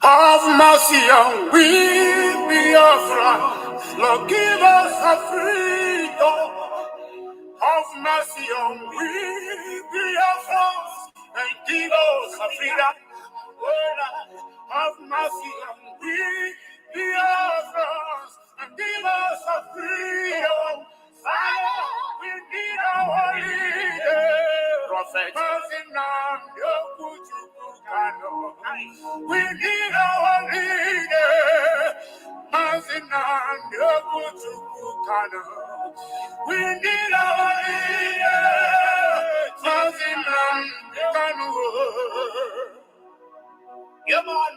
Have mercy on we, Biafra. Lord, give us a freedom. Have mercy on we, Biafra, and give us a freedom. Oh, Lord, have mercy on we, Biafra, and give us a freedom. Father, we need our leader. Prophet. We need our leader. We need our leader. Yeah, man.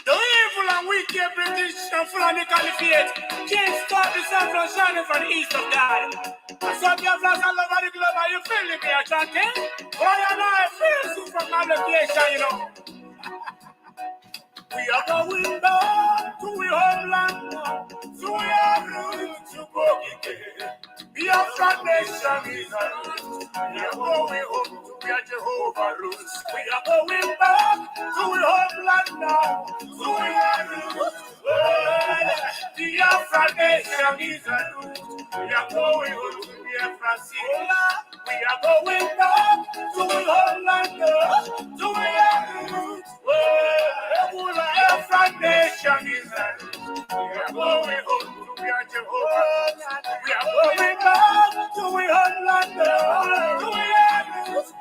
The evil and wicked British and Fulani Caliphate can't stop the sun from shining from the east of God. And some Biafrans all over the globe, are you feeling me, chanting? Boy, I know I feel so from my location, you know. We are going back to our homeland, to our roots, to go again. Biafra nation is a root. We are going home to where Jehovah rules. We are going back to our homeland now, to our roots. Biafra nation is a root. We are going home to Biafra city. We are going back to our homeland now, to our roots. Biafra nation is a root. We are going home to where Jehovah. We are going back to our homeland now, to our roots.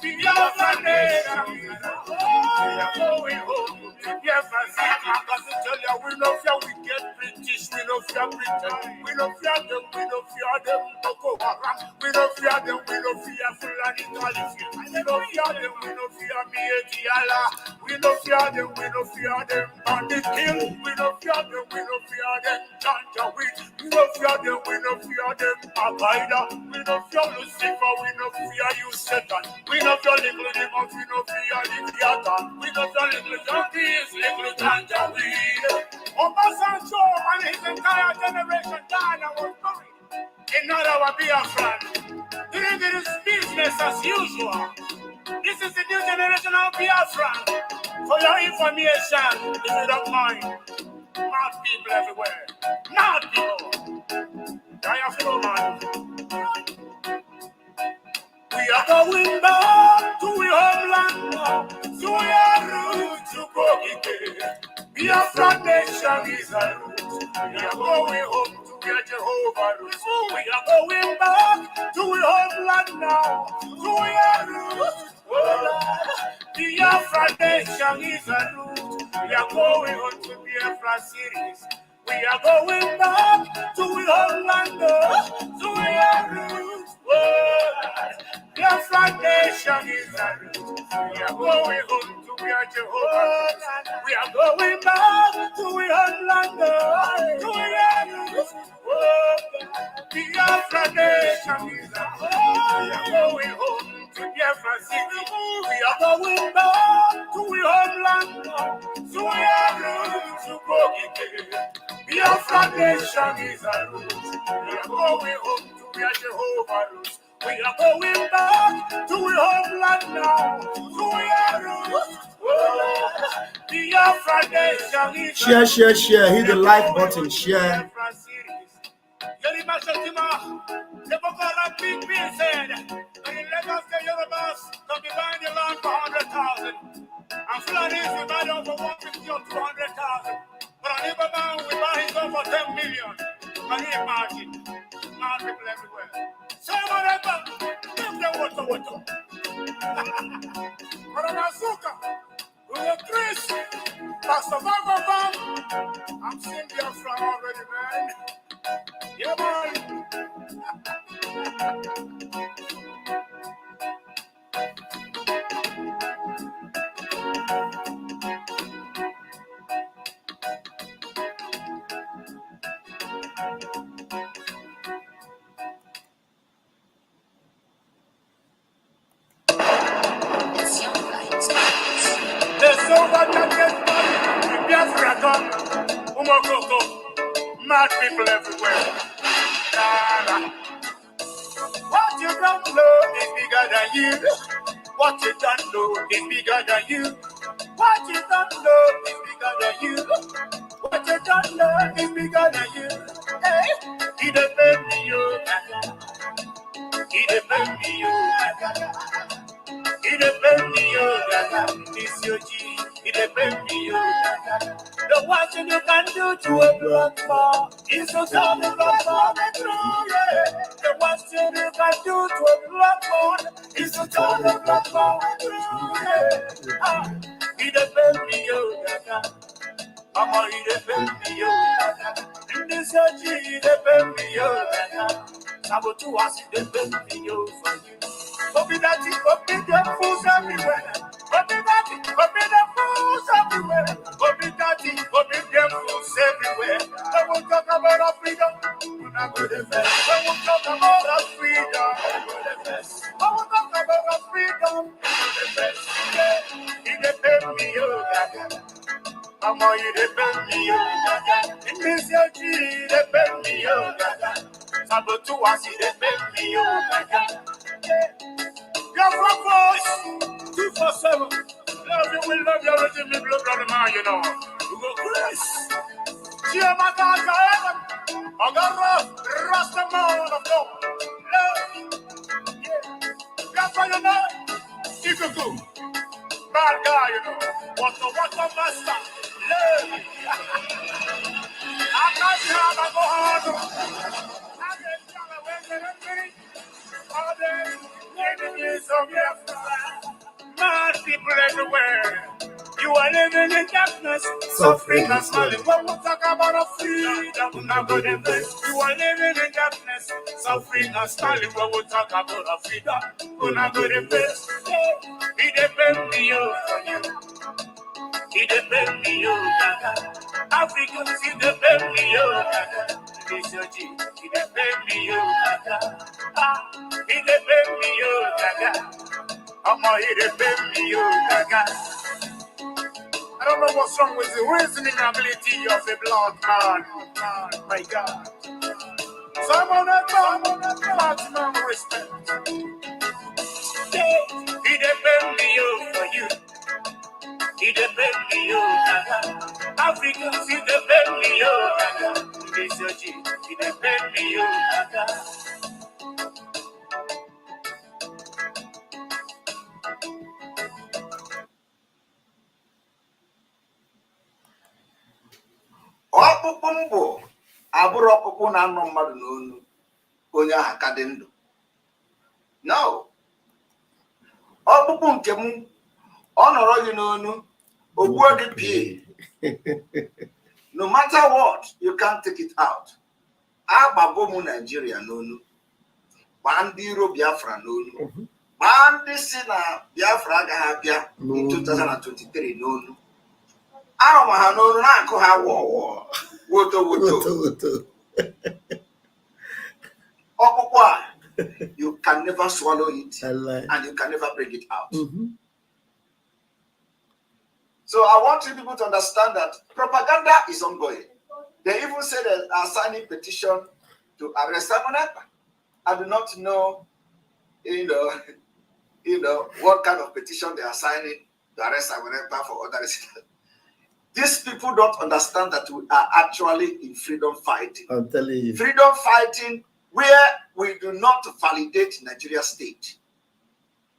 Biafra nation is a root. We are going home to Biafra city. Because I tell you, we no fear wicked British, we no fear Britain, we no fear them, we no fear them, Boko Haram, we no fear them, we no fear Fulani Caliphate, we no fear them, we no fear Mietiala, we no fear them, we no fear them, Bandit Kill, we no fear them, we no fear them, Janjaweed, we no fear them, we no fear them, Al-Qaeda, we no fear Lucifer, we no fear you Satan, we no fear little demons, we no fear Leviathan, we no fear little junkies, little Janjaweed. Obasanjo and his entire generation died and was buried. Another will be a friend. It is business as usual. This is the new generation of Biafra. For your information, if you don't mind, mad people everywhere. Mad people. Diaphragm, man. We are going back to our homeland, to our roots, to go again. Biafra nation is a root. We are going home to where Jehovah rules. We are going back to our homeland now, to our roots. Biafra nation is a root. We are going home to Biafra cities. We are going back to our homeland now, to our roots. Biafra nation is a root. We are going home to where Jehovah. We are going back to our homeland, to our roots. Biafra nation is a root. We are going home to Biafra city. We are going back to our homeland, to our roots, to go again. Biafra nation is a root. We are going home to where Jehovah rules. We are going back to our homeland now, to our roots. Biafra nation is a root. Share. Hit the like button. Share. The Boko Haram big bill said, when you let us the Yorubas come be buying your land for 100,000. And Fulanis we buy them for 150 or 200,000. But an Igbo man we buy his own for 10 million. Can you imagine? Mad people everywhere. So whatever, give them water. But an Azuka, with a Chris, Pastor Vago, I'm seeing Biafra already, man. Yeah, man. There's so much that gets money. Biafra come. Umokoko. Mad people everywhere. What you don't know is bigger than you. What you don't know is bigger than you. What you don't know is bigger than you. What you don't know is bigger than you. Hey, he depend me, you. He depend me, you. He depend me, you. This your G. He depend me, you. The one thing you can do to a black man is to tell the black man the truth. Yeah. The one thing you can do to a black man is to tell the black man the truth. Yeah. Ah, he depend me, you. Mama, he depend me, you. In this city, he depend me, you. Sabotu was he depend me, you. For you. Copy that, copy them fools everywhere. Copy that, copy them fools everywhere. Copy that, copy them fools everywhere. They will talk about our freedom. We're not going to face. They will talk about our freedom. They will talk about our freedom. He depend me, you. Mama, you depend me, you. In this your G, you depend me, you. Sabotu was he depend me, you. Your voice, 247. Love you, we love you, everything we blood on the man, you know. We go Chris. Cheer my God, I got Rasta man of God. Love, yeah. That's why you know. You can go. Bad guy, you know. What the master. Love. I can't tell I go hard. I can't tell I went to the city. All day, enemies of your mad people everywhere. You are living in darkness, suffering and smiling. When we talk about a freedom, we're not going to face. You are living in darkness, suffering and smiling. When we talk about a freedom, we're not going to face. He depend me, you, for you. He depend me, you, Africans, he depend me, you, this your G. He depend me, you, he depend me, you, Mama, he depend me, you, I don't know what's wrong with the reasoning ability of a blood man. My God. Someone that maximum respect. He depend me, you, for you. He depend me, you, Africans, he depend me, you, this your G. He depend me, you, ọkpụkpụ mbụ abụrụ ọkpụkpụ na-anọ mmadụ n'onu onye ahụ ka dị ndụ. No, ọkpụkpụ nke m ọ nọrọ gị n'onu ogbuo gị pie. No matter what, you can't take it out. Agbago m Nigeria n'onu, gbaa ndị iro Biafra n'onu, gbaa ndị si na Biafra agaghị abịa in 2023 n'onu. Arọ ma ha n'onu na-akụ ha wọwọ woto. Ọkpụkpụ a, you can never swallow it and you can never bring it out. So I want you people to understand that propaganda is ongoing. They even say they are signing petition to arrest Simon Ekpa. I do not know, what kind of petition they are signing to arrest Simon Ekpa for other reasons. These people don't understand that we are actually in freedom fighting. I'm telling you. Freedom fighting where we do not validate Nigeria state.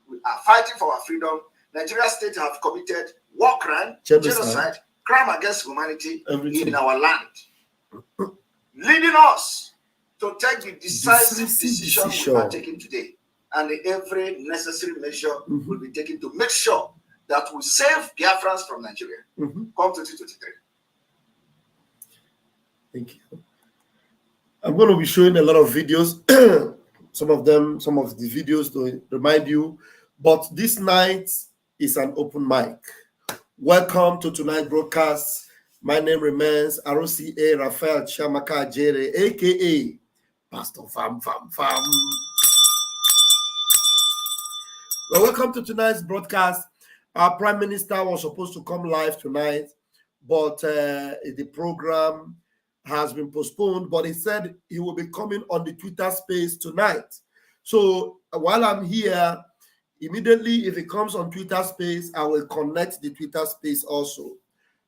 We are fighting for our freedom. Nigeria state have committed war crime, genocide, crime against humanity in our land. Leading us to take the decisive decision we are taking today. And every necessary measure will be taken to make sure that we save Biafrans from Nigeria. Come 2023. Thank you. I'm going to be showing a lot of videos, some of the videos to remind you. But this night is an open mic. Welcome to tonight's broadcast. My name remains ROCA Raphael Chiamaka Jere, aka Pastor Fam. Well, welcome to tonight's broadcast. Our Prime Minister was supposed to come live tonight, but the program has been postponed. But he said he will be coming on the Twitter space tonight. So while I'm here, Immediately, if it comes on Twitter Space, I will connect the Twitter Space also.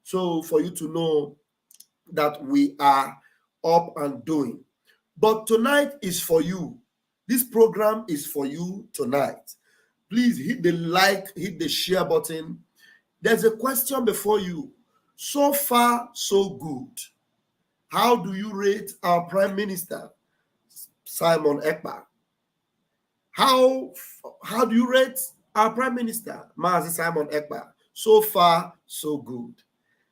So for you to know that we are up and doing. But tonight is for you. This program is for you tonight. Please hit the like, hit the share button. There's a question before you. So far, so good. How do you rate our Prime Minister, Simon Ekpa? How do you rate our Prime Minister, Mazi Simon Ekpa? So far, so good.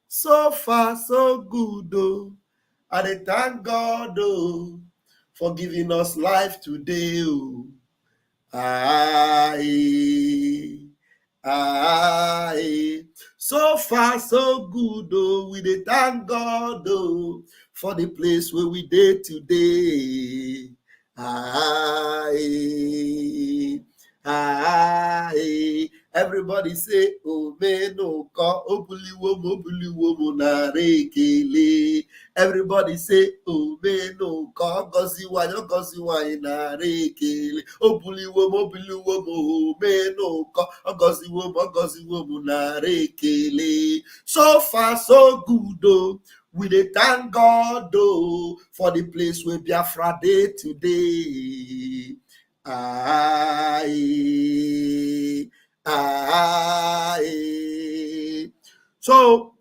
So far, so good, oh. And I thank God, oh, for giving us life today, oh. So far, so good, oh. We dey thank God, oh, for the place where we dey today. Everybody say, oh, man, no, obuliwo na rekele. Everybody say, oh, man, no, goziwa na rekele. Obuliwo, man, no, goziwo na rekele. So far, so good, oh. We dey thank God, oh, for the place where Biafra dey today. So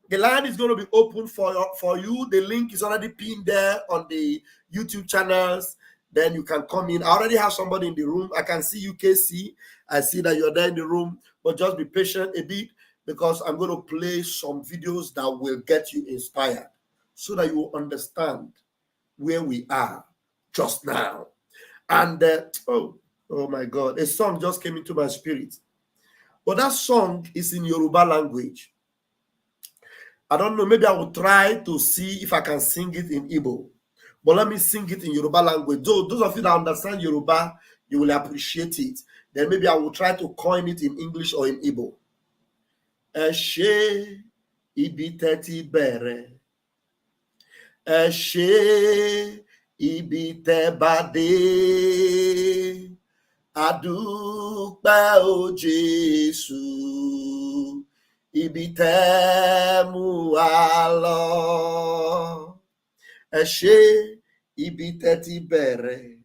the line is going to be open for you. The link is already pinned there on the YouTube channels. Then you can come in. I already have somebody in the room. I can see UKC. I see that you're there in the room, but just be patient a bit, because I'm going to play some videos that will get you inspired so that you will understand where we are just now. And oh my God, a song just came into my spirit. But that song is in Yoruba language. I don't know, maybe I will try to see if I can sing it in Igbo. But let me sing it in Yoruba language. Those of you that understand Yoruba, you will appreciate it. Then maybe I will try to coin it in English or in Igbo. Eshe ibi teti bere. Eshe ibi te bade. Adúpẹ́ o Jésù, ibi tẹ́ mú wa lọ. Ẹ ṣé ibi tẹ́ ti bẹ̀rẹ̀.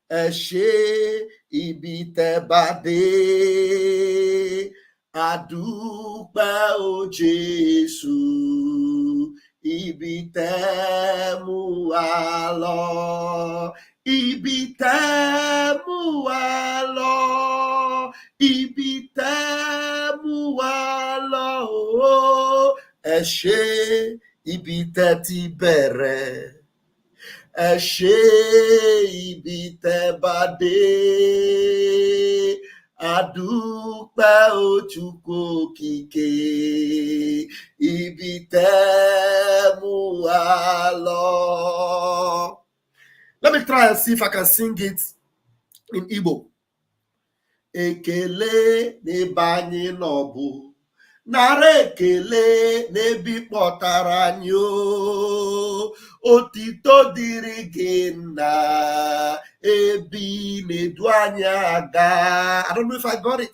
Ẹ ṣé ibi tẹ́ bá dé. Adúpẹ́ o Jésù, ibi tẹ́ mú wa lọ. Ibi tẹ́ mú wa lọ. Ibi tẹ́ mú wa lọ. Oh, ẹ ṣé ibi tẹ́ ti bẹ̀rẹ̀. Ẹ ṣé ibi tẹ́ bá dé. Adúpẹ́ o Chukwu òkìkè, ibi tẹ́ mú wa lọ. Let me try and see if I can sing it in Igbo. Ekele n'ebe anyị nọ bụ, nara ekele n'ebe ị kpọtara anyị o. Otito dịrị gị nna, ebe ị na-edu anyị aga. I don't know if I got it.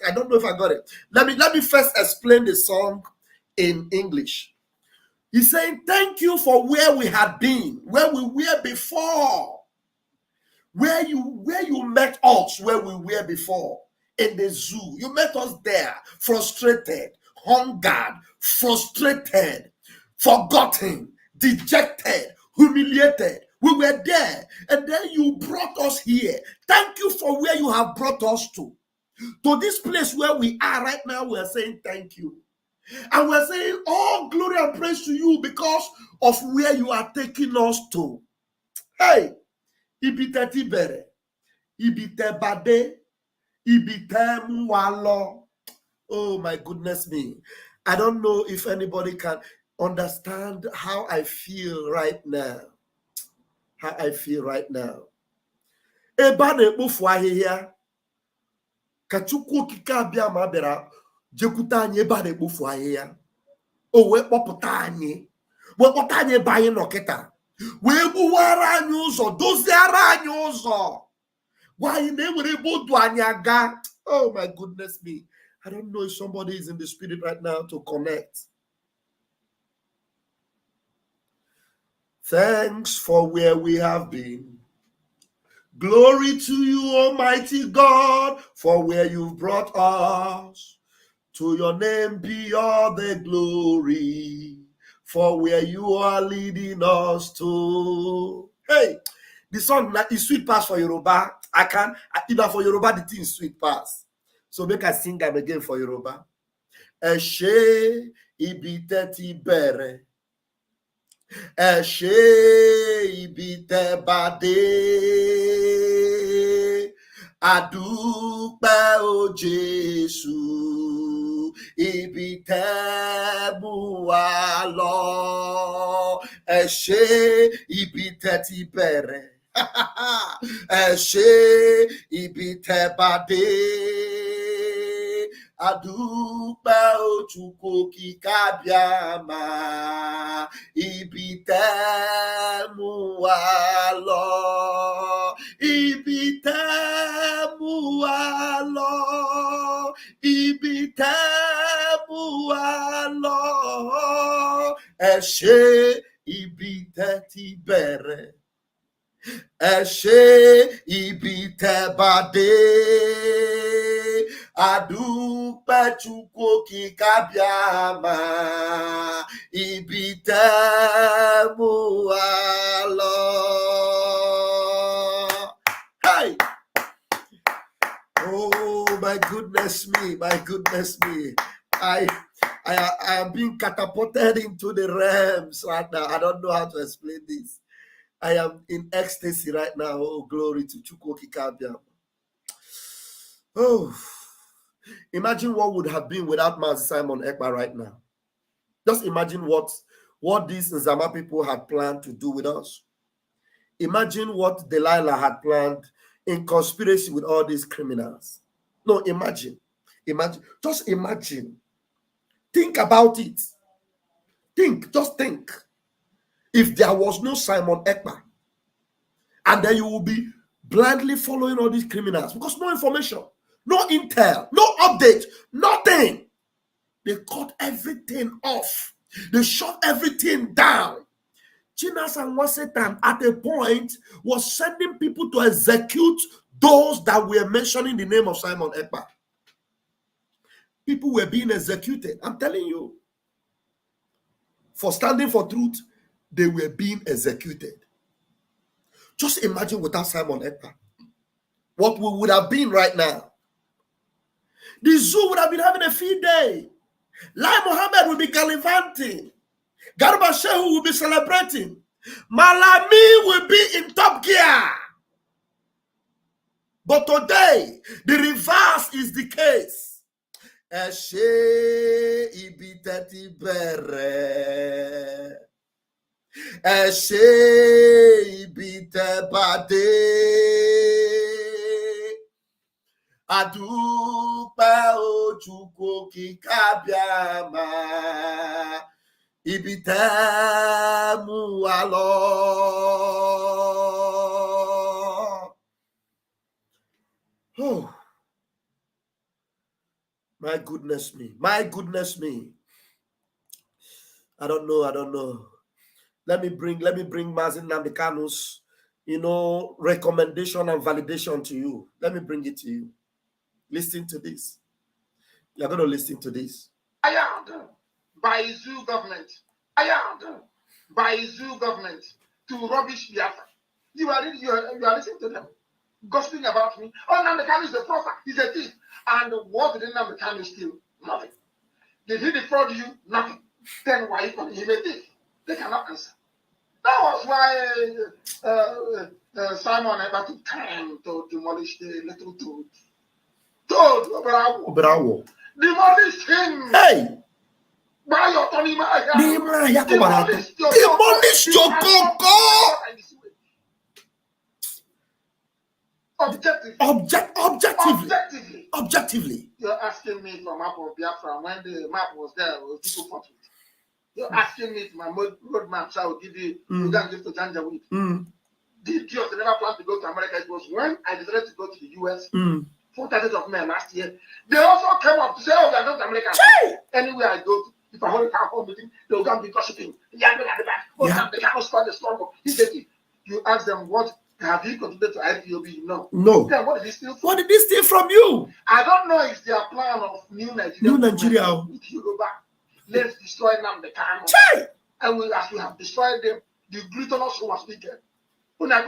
Let me first explain the song in English. He's saying, thank you for where we had been, where we were before. Where you met us, where we were before, in the zoo. You met us there, frustrated, hungered, frustrated, forgotten, dejected, humiliated. We were there, and then you brought us here. Thank you for where you have brought us to. To this place where we are right now, we are saying thank you. And we're saying all glory and praise to you because of where you are taking us to. Hey! Ibite bere, ibite bade, ibite mwalo. Oh my goodness me. I don't know if anybody can understand how I feel right now. Ebane ekpofu ahịhịa. Ka Chukwu okike abịa ma bịara jekwute anyị ebane ekpofu ahịhịa. O wee kpọpụta anyị. Wee kpọta anyị ebe anyị nọ kịta. Wee gbuwara anyị ụzọ, doziara anyị ụzọ. Why they were able to anyaga? Oh my goodness me. I don't know if somebody is in the spirit right now to connect. Thanks for where we have been. Glory to you, Almighty God, for where you've brought us. To your name be all the glory, for where you are leading us to. Hey, the song is sweet pass for Yoruba. Either for Yoruba, the thing is sweet pass. So make I sing them again for Yoruba. Eshe ibi teti bere. Eshe ibi te bade. Adúpẹ́ o Jésù, ibi tẹ́ mú wa lọ. Ẹ ṣé ibi tẹ́ ti bẹ̀rẹ̀. Ẹ ṣé ibi tẹ́ bá dé. Adúpẹ́ o Chukwu kíkábíàmá, ibi tẹ́ mú wa lọ. Ibi tẹ́ mú wa lọ. Ibi tẹ́ mú wa lọ. Ẹ ṣé ibi tẹ́ ti bẹ̀rẹ̀. Ẹ ṣé ibi tẹ́ bá dé. Adúpẹ́ Chukwu kíkábíàmá, ibi tẹ́ mú wa lọ. Hey! Oh my goodness me, my goodness me. I am being catapulted into the realms right now. I don't know how to explain this. I am in ecstasy right now. Oh, glory to Chukwu kíkábíàmá. Oh, imagine what would have been without Master Simon Ekpa right now. Just imagine what these Nzama people had planned to do with us. Imagine what Delilah had planned in conspiracy with all these criminals. No, imagine. Just imagine. Think about it. Just think. If there was no Simon Ekpa, and then you will be blindly following all these criminals because no information, no intel, no update, nothing. They cut everything off. They shut everything down. Chinas and Wasetan at a point was sending people to execute those that were mentioning the name of Simon Ekpa. People were being executed. I'm telling you. For standing for truth, they were being executed. Just imagine without Simon Ekpa, what we would have been right now. The zoo would have been having a field day. Lai Mohammed will be gallivanting. Garba Shehu will be celebrating. Malami will be in top gear. But today, the reverse is the case. Eshe ibi teti bere. Eshe ibi te bade. Adúpẹ́ o Chukwu kíkábíàmá, ibi tẹ́ mú wa lọ. Oh, my goodness me. I don't know. Let me bring Mazin Namdekanu's, recommendation and validation to you. Let me bring it to you. Listen to this. You're going to listen to this. I am by zoo government. I am by zoo government to rubbish Biafra. You are listening to them, gossiping about me. Oh, Namdekanu is a fraud. He's a thief. And what did Namdekanu steal? Nothing. Did he defraud you? Nothing. Then why you calling him a thief? They cannot answer. That was why Simon Ekpa took time to demolish the little toad. Bravo. Demolish him. Hey. By your Tony Demolish your Coco. Objectively. You're asking me for map of Biafra when the map was there, people fought with. You're asking me for my road map, so I will give you. You can give to Janjaweed. The idiots never planned to go to America. It was when I decided to go to the US 4th of May last year. They also came up to say, oh, we are going to America. Anywhere I go to, if I hold a town hall meeting, they'll go and be gossiping. They can't spoil the struggle. He said, you ask them, what have you contributed to IPOB? No. Then what did he steal from? What did he steal from you? I don't know if their plan of New Nigeria. With Yoruba. Let's destroy Nnamdi Kanu. And as we have destroyed them, the glutinous who was speaking. You're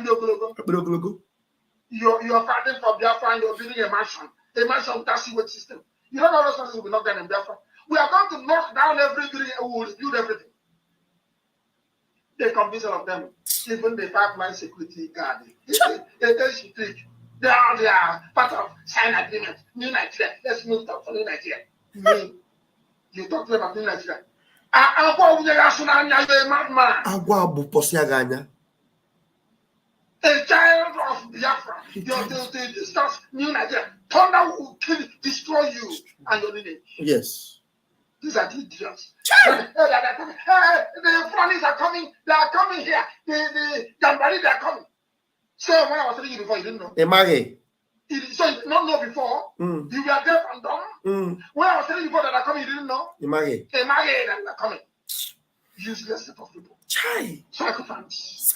fighting for Biafra and you're building a mansion without sewage system. You don't know those things will not get in Biafra. We are going to knock down every building and we will rebuild everything. They convince all of them, even the pipeline security guard. They are part of sign agreement. New Nigeria. Let's move to New Nigeria. You talk to them about New Nigeria. A child of Biafra, they discuss New Nigeria. Thunder will kill, destroy you and your lineage. Yes. These are the idiots. The Fulanis are coming. They are coming here. The Gambari, they are coming. So when I was telling you before, you didn't know. So you did not know before. You were deaf and dumb. When I was telling you before that are coming, you didn't know. That are coming. Useless set of people. Psychophants.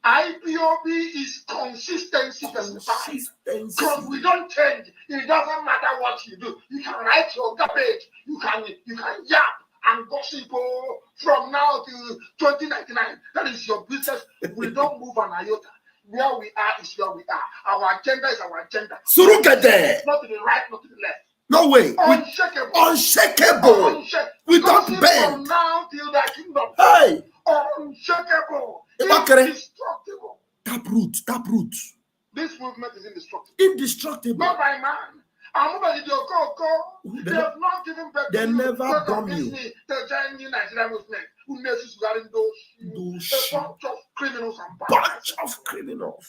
IPOB is consistency. Because we don't change. It doesn't matter what you do. You can write your garbage. You can yap and gossip from now to 2099. That is your business. We don't move an iota. Where we are is where we are. Our agenda is our agenda. Not to the right, not to the left. No way. Unshakable. We don't bend. From now till the kingdom. Hey. Unshakable. Indestructible. Taproot. This movement is indestructible. Indestructible. Not by man. They have not given birth. They never bomb you. The giant New Nigeria movement. Who knows regarding those a bunch of criminals and bunch of criminals.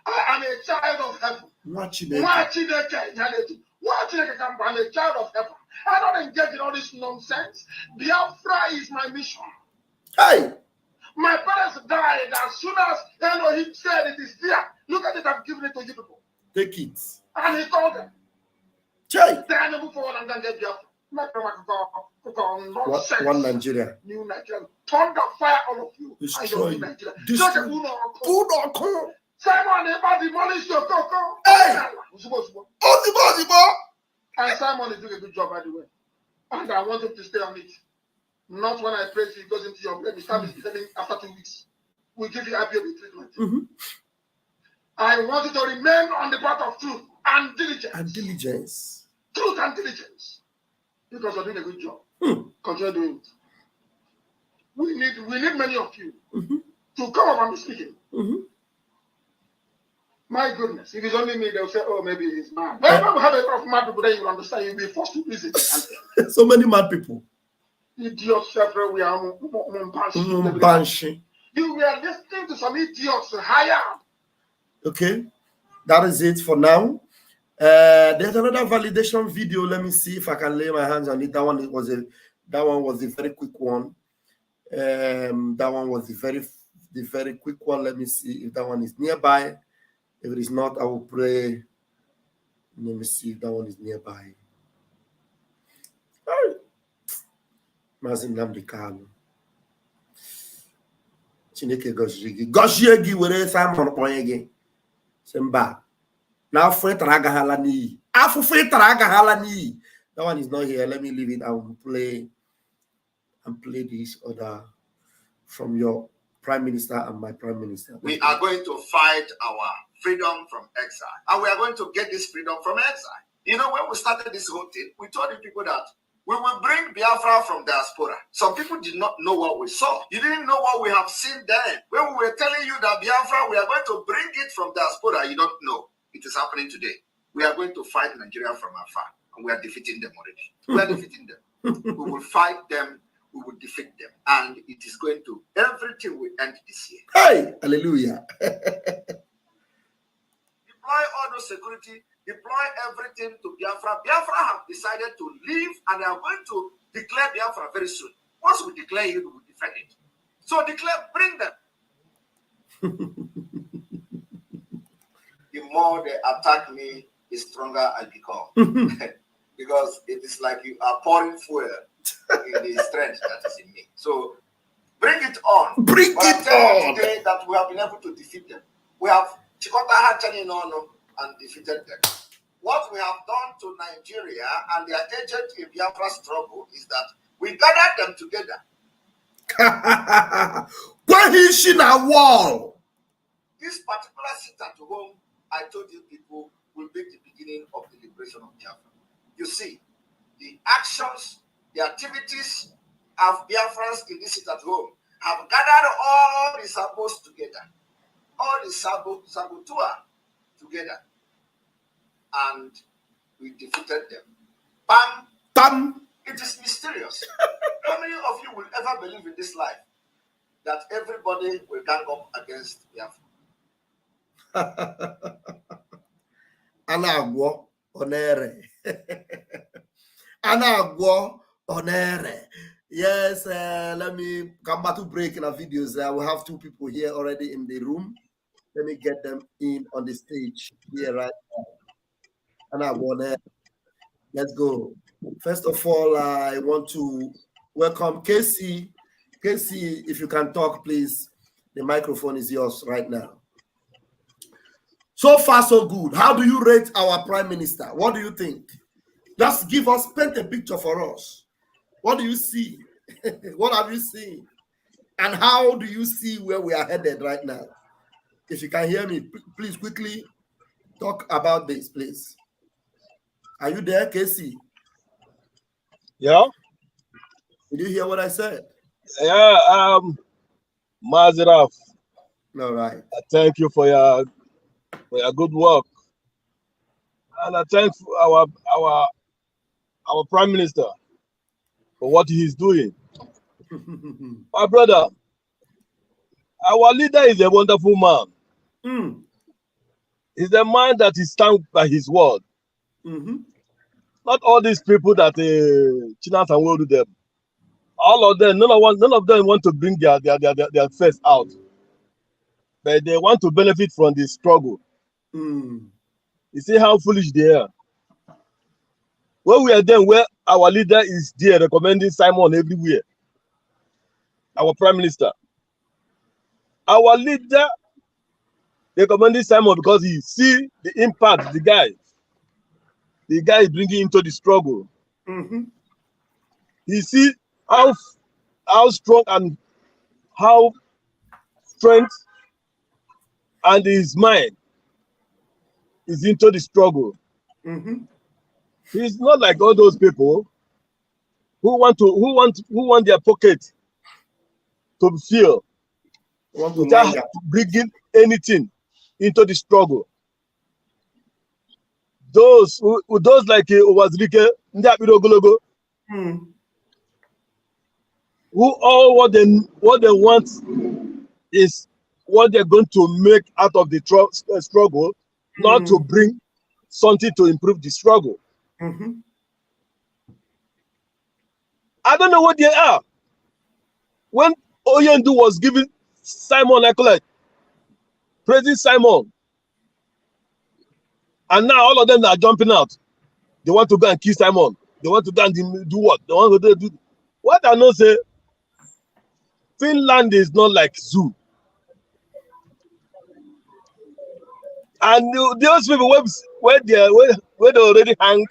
I am a child of heaven. I'm a child of heaven. I don't engage in all this nonsense. Biafra is my mission. Hey! My parents died as soon as Elohim said it is there. Look at it, I've given it to you people. Take it. And he told them. Hey! Then I move forward and then get Biafra. One Nigeria. New Nigeria. Thunder fire all of you. Destroy you. Simon, never demolish your cocoa. Hey! And Simon is doing a good job, by the way. And I want him to stay on it. Not when I praise you, he goes into your brain. He starts behaving after 2 weeks. We give you IPOB treatment. I want you to remain on the path of truth and diligence. Truth and diligence. Because you're doing a good job. Continue doing it. We need many of you to come up and be speaking. My goodness, if it's only me, they'll say, oh, maybe he's mad. But if you have a lot of mad people, then you understand. You'll be forced to visit. So many mad people. Idiots everywhere. You were listening to some idiots higher. Okay, that is it for now. There's another validation video. Let me see if I can lay my hands on it. That one was a very quick one. That one was the very quick one. Let me see if that one is nearby. If it is not, I will pray. Let me see if that one is nearby. Mazin Nnamdi Kanu. Chineke gọzie gị were Simon kpọnye gị. Simba. Now afụfụ ịtara agaghala n'iyi. That one is not here. Let me leave it. I will play this other from your Prime Minister and my Prime Minister. We are going to fight our freedom from exile. And we are going to get this freedom from exile. You know, when we started this whole thing, we told the people that we will bring Biafra from diaspora. Some people did not know what we saw. You didn't know what we have seen then. When we were telling you that Biafra, we are going to bring it from diaspora, you don't know. It is happening today. We are going to fight Nigeria from afar. And we are defeating them already. We are defeating them. We will fight them. We will defeat them. And it is going to, everything will end this year. Hey, hallelujah. Deploy all those security, deploy everything to Biafra. Biafra have decided to leave and they are going to declare Biafra very soon. Once we declare it, we will defend it. So declare, bring them. the more they attack me, the stronger I become. Because it is like you are pouring fuel in the strength that is in me. So bring it on. Bring it on. Today that we have been able to defeat them. We have and defeated them. What we have done to Nigeria and their agent in Biafra struggle is that we gathered them together. Cohesion a wall. This particular sit at home, I told you people, will be the beginning of the liberation of Biafra. You see, the actions, the activities of Biafrans in this sit at home have gathered all the sabos together, all the saboteur together, and we defeated them. Bam! Bam! It is mysterious. How many of you will ever believe in this life that everybody will gang up against Biafra? Anagwo onere. Anagwo onere. Yes, let me come back to break in our videos. We have two people here already in the room. Let me get them in on the stage here right now. Anagwo onere. Let's go. First of all, I want to welcome Casey. Casey, if you can talk, please. The microphone is yours right now. So far, so good. How do you rate our Prime Minister? What do you think? Just give us, paint a picture for us. What do you see? What have you seen? And how do you see where we are headed right now? If you can hear me, please quickly talk about this, please. Are you there, Casey? Yeah. Did you hear what I said? Yeah. Maziraf. All right. Thank you for your good work, and I thank our Prime Minister for what he's doing. My brother, our leader is a wonderful man. He's a man that is stand by his word. Not all these people that Chinas and will do them. All of them, none of them want to bring their face out, but they want to benefit from the struggle. You see how foolish they are. When we are there, where our leader is there recommending Simon everywhere, our Prime Minister, our leader recommending Simon because he see the impact the guy is bringing into the struggle. He see how strong and how strength and his mind is into the struggle. He's not like all those people who want their pocket to be filled without bringing anything into the struggle. Those like Owazirike, Ndapirogologo, who all what they want is what they're going to make out of the struggle, not to bring something to improve the struggle. I don't know what they are. When Oyendu was giving Simon accolade, praising Simon, and now all of them are jumping out. They want to go and kill Simon. They want to go and do what? They want to do what I know. Say Finland is not like zoo. And those people where they already hang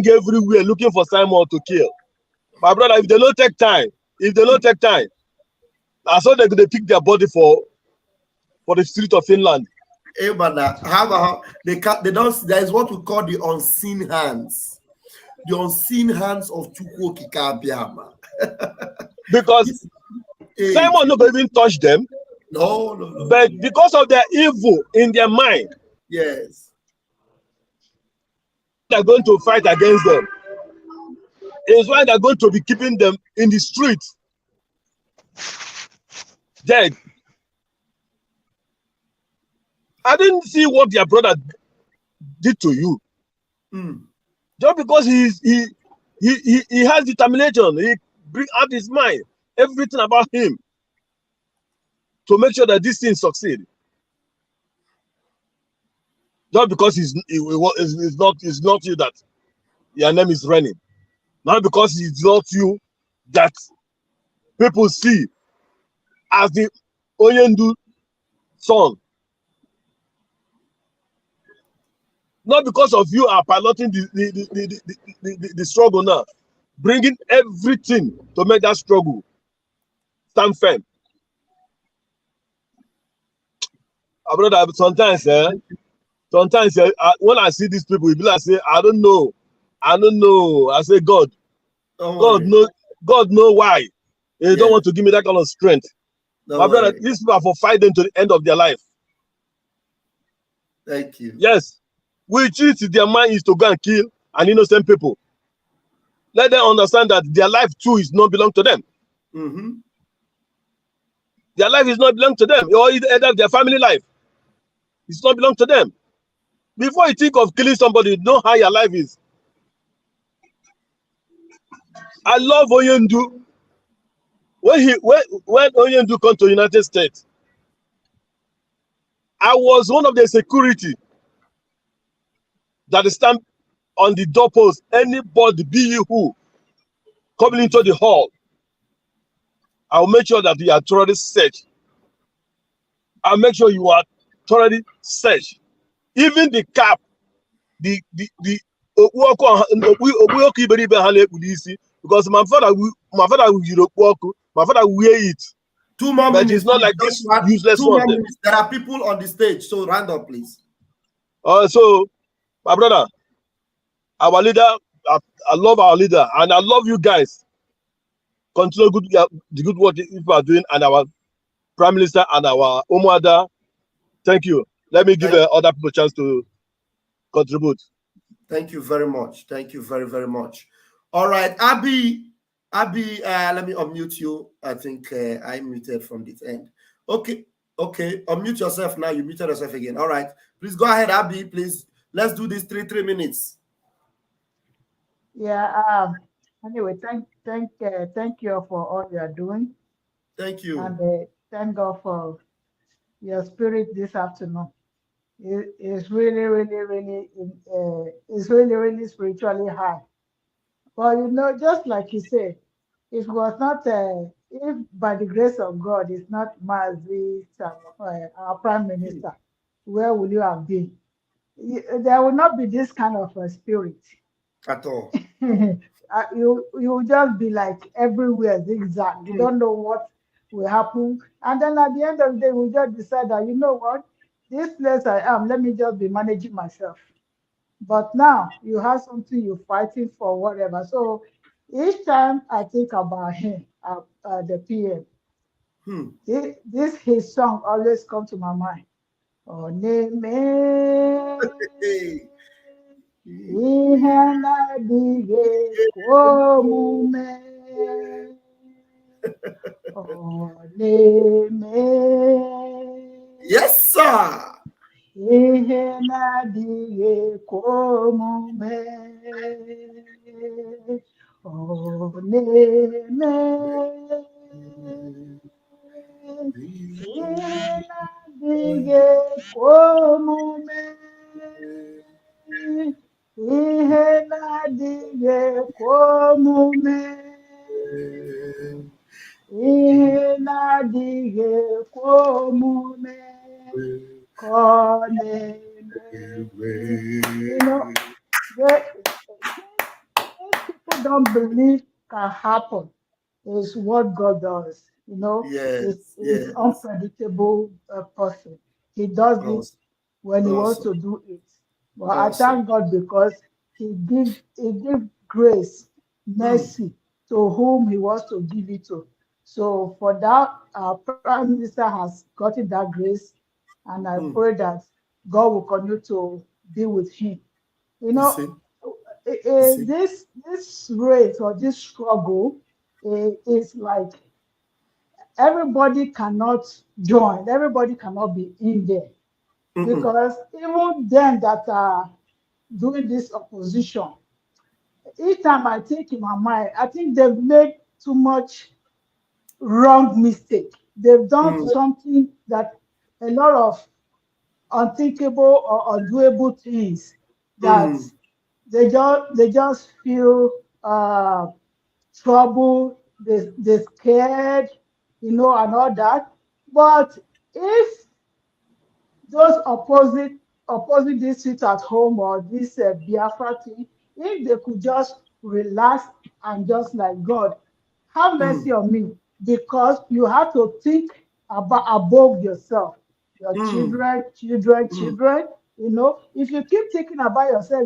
everywhere looking for Simon to kill. My brother, if they don't take time, I saw they pick their body for the street of Finland. Hey, but how they don't? There is what we call the unseen hands, the unseen hands of Chukwu Kikabiama. Because Simon not even touch them. No. But because of their evil in their mind, yes, they're going to fight against them. It's why they're going to be keeping them in the street, dead. I didn't see what their brother did to you. Just because he has determination, he bring out his mind, everything about him. to make sure that this thing succeed. Just because it's not you that your name is running. Not because it's not you that people see as the Oyendu son. Not because of you are piloting the struggle now, bringing everything to make that struggle stand firm. Brother, sometimes, when I see these people, it be like say, I don't know. I say, God know why. They don't want to give me that kind of strength. My brother, these people are for fighting to the end of their life. Thank you. Yes. Which is their mind is to go and kill an innocent people. Let them understand that their life too is not belong to them. Mm-hmm. Their life is not belong to them, or either their family life. It's not belong to them. Before you think of killing somebody, know how your life is. I love Oyendu. When Oyendu come to United States, I was one of the security that stand on the doorpost. Anybody, be you who, coming into the hall, I'll make sure that you are thoroughly searched. I'll make sure you are thoroughly searched. Even the cap, the because my father wear it. 2 more but minutes. It's not like this useless 2 one. more minutes. There are people on the stage, so round up, please. So, my brother, our leader, I love our leader, and I love you guys. Continue the good work you are doing, and our Prime Minister and our Omwada. Thank you. Let me give other people a chance to contribute. Thank you very much. Thank you very, very much. All right, Abby, let me unmute you. I think I muted from this end. Okay, unmute yourself now. You muted yourself again. All right, please go ahead, Abby. Please, let's do this 3 minutes. Yeah. Anyway, thank you for all you are doing. Thank you. And thank God for your spirit this afternoon. It's really, it's really spiritually high. But just like you say, it was not, if by the grace of God, it's not Mazi, our Prime Minister, where would you have been? There will not be this kind of a spirit. At all. You will just be like everywhere, zigzag. You don't know what will happen. And then at the end of the day, we just decide that, you know what, this place I am, let me just be managing myself. But now you have something you're fighting for, whatever. So each time I think about him, the PM, this his song always comes to my mind. Oh, name ihe na-adịghị omume ọ na-eme. Yes, sir. Ihe na-adịghị omume ọ na-eme. Ihe na-adịghị omume. Ihe na-adịghị omume. Ihe na-adịghị omume ka ọ na-eme. People don't believe can happen is what God does. It's unpredictable person. He does it when he wants to do it. But I thank God because he give grace, mercy to whom he wants to give it to. So for that, our Prime Minister has gotten that grace, and I pray that God will continue to be with him. This race or this struggle is like everybody cannot join, everybody cannot be in there. Because even them that are doing this opposition, each time I think in my mind, I think they've made too much wrong mistake. they've done something that a lot of unthinkable or undoable things that they just feel trouble, they scared, and all that. But if those opposing this seat at home or this Biafra thing, if they could just relax and just like God, have mercy on me, because you have to think about above yourself, your children. If you keep thinking about yourself,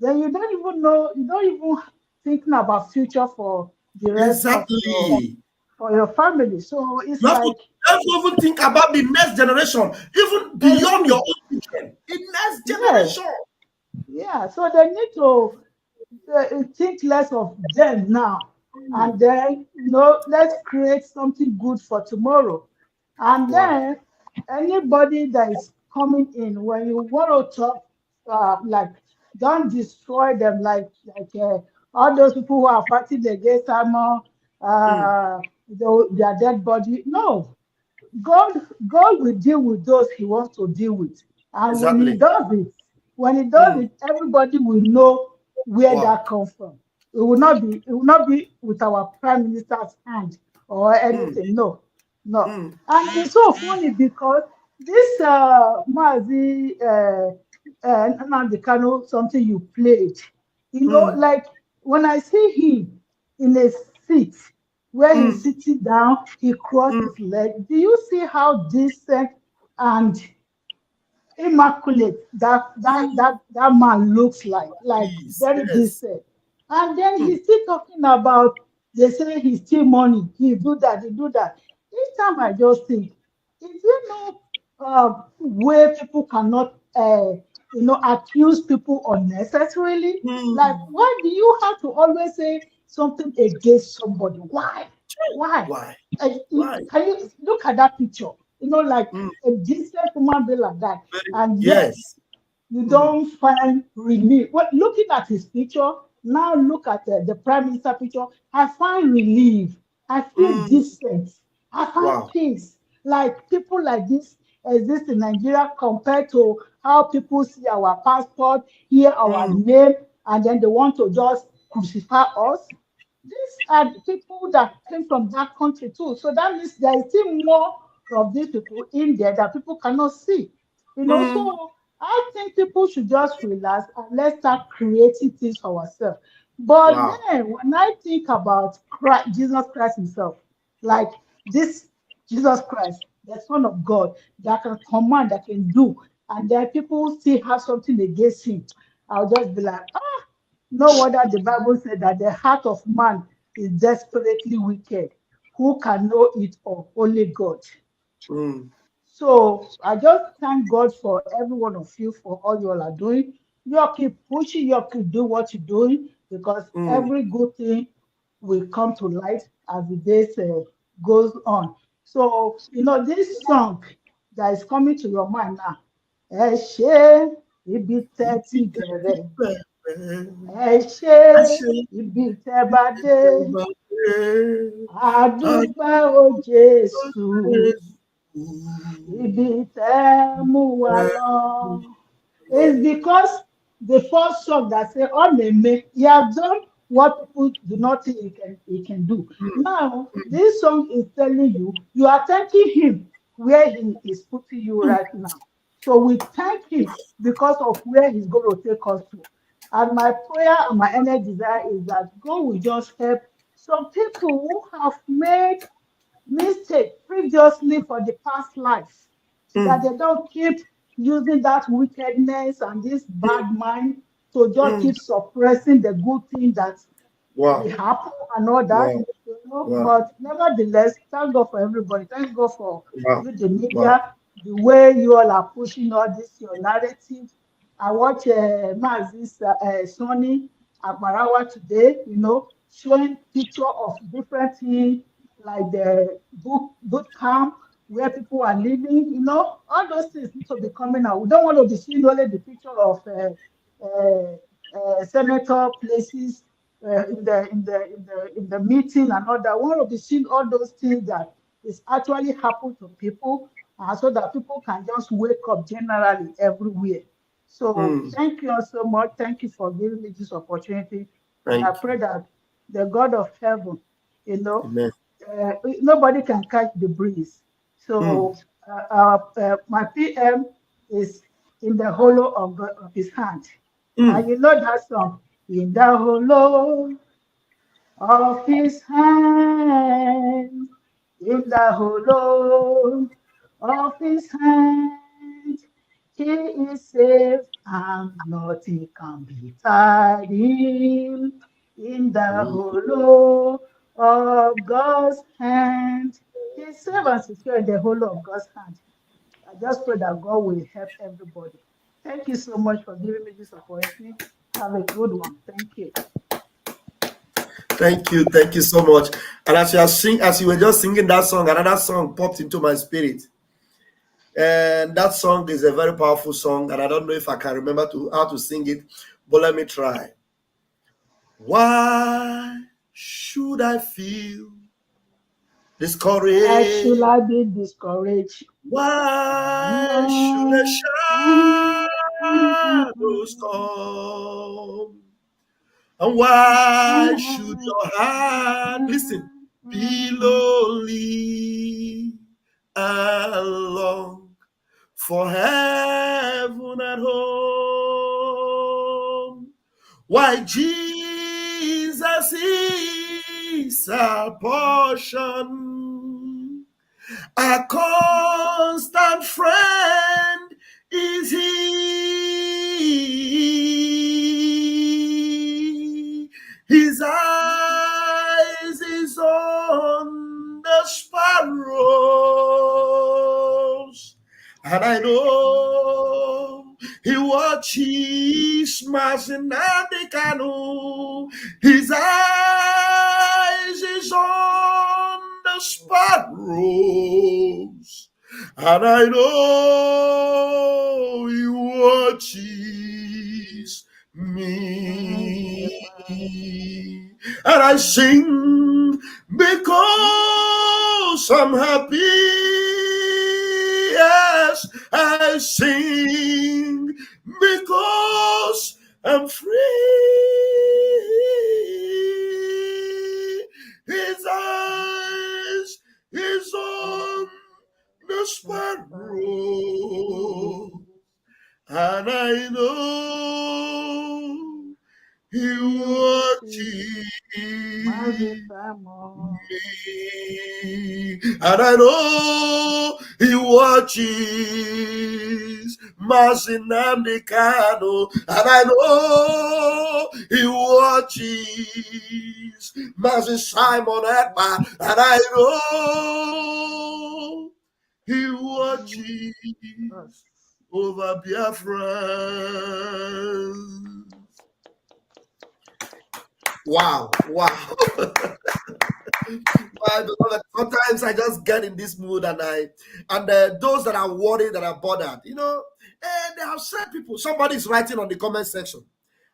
then you don't even know, you don't even thinking about future for the rest of your family. So it's like you have to even think about the next generation, even beyond your own children, the next generation. Yeah, so they need to think less of them now, and then let's create something good for tomorrow. And then anybody that is coming in, when you want to talk, like, don't destroy them, like all those people who are fighting against Armor, their dead body. No, God will deal with those He wants to deal with, and when He does it, everybody will know where that comes from. It will not be with our prime minister's hand or anything. No, no. And it's so funny because this Mazi Nnamdi Kanu, something you played, like when I see him in a seat where he's sitting down, he crossed his leg. Do you see how decent and immaculate that man looks like very decent? And then he's still talking about, they say he steal money, he do that, he do that. Each time I just think, is there no way people cannot accuse people unnecessarily? Like, why do you have to always say something against somebody? Why? Can you look at that picture? Like a decent human being like that, and yet you don't find relief. Well, looking at his picture, now look at the prime minister picture, I find relief. I feel decent. I find peace. Like, people like this exist in Nigeria compared to how people see our passport, hear our name, and then they want to just crucify us. These are the people that came from that country too. So that means there is still more of these people in there that people cannot see. So I think people should just relax and let's start creating things for ourselves. But then when I think about Jesus Christ himself, like this Jesus Christ, the Son of God, that can command, that can do, and then people still have something against him, I'll just be like, no wonder the Bible said that the heart of man is desperately wicked. Who can know it all? Only God. So I just thank God for every one of you for all you all are doing. You all keep pushing, you all keep doing what you're doing, because every good thing will come to light as the days goes on. So this song that is coming to your mind now. Ẹ ṣé ibi tẹ́ ti bẹ̀rẹ̀, ẹ ṣé ibi tẹ́ bá dé, a dúpẹ́ o Jésù. It's because the first song that say, "Oh, he has done what people do not think he can do." Now, this song is telling you, you are thanking him where he is putting you right now. So we thank him because of where he's going to take us to. And my prayer and my energy desire is that God will just help some people who have made mistake previously for the past life, so that they don't keep using that wickedness and this bad mind to just keep suppressing the good thing that will happen and all that. But nevertheless, thank God for everybody. Thank God for you, the media, the way you all are pushing all this, your narrative. I watch Mazis Sonny Akbarawa today, showing picture of different things like the boot camp where people are living, all those things need to be coming out. We don't want to be seeing only the picture of senator places in the meeting and all that. We want to be seeing all those things that it's actually happened to people, so that people can just wake up generally everywhere. So thank you all so much. Thank you for giving me this opportunity. And I pray that the God of heaven, nobody can catch the breeze. So my PM is in the hollow of his hand. And you know that song, in the hollow of his hand, in the hollow of his hand, he is safe and nothing can be tied him. In the hollow of God's hand, he is safe and secure in the hollow of God's hand. I just pray that God will help everybody. Thank you so much for giving me this opportunity. Have a good one. Thank you. Thank you so much. And as you were just singing that song, another song popped into my spirit. And that song is a very powerful song, and I don't know if I can remember how to sing it, but let me try. Why should I feel discouraged? Why should I be discouraged? Why should the shadows come? And why should your heart, listen, be lonely and long for heaven at home? Why Jesus is our portion, a constant friend is he. His eyes is on the sparrows, and I know he watches Masinandikanu. His eyes is on the sparrows, and I know he watches me. And I sing because I'm happy. Yes, I sing because I'm free. His eyes is on the sparrow, and I know he watches me, and I know he watches Masinandikano, and I know he watches Masin Simon Ekpa, and I know he watches over Biafra. Wow. Sometimes I just get in this mood, and those that are worried, that are bothered, they have said people. Somebody's writing on the comment section.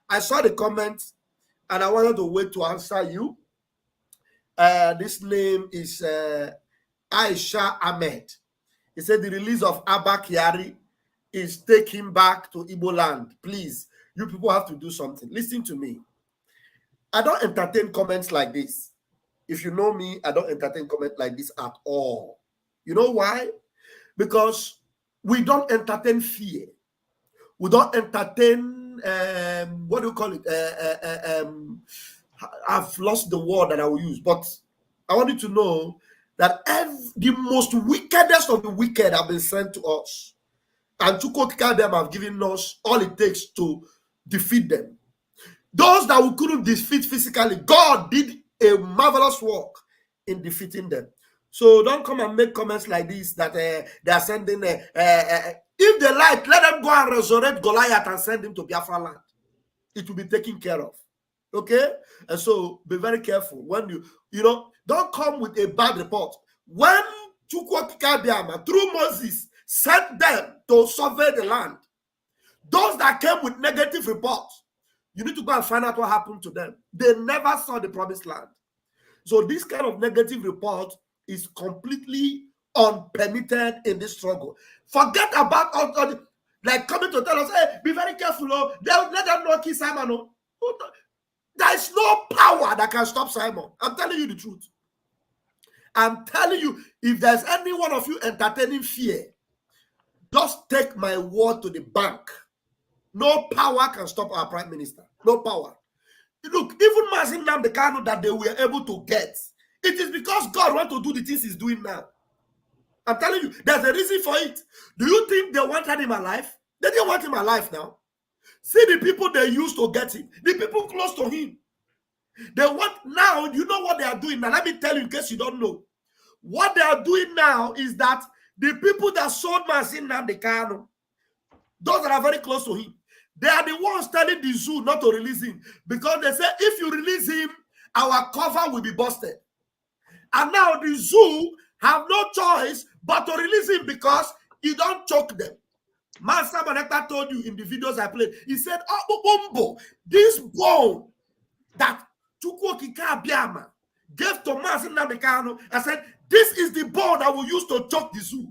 I saw the comment, and I wanted to wait to answer you. This name is Aisha Ahmed. He said the release of Abba Kyari is taking back to Igbo land. Please, you people have to do something. Listen to me. I don't entertain comments like this. If you know me, I don't entertain comments like this at all. You know why? Because we don't entertain fear. We don't entertain, what do you call it? I've lost the word that I will use, but I want you to know that the most wickedest of the wicked have been sent to us. And Chukwuka them have given us all it takes to defeat them. Those that we couldn't defeat physically, God did a marvelous work in defeating them. So don't come and make comments like this that they are sending. If they like, let them go and resurrect Goliath and send him to Biafra land. It will be taken care of. Okay? And so be very careful when you don't come with a bad report. When Chukwuka through Moses sent them to survey the land, those that came with negative reports, you need to go and find out what happened to them. They never saw the promised land. So this kind of negative report is completely unpermitted in this struggle. Forget about all the, like coming to tell us, hey, be very careful, oh, let them not kill Simon. Oh. There is no power that can stop Simon. I'm telling you the truth. I'm telling you, if there's any one of you entertaining fear, just take my word to the bank. No power can stop our prime minister. No power. Look, even Mazin Nnamdi Kanu that they were able to get, it is because God wants to do the things he's doing now. I'm telling you, there's a reason for it. Do you think they wanted him alive? They didn't want him alive now. See the people they used to get him, the people close to him. They want now, you know what they are doing now? Let me tell you in case you don't know. What they are doing now is that the people that sold Mazin Nnamdi Kanu, those that are very close to him, they are the ones telling the zoo not to release him because they say if you release him, our cover will be busted. And now the zoo have no choice but to release him because you don't choke them. Master Manekta told you in the videos I played, he said, oh, this bone that Chukwokika Biama gave to Mazin Nnamdi Kanu and said, this is the bone I will use to choke the zoo.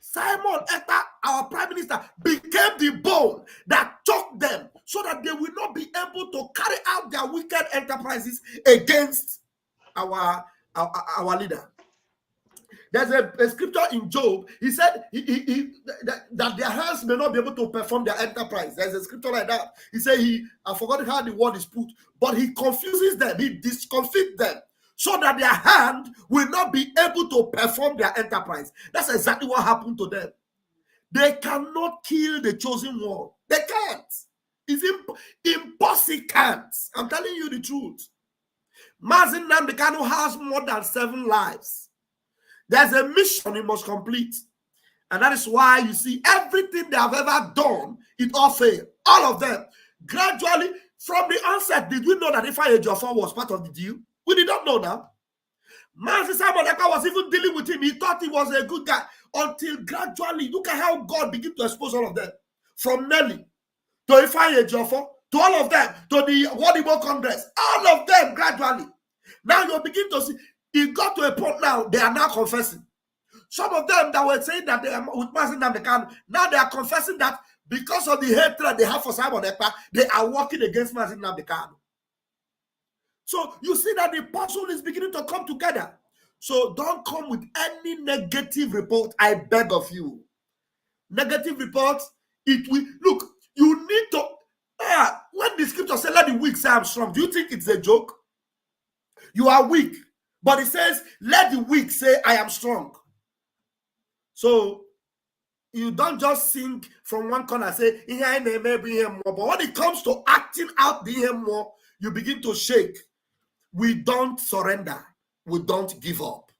Simon Ekpa, our prime minister, became the bone that choked them so that they will not be able to carry out their wicked enterprises against our leader. There's a scripture in Job. He said that their hands may not be able to perform their enterprise. There's a scripture like that. He said I forgot how the word is put, but he confuses them, he discomfits them so that their hand will not be able to perform their enterprise. That's exactly what happened to them. They cannot kill the chosen one. They can't. It's impossible. I'm telling you the truth. Mazin Nnamdi Kanu has more than 7 lives. There's a mission he must complete. And that is why you see everything they have ever done, it all failed. All of them. Gradually, from the onset, did we know that Ifeanyi Ejiofor was part of the deal? We did not know now. Mazi Simon Ekpa was even dealing with him. He thought he was a good guy. Until gradually, look at how God began to expose all of them. From Nelly to Ifeanyi Ejiofor, to all of them, to the Wadibo Congress. All of them gradually. Now you begin to see, it got to a point now, they are now confessing. Some of them that were saying that they are with Mazin Nnamdi Kanu, now they are confessing that because of the hatred they have for Simon Ekpa, they are working against Mazin Nnamdi Kanu. So you see that the puzzle is beginning to come together. So don't come with any negative report, I beg of you. Negative reports, it will, look, you need to, when the scripture says, let the weak say I'm strong, do you think it's a joke? You are weak, but it says, let the weak say I am strong. So you don't just sing from one corner and say, but when it comes to acting out the more, you begin to shake. We don't surrender. We don't give up.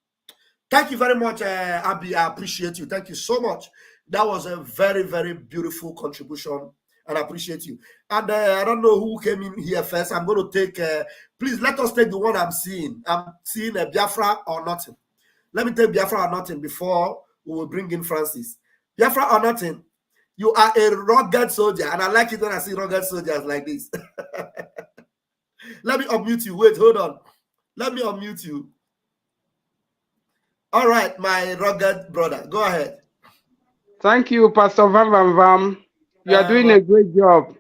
Thank you very much, Abi. I appreciate you. Thank you so much. That was a very, very beautiful contribution, and I appreciate you. And I don't know who came in here first. I'm going to take, please let us take the one I'm seeing. I'm seeing a Biafra or nothing. Let me take Biafra or nothing before we will bring in Francis. Biafra or nothing, you are a rugged soldier, and I like it when I see rugged soldiers like this. Let me unmute you. Wait, hold on. Let me unmute you. All right, my rugged brother. Go ahead. Thank you, Pastor Van Van Vam. You are doing a great job.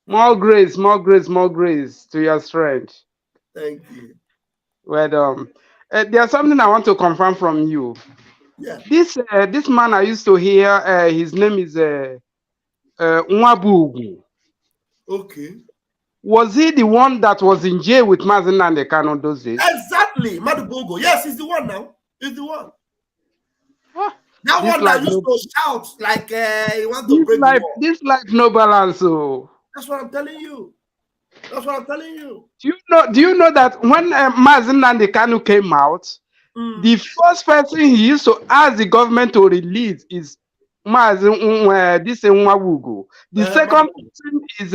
More grace, more grace, more grace to your strength. Thank you. Well done. There's something I want to confirm from you. Yeah. This man I used to hear, his name is Nwabugu. Okay. Was he the one that was in jail with Mazin Nnamdi Kanu those days? Exactly, Madubogo. Yes, he's the one now. He's the one. That This one that used to shout like he wants to break the wall. This life no balance. Oh. That's what I'm telling you. That's what I'm telling you. Do you know that when Mazin Nnamdi Kanu came out, the first person he used to ask the government to release is Mazin this Nwabugu. The second person is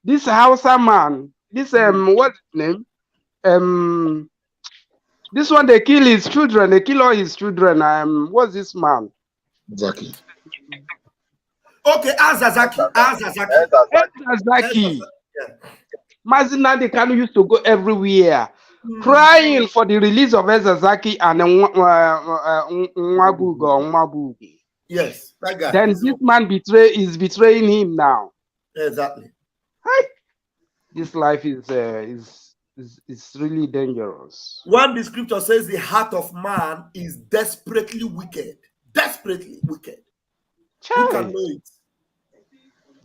this Hausa man. This what's his name? This one they kill his children. They kill all his children. What's this man? Zaki. Okay, Azazaki. Yeah. Mazin Nnamdi Kanu used to go everywhere. crying for the release of Ezazaki and Nwabugo. Yes, that guy. Then this man is betraying him now. Exactly. This life is really dangerous. When the scripture says the heart of man is desperately wicked. Desperately wicked. Who can know it?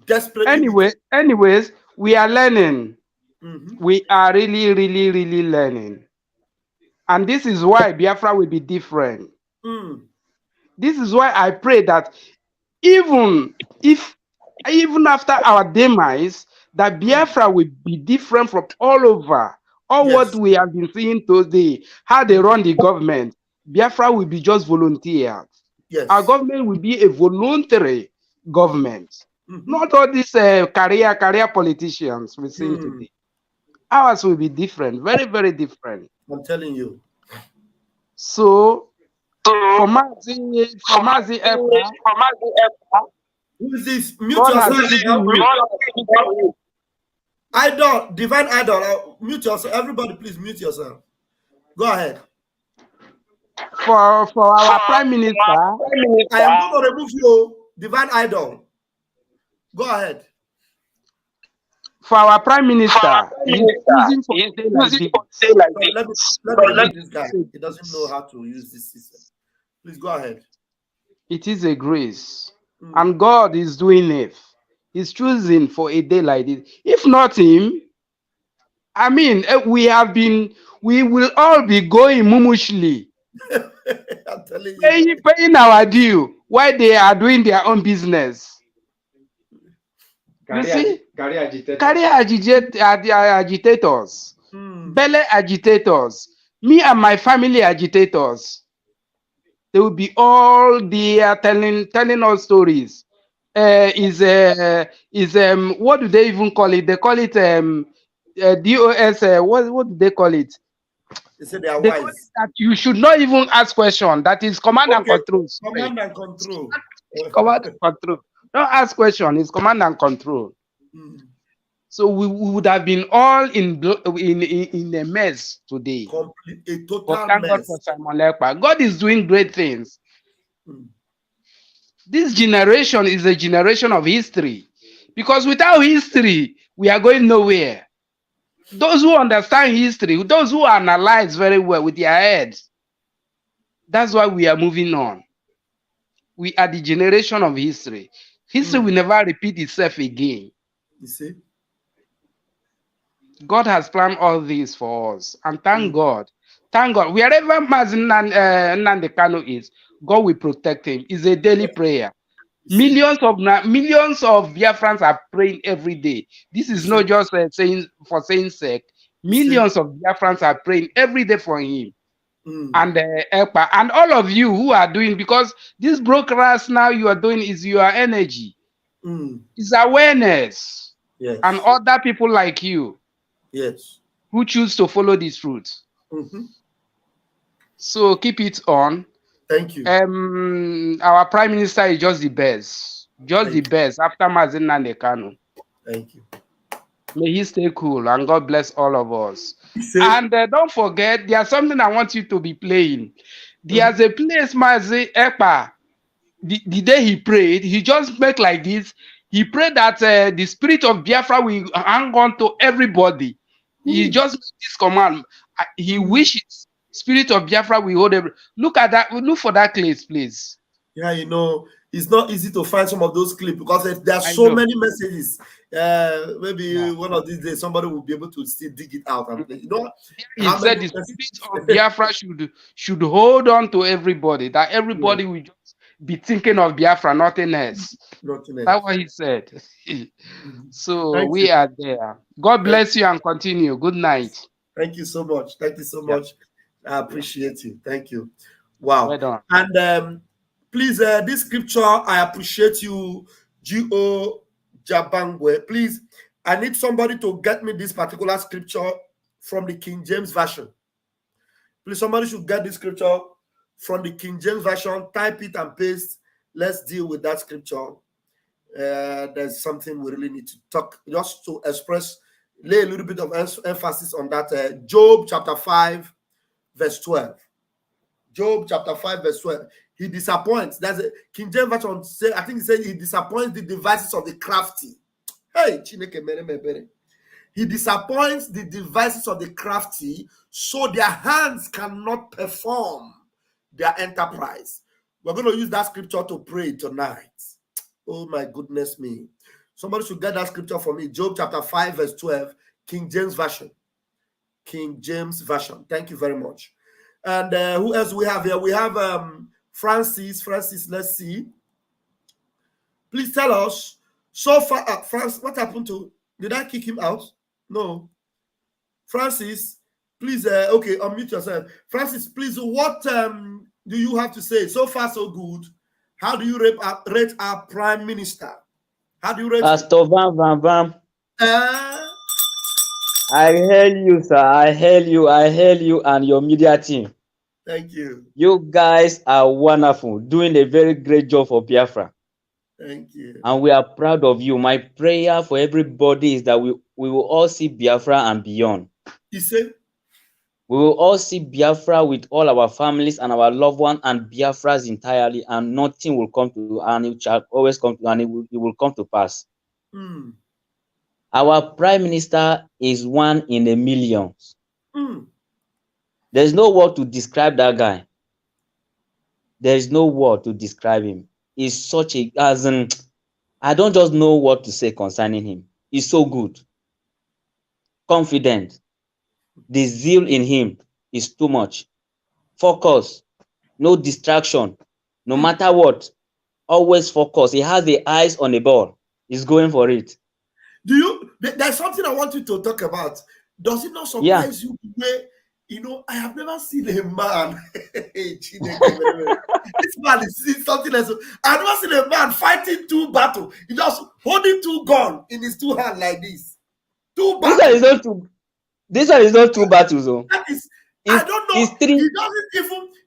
Desperately wicked. Anyways, we are learning. We are really learning. And this is why Biafra will be different. This is why I pray that even after our demise, that Biafra will be different from all over. What we have been seeing today, how they run the government, Biafra will be just volunteers. Yes. Our government will be a voluntary government. Not all these career politicians we see today. Ours will be different, very different. I'm telling you. So, for Mazi Ekpa, who is this? Mute yourself. Idol, divine idol. Mute yourself. Everybody, please mute yourself. Go ahead. For our Prime Minister, I am going to remove you, divine idol. Go ahead. For our Prime Minister, he's using for a day like this. Let me read this guy. He doesn't know how to use this system. Please go ahead. It is a grace, and God is doing it. He's choosing for a day like this. If not him, I mean, we will all be going mumushly. I'm telling you. Paying our due while they are doing their own business. You see? Career agitators. Belly agitators. Me and my family agitators. They will be all there telling us stories. What do they even call it? They call it DOS. What do they call it? They say they are wise. That you should not even ask questions. That is command and control. Command and control. Command and control. Don't ask questions. It's command and control. So we would have been all in a mess today. A total thank mess. God for Simon Ekpa. God is doing great things. This generation is a generation of history. Because without history, we are going nowhere. Those who understand history, those who analyze very well with their heads, that's why we are moving on. We are the generation of history. History will never repeat itself again. You see? God has planned all this for us. And thank God. Thank God. Wherever Mazin Nnamdi Kanu is, God will protect him. It's a daily prayer. Millions of Biafrans are praying every day. This is not just saying sake. Millions of Biafrans are praying every day for him. And Ekpa, and all of you who are doing, because this broadcast now you are doing is your energy. It's awareness. Yes. And other people like you. Yes. Who choose to follow this route. So keep it on. Thank you. Our Prime Minister is just the best. Just the best after Mazin Nnamdi Kanu. Thank you. May he stay cool and God bless all of us. And don't forget, there's something I want you to be playing. There's a place Mazi Ekpa, the day he prayed, he just made like this. He prayed that the spirit of Biafra will hang on to everybody. He just made this command. He wishes spirit of Biafra will hold every. Look at that. Look for that clip, please. Yeah, you know, it's not easy to find some of those clips because there are so many messages. Maybe one of these days somebody will be able to still dig it out. And you know, he said the spirit of Biafra should hold on to everybody. That everybody will just be thinking of Biafra, nothing else. That's what he said. So we are there. God bless you and continue. Good night. Thank you so much. Thank you so much. I appreciate you. Thank you. Wow. Well done. And please, this scripture, I appreciate you, G.O. Jabangwe. Please, I need somebody to get me this particular scripture from the King James Version. Please, somebody should get this scripture from the King James Version. Type it and paste. Let's deal with that scripture. There's something we really need to talk, just to express lay a little bit of emphasis on that. Job chapter 5, verse 12. Job chapter 5, verse 12. He disappoints. That's a King James Version. I think he said he disappoints the devices of the crafty. Hey, he disappoints the devices of the crafty, so their hands cannot perform their enterprise. We're going to use that scripture to pray tonight. Oh my goodness me. Somebody should get that scripture for me. Job chapter 5, verse 12, King James Version. King James Version. Thank you very much. And who else we have here? We have Francis. Francis, let's see. Please tell us, so far, Francis, what happened to, did I kick him out? No. Francis, please, okay, unmute yourself. Francis, please, what do you have to say? So far, so good. How do you rate our Prime Minister? How do you rate Pastor Van? I hail you, sir. I hail you and your media team. Thank you. You guys are wonderful, doing a very great job for Biafra. Thank you. And we are proud of you. My prayer for everybody is that we will all see Biafra and beyond. You say? We will all see Biafra with all our families and our loved ones and Biafras entirely, and nothing will come to, and it shall always come to, and it will come to pass. Our Prime Minister is one in a million. There's no word to describe that guy. There is no word to describe him. He's such a, I don't just know what to say concerning him. He's so good, confident. The zeal in him is too much. Focus, no distraction, no matter what, always focus. He has the eyes on the ball. He's going for it. There's something I want you to talk about. Does it not surprise you? You know, I have never seen a man. This man is something else. I've never seen a man fighting two battles. He just holding two guns in his two hands like this. Two battles. This one is not two battles, though. That is, I don't know.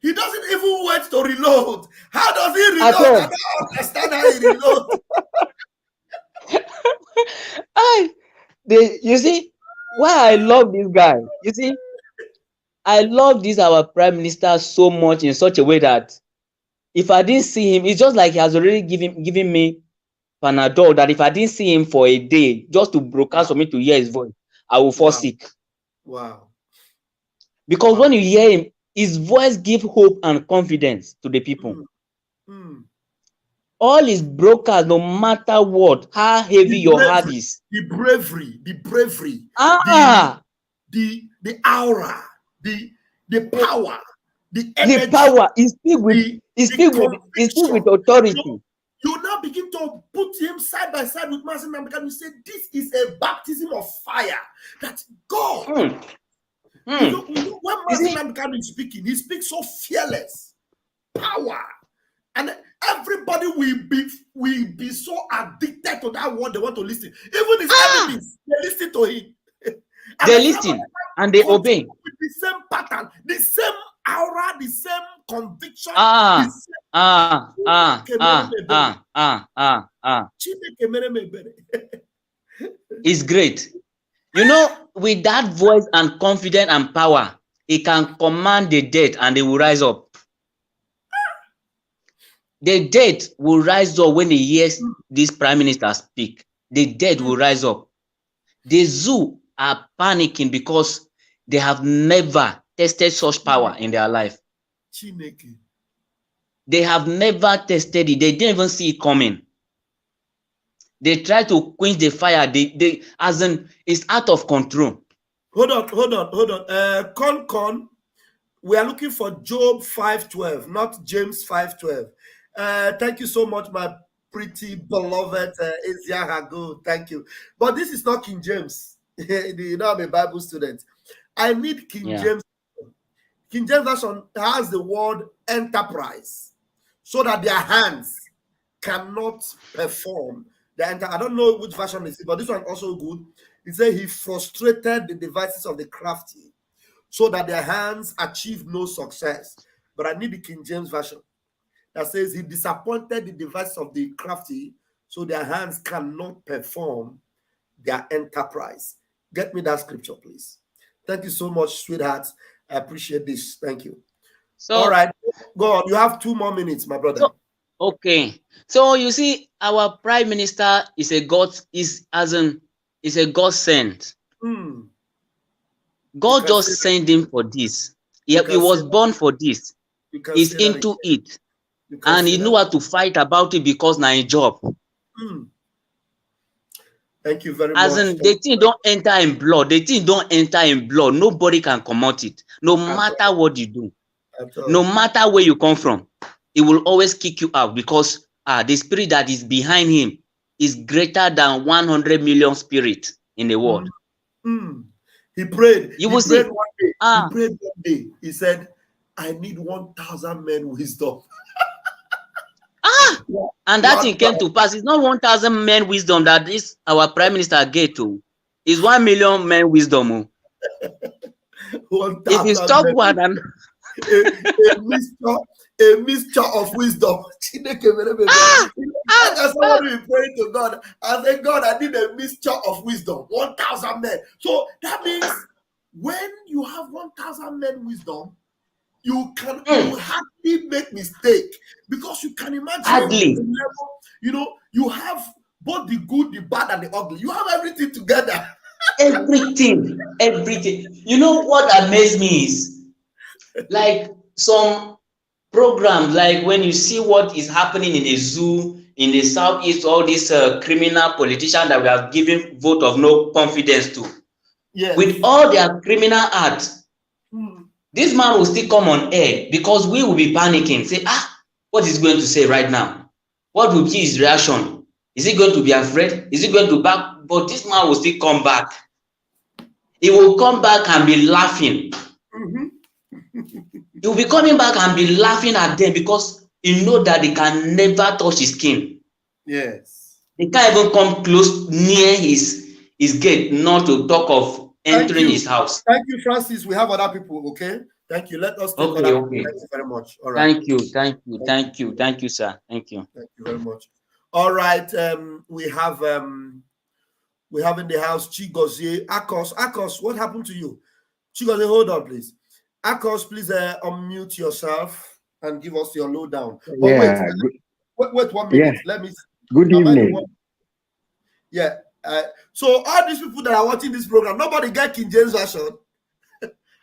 He doesn't even wait to reload. How does he reload? I don't understand how he reloads. You see why I love this guy. You see, I love this our Prime Minister so much in such a way that if I didn't see him, it's just like he has already given me Panadol, that if I didn't see him for a day, just to broadcast for me to hear his voice, I will fall sick. Wow. Because when you hear him, his voice gives hope and confidence to the people. All his broadcasts, no matter what, how heavy your heart is. The bravery. The aura, the power, the energy. The power. He speaks with authority. You now begin to put him side by side with Mazi Nnamdi Kanu. You say this is a baptism of fire. That God. You know, when Mazi Nnamdi Kanu is speaking, he speaks so fearless, power, and everybody will be so addicted to that word they want to listen. Even his enemies, they listen to him. They listen and they obey. With the same pattern, the same aura, the same conviction. It's great. You know, with that voice and confidence and power, he can command the dead and they will rise up. The dead will rise up when they hear this Prime Minister speak. The dead will rise up. The zoo are panicking because they have never tested such power in their life. They have never tested it. They didn't even see it coming. They try to quench the fire. They as in it's out of control. Hold on. Con. We are looking for Job 5:12, not James 5:12. Thank you so much, my pretty beloved Isiahago. Thank you. But this is not King James. You know, I'm a Bible student. I need King James. King James Version has the word enterprise, so that their hands cannot perform the I don't know which version is it, but this one also good. It says he frustrated the devices of the crafty, so that their hands achieve no success. But I need the King James Version that says he disappointed the devices of the crafty, so their hands cannot perform their enterprise. Get me that scripture, please. Thank you so much, sweetheart. I appreciate this. Thank you. So, all right, go on. You have 2 more minutes, my brother. So, okay. So you see, our prime minister is a God sent. God just sent him for this. He was born for this. He's into it. And he knew how to fight about it because now his job. Thank you very much. As in, the thing don't enter in blood. The thing don't enter in blood. Nobody can comot it. No matter what you do. No matter where you come from. It will always kick you out because the spirit that is behind him is greater than 100 million spirits in the world. He prayed. You will see. One day. He prayed one day. He said, I need 1,000 men wisdom. And that thing came to pass. It's not 1,000 men wisdom that this our prime minister get to. It's 1 million men wisdom. If you stop one and a mixture of wisdom. That's why we pray to God. I say, God, I need a mixture of wisdom. 1,000 men. So that means when you have 1,000 men wisdom, you can hardly make mistake because you can imagine you have both the good, the bad, and the ugly. You have everything together. Everything. You know what amazed me is like some programs, like when you see what is happening in the zoo in the southeast, all these criminal politicians that we have given vote of no confidence to, with all their criminal acts, this man will still come on air because we will be panicking. Say, what is he going to say right now? What will be his reaction? Is he going to be afraid? Is he going to back? But this man will still come back. He will come back and be laughing. He will be coming back and be laughing at them because he know that they can never touch his skin. Yes. They can't even come close near his gate, not to talk of entering his house. Thank you, Francis. We have other people, okay? Thank you. Let us take other people. Thank you very much. All right. Thank you, sir. Thank you. Thank you very much. All right. We have in the house Chigozie. Akos, what happened to you? Chigozie, hold on, please. Akos, please unmute yourself and give us your lowdown. Yeah. Wait 1 minute. Yeah. Let me. Good evening. Yeah. So all these people that are watching this program, nobody get King James version.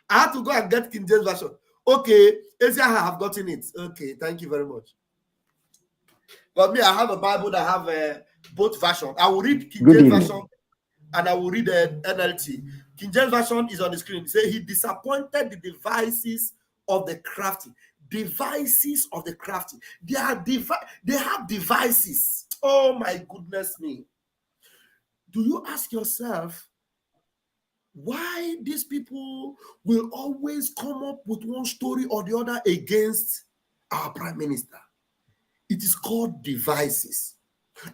I had to go and get King James version. Okay, Asia have gotten it. Okay, thank you very much. But me, I have a Bible that have both versions. I will read King James version and I will read the NLT. King James version is on the screen. It says he disappointed the devices of the crafty. Devices of the crafty. They have devices. Oh my goodness me. Do you ask yourself why these people will always come up with one story or the other against our prime minister? It is called devices.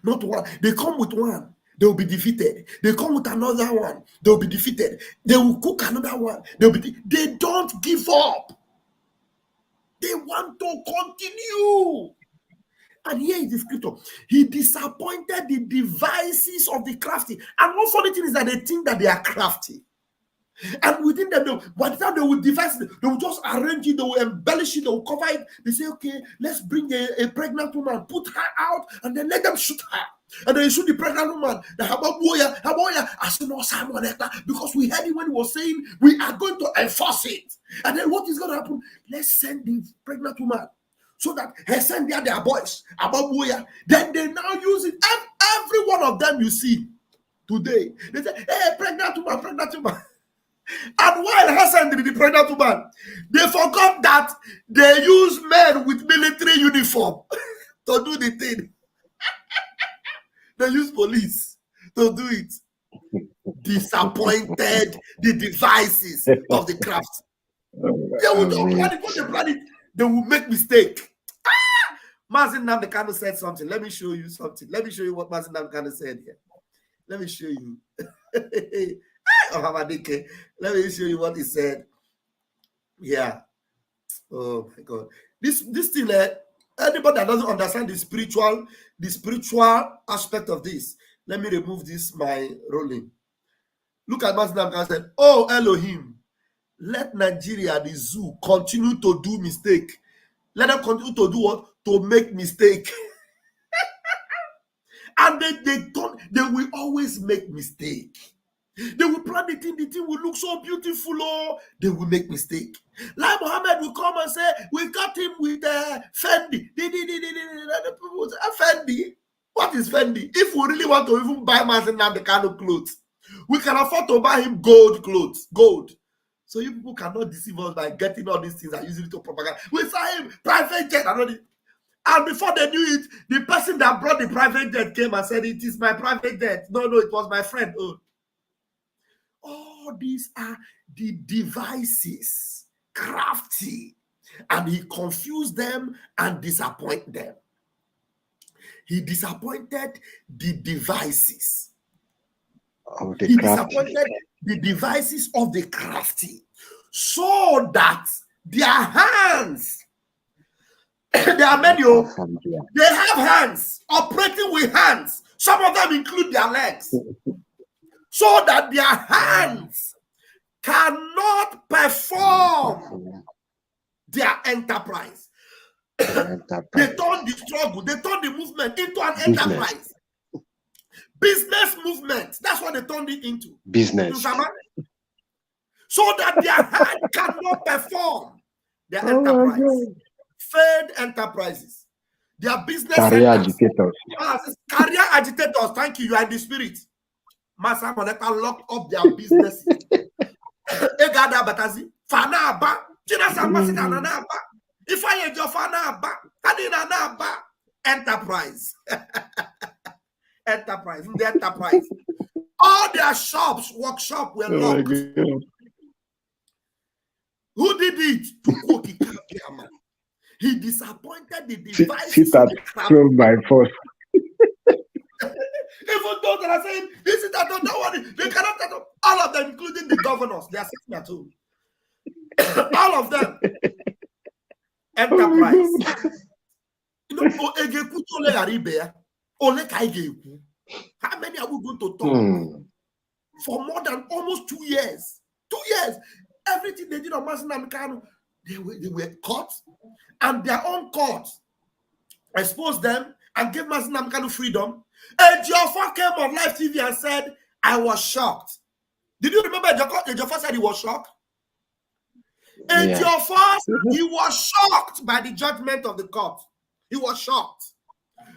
Not one. They come with one, they will be defeated. They come with another one, they will be defeated. They will cook another one, they don't give up. They want to continue. And here is the scripture. He disappointed the devices of the crafty. And one funny thing is that they think that they are crafty. And within them, by the time they will devise it, they will just arrange it, they will embellish it, they will cover it. They say, okay, let's bring a pregnant woman, put her out, and then let them shoot her. And then you shoot the pregnant woman. I said, no, Simon Ekpa, because we heard it when he was saying, we are going to enforce it. And then what is going to happen? Let's send the pregnant woman so that her send their boys about Boya. Then they now use it. Every one of them you see today, they say, hey, pregnant woman. And while Hassan did the pregnant woman, they forgot that they use men with military uniform to do the thing. They use police to do it. Disappointed the devices of the craft. They will don't plan it. When they plan it, they will make mistake. Mazin Namdekano said something. Let me show you something. Let me show you what Mazin Namdekano said here. Let me show you. Let me show you what he said. Yeah. Oh my God. This thing, anybody that doesn't understand the spiritual aspect of this, let me remove this, my rolling. Look at Mazinam and said, "Oh Elohim, let Nigeria, the zoo, continue to do mistake. Let them continue to do what? To make mistake." And they will always make mistake. They will plan the thing will look so beautiful, oh, they will make mistake. Like Mohammed will come and say, "We got him with Fendi." Fendi? What is Fendi? If we really want to even buy Mazinam the kind of clothes, we can afford to buy him gold clothes. Gold. So you people cannot deceive us by getting all these things and using it to propaganda. We saw him private jet and before they knew it, the person that brought the private jet came and said, "It is my private jet." No, it was my friend. Oh. All these are the devices, crafty, and he confused them and disappointed them. He disappointed the devices. He disappointed the devices of the crafty, so that their hands, there are many, they have hands, operating with hands. Some of them include their legs. So that their hands cannot perform their enterprise. They turn the struggle, they turn the movement into an enterprise. Business movement. That's what they turned it into. Business. So that their hand cannot perform their enterprise. Failed enterprises. Their business career agitators. Career agitators. Thank you. You are in the spirit. Massa Moneta lock up their businesses. Egada Batazi, Fanaba, China Samasika Nanaba. If I enjoy Fanaba, Kadinanaba, enterprise. Enterprise, the enterprise. All their shops, workshop were locked. Who did it? Tukoki Kapiama. He disappointed the devices. Sit at 12 by 4. Even those that are saying, "This is that, don't worry," they cannot tell them. All of them, including the governors, they are sitting at home. All of them. Enterprise. You know, how many are we going to talk? For more than almost 2 years. 2 years. Everything they did on Mazinam Kanu, they were caught, and their own court exposed them and gave Mazinam Kanu freedom. Ejiofor came on live TV and said, "I was shocked." Did you remember Ejiofor said he was shocked? Ejiofor, he was shocked by the judgment of the court. He was shocked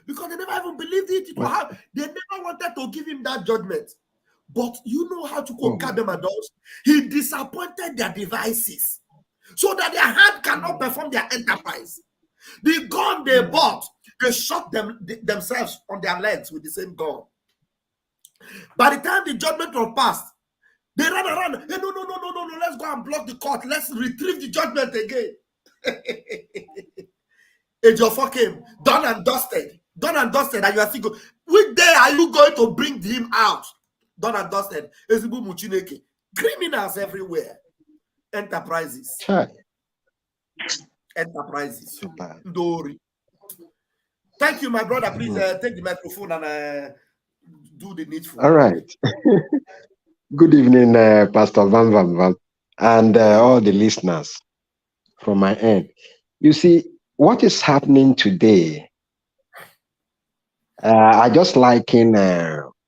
because they never even believed it. They never wanted to give him that judgment. But you know how to conquer them adults? He disappointed their devices so that their hand cannot perform their enterprise. The gun they bought, they shot themselves on their legs with the same gun. By the time the judgment was passed, they ran around. Hey, no, let's go and block the court. Let's retrieve the judgment again. Ejiofor came, done and dusted, and you are thinking, which day are you going to bring him out? Done and dusted. Criminals everywhere. Enterprises. Enterprises. Ndori. Thank you, my brother. Please take the microphone and do the needful. All right. Good evening, Pastor Van, and all the listeners from my end. You see, what is happening today, I just liken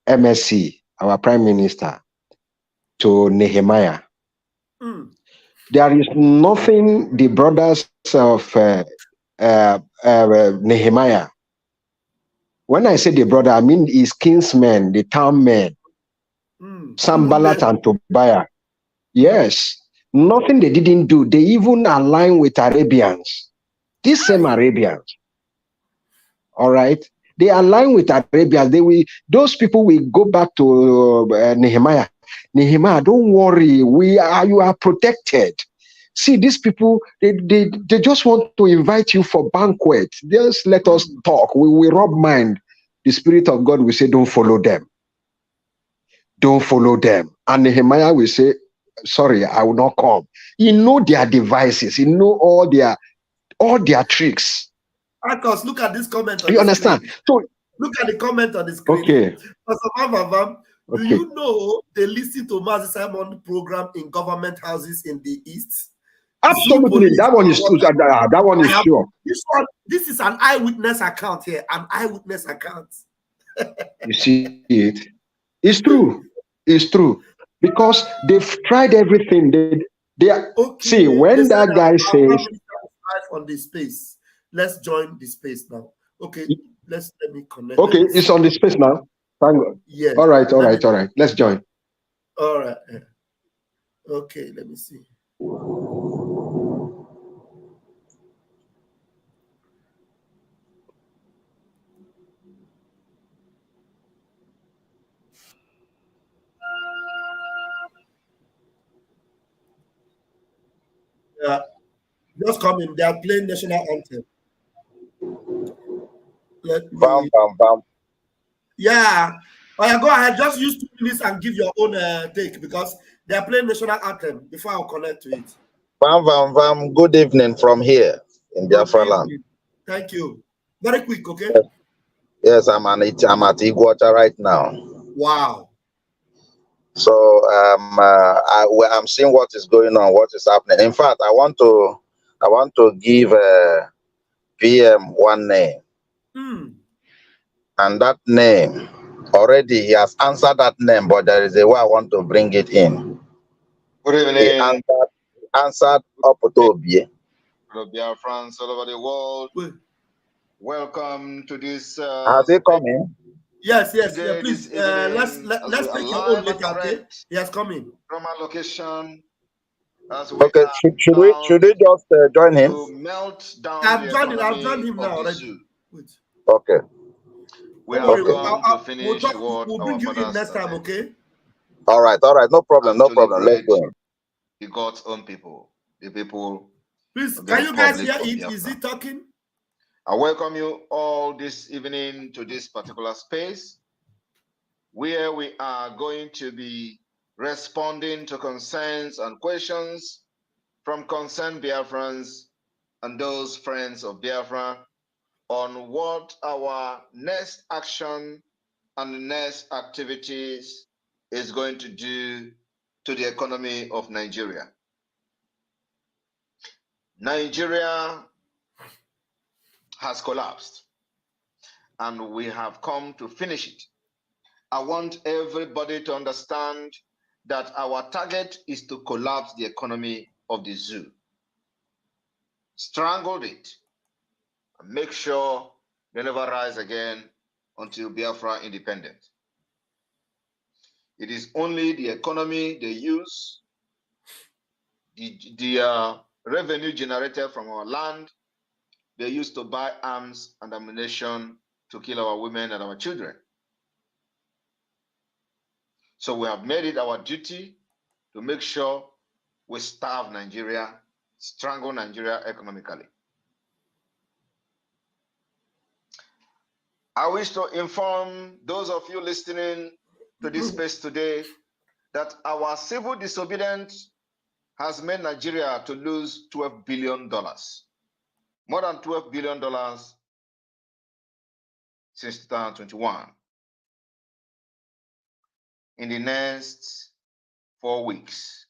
MSC, our Prime Minister, to Nehemiah. There is nothing the brothers of Nehemiah, when I say the brother, I mean his kinsmen, the town men, Sanballat and Tobiah. Yes, nothing they didn't do. They even aligned with Arabians. These same Arabians. All right. They align with Arabians. Those people will go back to Nehemiah. Nehemiah, don't worry. You are protected. See, these people, they just want to invite you for banquet. Just let us talk. We will rub mind. The Spirit of God will say, don't follow them. Don't follow them. And Nehemiah will say, sorry, I will not come. You know their devices. You know all their tricks. Marcus, look at this comment. You understand? So look at the comment on the screen. Okay. Pastor Mavam, Do you know they listen to Mazi Simon program in government houses in the East? Absolutely, that one is true. That one is sure. This is an eyewitness account here. An eyewitness account. You see it? It's true. It's true. Because they've tried everything. They are, okay. See, when that guy says on the space, let's join the space now. Okay, let me connect. Okay, it's on the space now. Thank God. Yes. All right. Let's join. All right. Okay, let me see. Yeah, just coming. They are playing national anthem. Let me. Bam. Yeah. Oh, yeah, go ahead. Just use 2 minutes and give your own take because they are playing national anthem before I'll connect to it. Bam. Good evening from here in Biafra land. Thank you. Very quick, okay? Yes, I'm at Iguacha right now. Wow. So I'm seeing what is going on, what is happening. In fact, I want to give PM one name. And that name, already he has answered that name, but there is a way I want to bring it in. Good evening. He answered up to Obie. Biafrans all over the world. Welcome to this. Has he come in? Yes. Yeah, please. Let's take your own later, okay? He has come in. From our location. Okay, should we just join him? To melt down I've joined him now already. Okay. We are going to finish we'll bring you in next time, okay? All right. No problem. Let's go. The God's own people, the people. Please, can you guys hear it? Is he talking? I welcome you all this evening to this particular space where we are going to be responding to concerns and questions from concerned Biafrans and those friends of Biafra on what our next action and next activities is going to do to the economy of Nigeria. Nigeria has collapsed and we have come to finish it. I want everybody to understand that our target is to collapse the economy of the zoo, strangle it, and make sure they never rise again until Biafra independent. It is only the economy they use, the revenue generated from our land, they use to buy arms and ammunition to kill our women and our children. So we have made it our duty to make sure we starve Nigeria, strangle Nigeria economically. I wish to inform those of you listening to this space today that our civil disobedience has made Nigeria to lose $12 billion. More than $12 billion since 2021. In the next 4 weeks,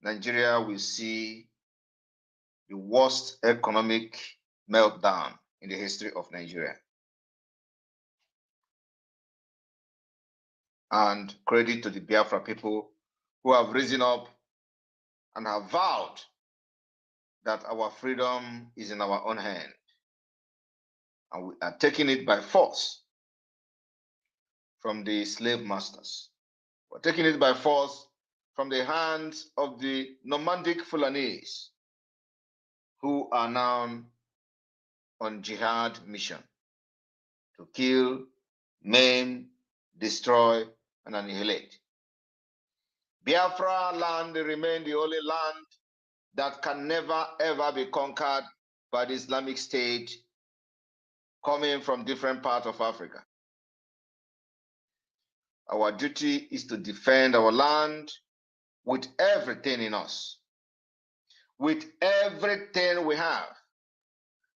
Nigeria will see the worst economic meltdown in the history of Nigeria. And credit to the Biafra people who have risen up and have vowed that our freedom is in our own hand. And we are taking it by force from the slave masters. We're taking it by force from the hands of the nomadic Fulanese who are now on jihad mission to kill, maim, destroy, and annihilate. Biafra land remain the only land that can never ever be conquered by the Islamic State coming from different parts of Africa. Our duty is to defend our land with everything in us, with everything we have.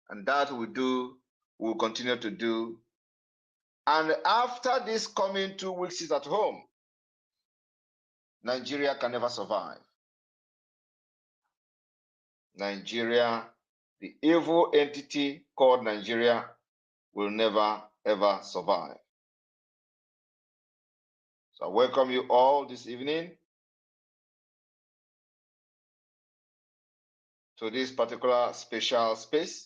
And that we do, we'll continue to do And after this coming 2 weeks is at home, Nigeria can never survive. Nigeria, the evil entity called Nigeria, will never ever survive. So I welcome you all this evening to this particular special space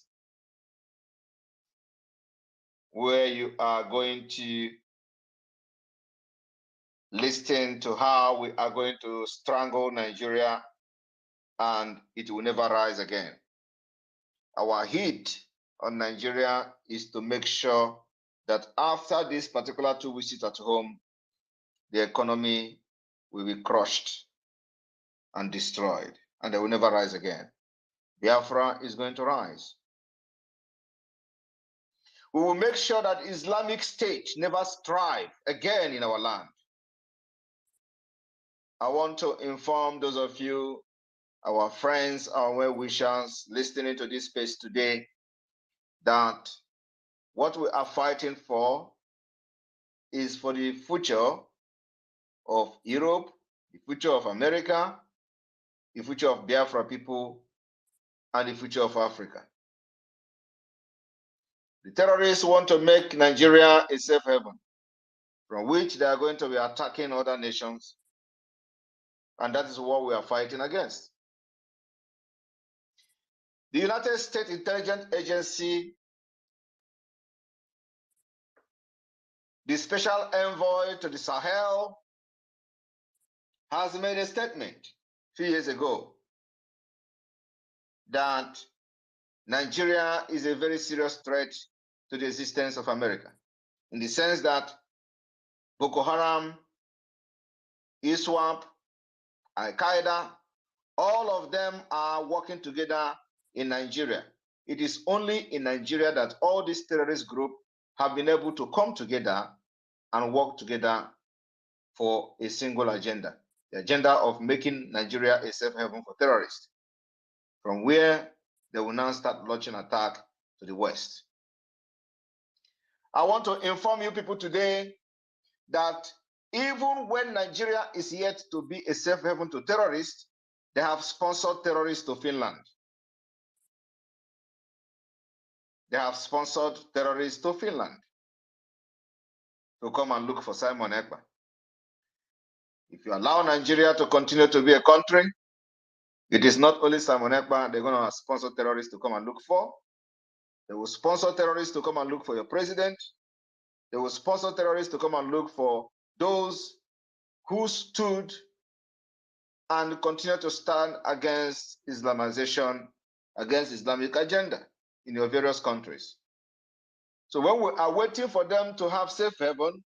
where you are going to listen to how we are going to strangle Nigeria and it will never rise again. Our hit on Nigeria is to make sure that after this particular 2 weeks at home, the economy will be crushed and destroyed, and they will never rise again. Biafra is going to rise. We will make sure that Islamic State never strive again in our land. I want to inform those of you, our friends, our well-wishers listening to this space today, that what we are fighting for is for the future of Europe, the future of America, the future of Biafra people, and the future of Africa. The terrorists want to make Nigeria a safe haven from which they are going to be attacking other nations, and that is what we are fighting against. The United States Intelligence Agency, the special envoy to the Sahel, has made a statement a few years ago that Nigeria is a very serious threat to the existence of America, in the sense that Boko Haram, ISWAP, Al-Qaeda, all of them are working together in Nigeria. It is only in Nigeria that all these terrorist groups have been able to come together and work together for a single agenda, the agenda of making Nigeria a safe haven for terrorists, from where they will now start launching attack to the West. I want to inform you people today that even when Nigeria is yet to be a safe haven to terrorists, they have sponsored terrorists to Finland. They have sponsored terrorists to Finland to come and look for Simon Ekpa. If you allow Nigeria to continue to be a country, it is not only Simon Ekpa they're going to sponsor terrorists to come and look for. They will sponsor terrorists to come and look for your president. They will sponsor terrorists to come and look for those who stood and continue to stand against Islamization, against Islamic agenda in your various countries. So when we are waiting for them to have safe haven,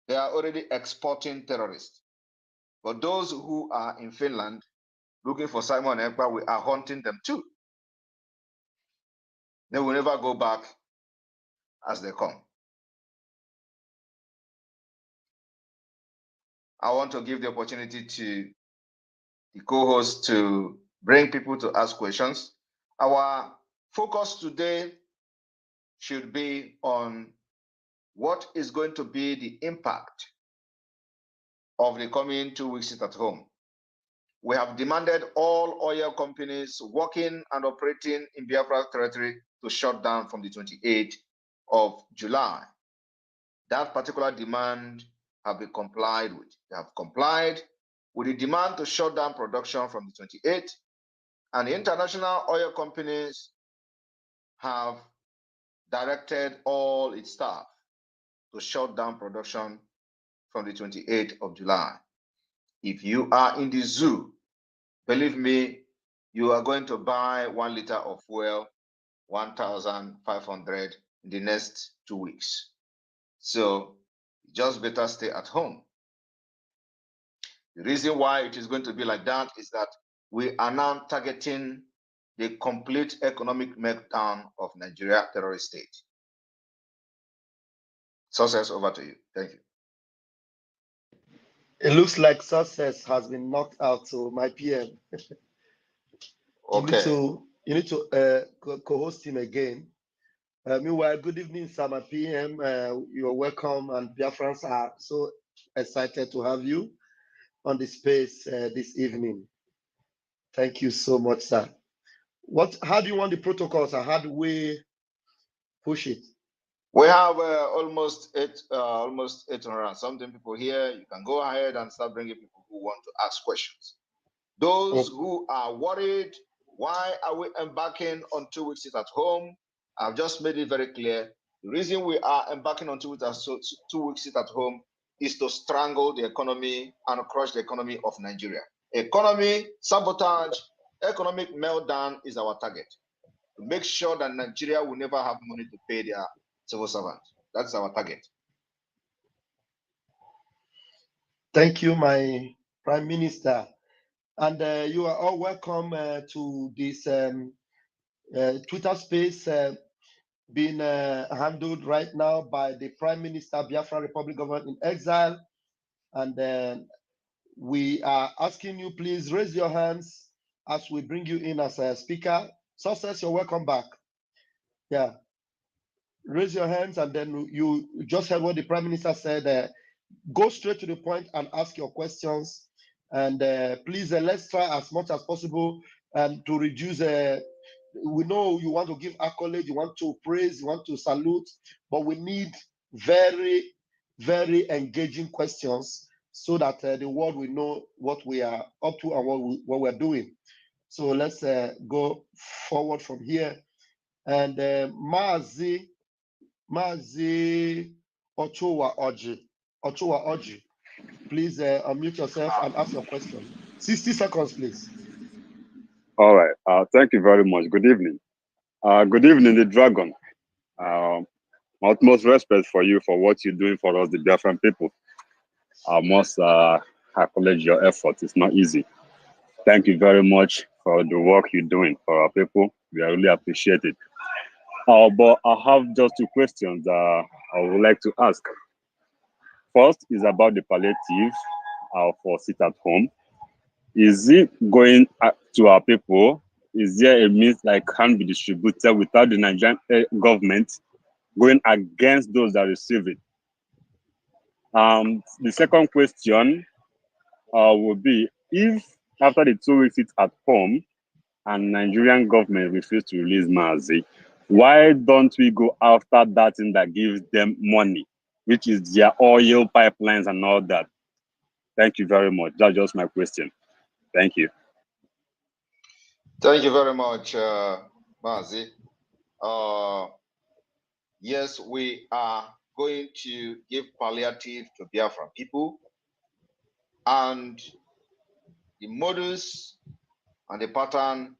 they are already exporting terrorists. But those who are in Finland looking for Simon Ekpa, we are hunting them too. They will never go back as they come. I want to give the opportunity to the co-host to bring people to ask questions. Our focus today should be on what is going to be the impact of the coming 2 weeks at home. We have demanded all oil companies working and operating in Biafra territory to shut down from the 28th of July. That particular demand have been complied with. They have complied with the demand to shut down production from the 28th, and the international oil companies have directed all its staff to shut down production from the 28th of July. If you are in the zoo, believe me, you are going to buy 1 liter of fuel, 1,500 in the next 2 weeks. So just better stay at home. The reason why it is going to be like that is that we are now targeting the complete economic meltdown of Nigeria terrorist state. Success, over to you. Thank you. It looks like Success has been knocked out, so my PM. Okay. You need to co-host him again. Meanwhile, good evening, Sama PM. You're welcome, and Biafrans are so excited to have you on the space this evening. Thank you so much, sir. How do you want the protocols, or how do we push it? We have almost 800 and something people here. You can go ahead and start bringing people who want to ask questions. Those who are worried, why are we embarking on 2 weeks at home? I've just made it very clear. The reason we are embarking on 2 weeks at home is to strangle the economy and crush the economy of Nigeria. Economy sabotage, economic meltdown is our target. To make sure that Nigeria will never have money to pay their civil servants. That's our target. Thank you, my Prime Minister. And you are all welcome to this Twitter space being handled right now by the Prime Minister, Biafra Republic Government in Exile. And we are asking you, please raise your hands as we bring you in as a speaker. Success, you're welcome back. Yeah. Raise your hands, and then you just heard what the Prime Minister said. Go straight to the point and ask your questions. And please, let's try as much as possible to reduce. We know you want to give accolade, you want to praise, you want to salute, but we need very, very engaging questions so that the world will know what we are up to and what we're doing. So let's go forward from here. And Mazi Ochoa Oji, please unmute yourself and ask your question. 60 seconds, please. All right. Thank you very much. Good evening. Good evening, the Dragon. Utmost respect for you for what you're doing for us, the Biafran people. I must acknowledge your effort. It's not easy. Thank you very much for the work you're doing for our people. We really appreciate it. But I have just 2 questions I would like to ask. First is about the palliative for sit at home. Is it going to our people? Is there a means that can be distributed without the Nigerian government going against those that receive it? The second question would be, if after the 2 weeks it's at home and Nigerian government refuses to release Mazi, why don't we go after that thing that gives them money, which is their oil pipelines and all that? Thank you very much. That's just my question. Thank you. Thank you very much, Mazi. Yes, we are going to give palliative to Biafran people, and the modus and the pattern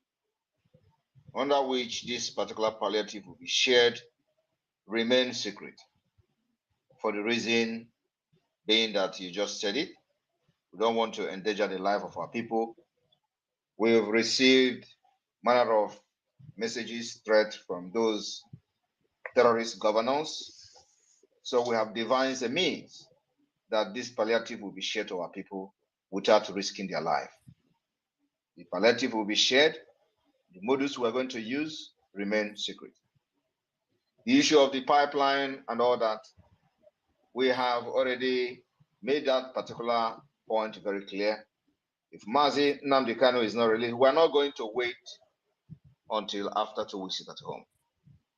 under which this particular palliative will be shared remain secret, for the reason being that you just said it. We don't want to endanger the life of our people. We've received manner of messages, threats from those terrorist governors. So we have devised a means that this palliative will be shared to our people without risking their life. The palliative will be shared. The modus we're going to use remain secret. The issue of the pipeline and all that, we have already made that particular point very clear. If Mazi Nnamdi Kanu is not released, we're not going to wait until after 2 weeks at home.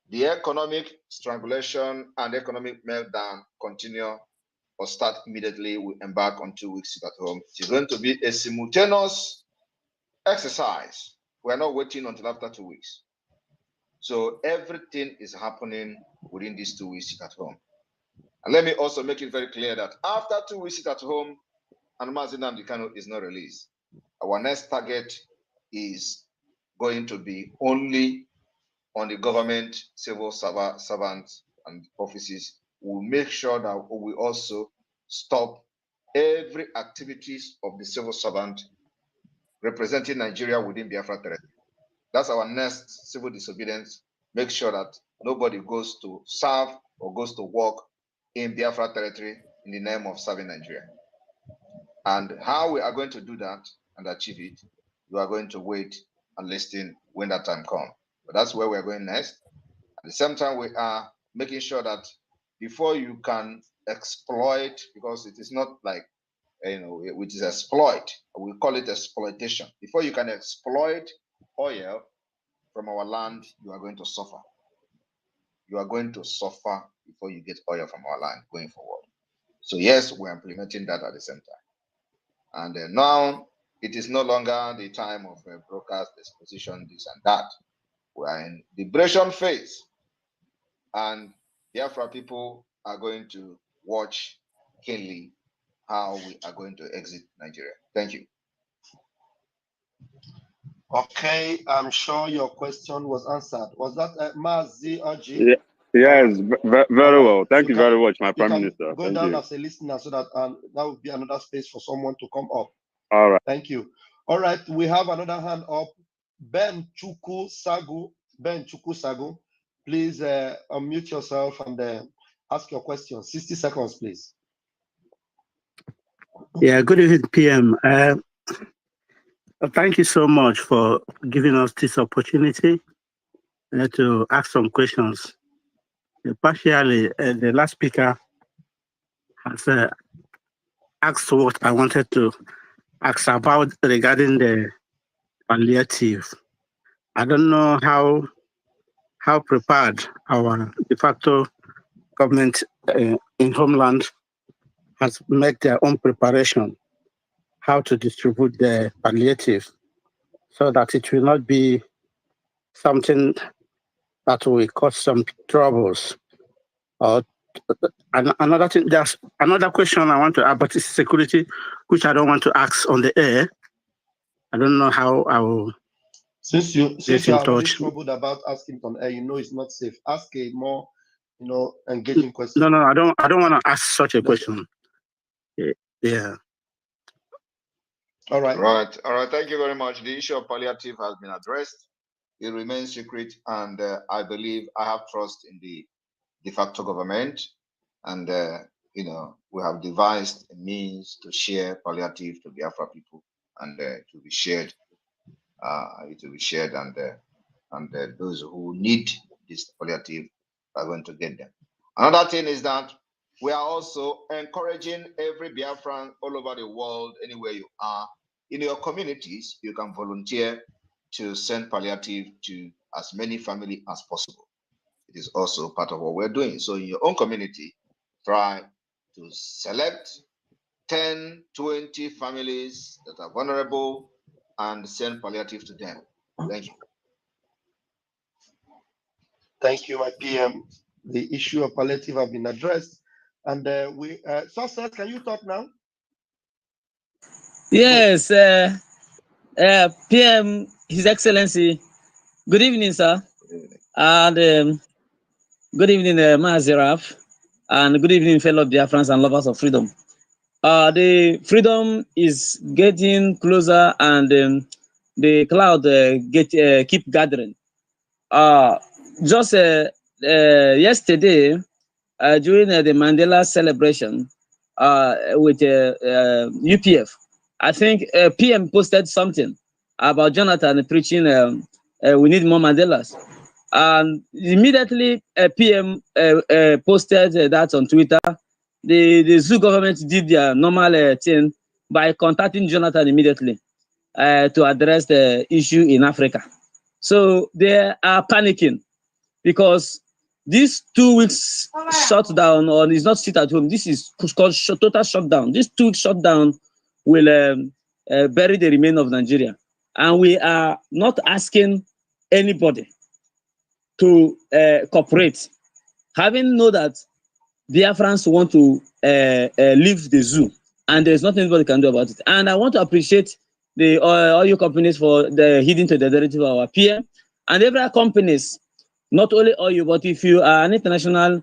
The economic strangulation and economic meltdown continue or start immediately we embark on 2 weeks at home. It's going to be a simultaneous exercise. We're not waiting until after 2 weeks. So everything is happening within these 2 weeks at home. And let me also make it very clear that after 2 weeks at home and Mazi Nnamdi Kanu is not released, our next target is going to be only on the government, civil servants and offices. We'll make sure that we also stop every activities of the civil servant representing Nigeria within Biafra territory. That's our next civil disobedience. Make sure that nobody goes to serve or goes to work in Biafra territory in the name of serving Nigeria. And how we are going to do that and achieve it, you are going to wait and listen when that time comes. But that's where we're going next. At the same time, we are making sure that before you can exploit, because it is not like, which is exploit, we call it exploitation. Before you can exploit oil from our land, you are going to suffer. You are going to suffer before you get oil from our land going forward. So yes, we're implementing that at the same time. And now it is no longer the time of broadcast exposition, this and that. We are in liberation phase, and Biafra people are going to watch keenly how we are going to exit Nigeria. Thank you. Okay, I'm sure your question was answered. Was that Mazi Oji? Yes, very well. Thank you very much, my Prime Minister. Go down as a listener so that that would be another space for someone to come up. All right. Thank you. All right, we have another hand up. Ben Chuku Sagu. Please unmute yourself and ask your question. 60 seconds, please. Yeah, good evening, PM. Thank you so much for giving us this opportunity to ask some questions. Partially, the last speaker has asked what I wanted to ask about regarding the palliative. I don't know how prepared our de facto government in homeland has made their own preparation, how to distribute the palliative, so that it will not be something that will cause some troubles. Another thing, there's another question I want to ask, but it's security, which I don't want to ask on the air. I don't know how I will. Since you are really troubled about asking on air, it's not safe. Ask a more, engaging question. No, I don't want to ask such a question. Yeah. All right. Thank you very much. The issue of palliative has been addressed. It remains secret, and I believe I have trust in the de facto government, and we have devised a means to share palliative to Biafra people, and it will be shared. And those who need this palliative are going to get them. Another thing is that we are also encouraging every Biafran all over the world, anywhere you are, in your communities, you can volunteer to send palliative to as many families as possible. It is also part of what we're doing. So in your own community, try to select 10, 20 families that are vulnerable and send palliative to them. Thank you. Thank you, my PM. The issue of palliative have been addressed. And Success, can you talk now? Yes, PM, His Excellency. Good evening, sir. And good evening, Maziraf. And good evening, fellow Biafrans and lovers of freedom. The freedom is getting closer, and the cloud keep gathering. Just yesterday, during the Mandela celebration with UPF, I think PM posted something about Jonathan preaching we need more Mandelas. And immediately PM posted that on Twitter. The Zoo government did their normal thing by contacting Jonathan immediately to address the issue in Africa. So they are panicking because this 2 weeks shutdown, or is not sit at home, this is called total shutdown. This 2 weeks shutdown will bury the remains of Nigeria. And we are not asking anybody to cooperate, having know that Biafrans want to leave the zoo, and there's nothing anybody can do about it. And I want to appreciate the oil companies for the heeding to the directive of our PM, and every companies, not only oil, but if you are an international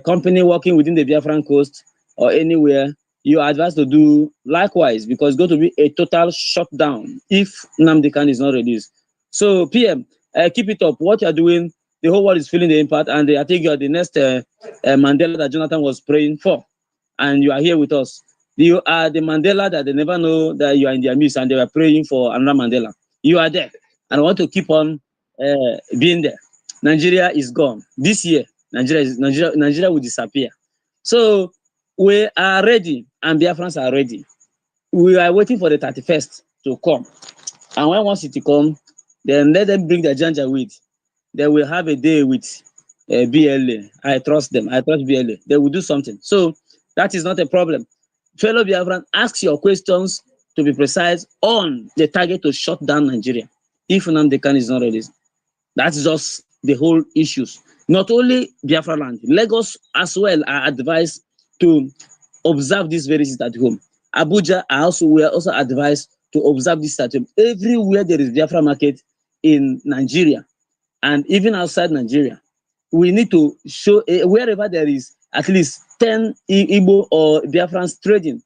company working within the Biafran coast or anywhere, you are advised to do likewise, because it's going to be a total shutdown if Nnamdi Kanu is not reduced. So PM, keep it up. What you are doing, the whole world is feeling the impact, and I think you are the next Mandela that Jonathan was praying for, and you are here with us. You are the Mandela that they never know that you are in their midst, and they were praying for another Mandela. You are there, and I want to keep on being there. Nigeria is gone. This year, Nigeria will disappear. So we are ready, and Biafrans are ready. We are waiting for the 31st to come. And when once it come, then let them bring the janjaweed. They will have a day with BLA. I trust them. I trust BLA. They will do something. So that is not a problem. Fellow Biafran, ask your questions to be precise on the target to shut down Nigeria. If Nnamdi Kanu is not ready, that's just the whole issues. Not only Biafra land, Lagos as well are advised to observe this very sit at home. Abuja were also advised to observe this at home. Everywhere there is Biafra market in Nigeria and even outside Nigeria, we need to show wherever there is at least 10 Igbo or Biafrans trading,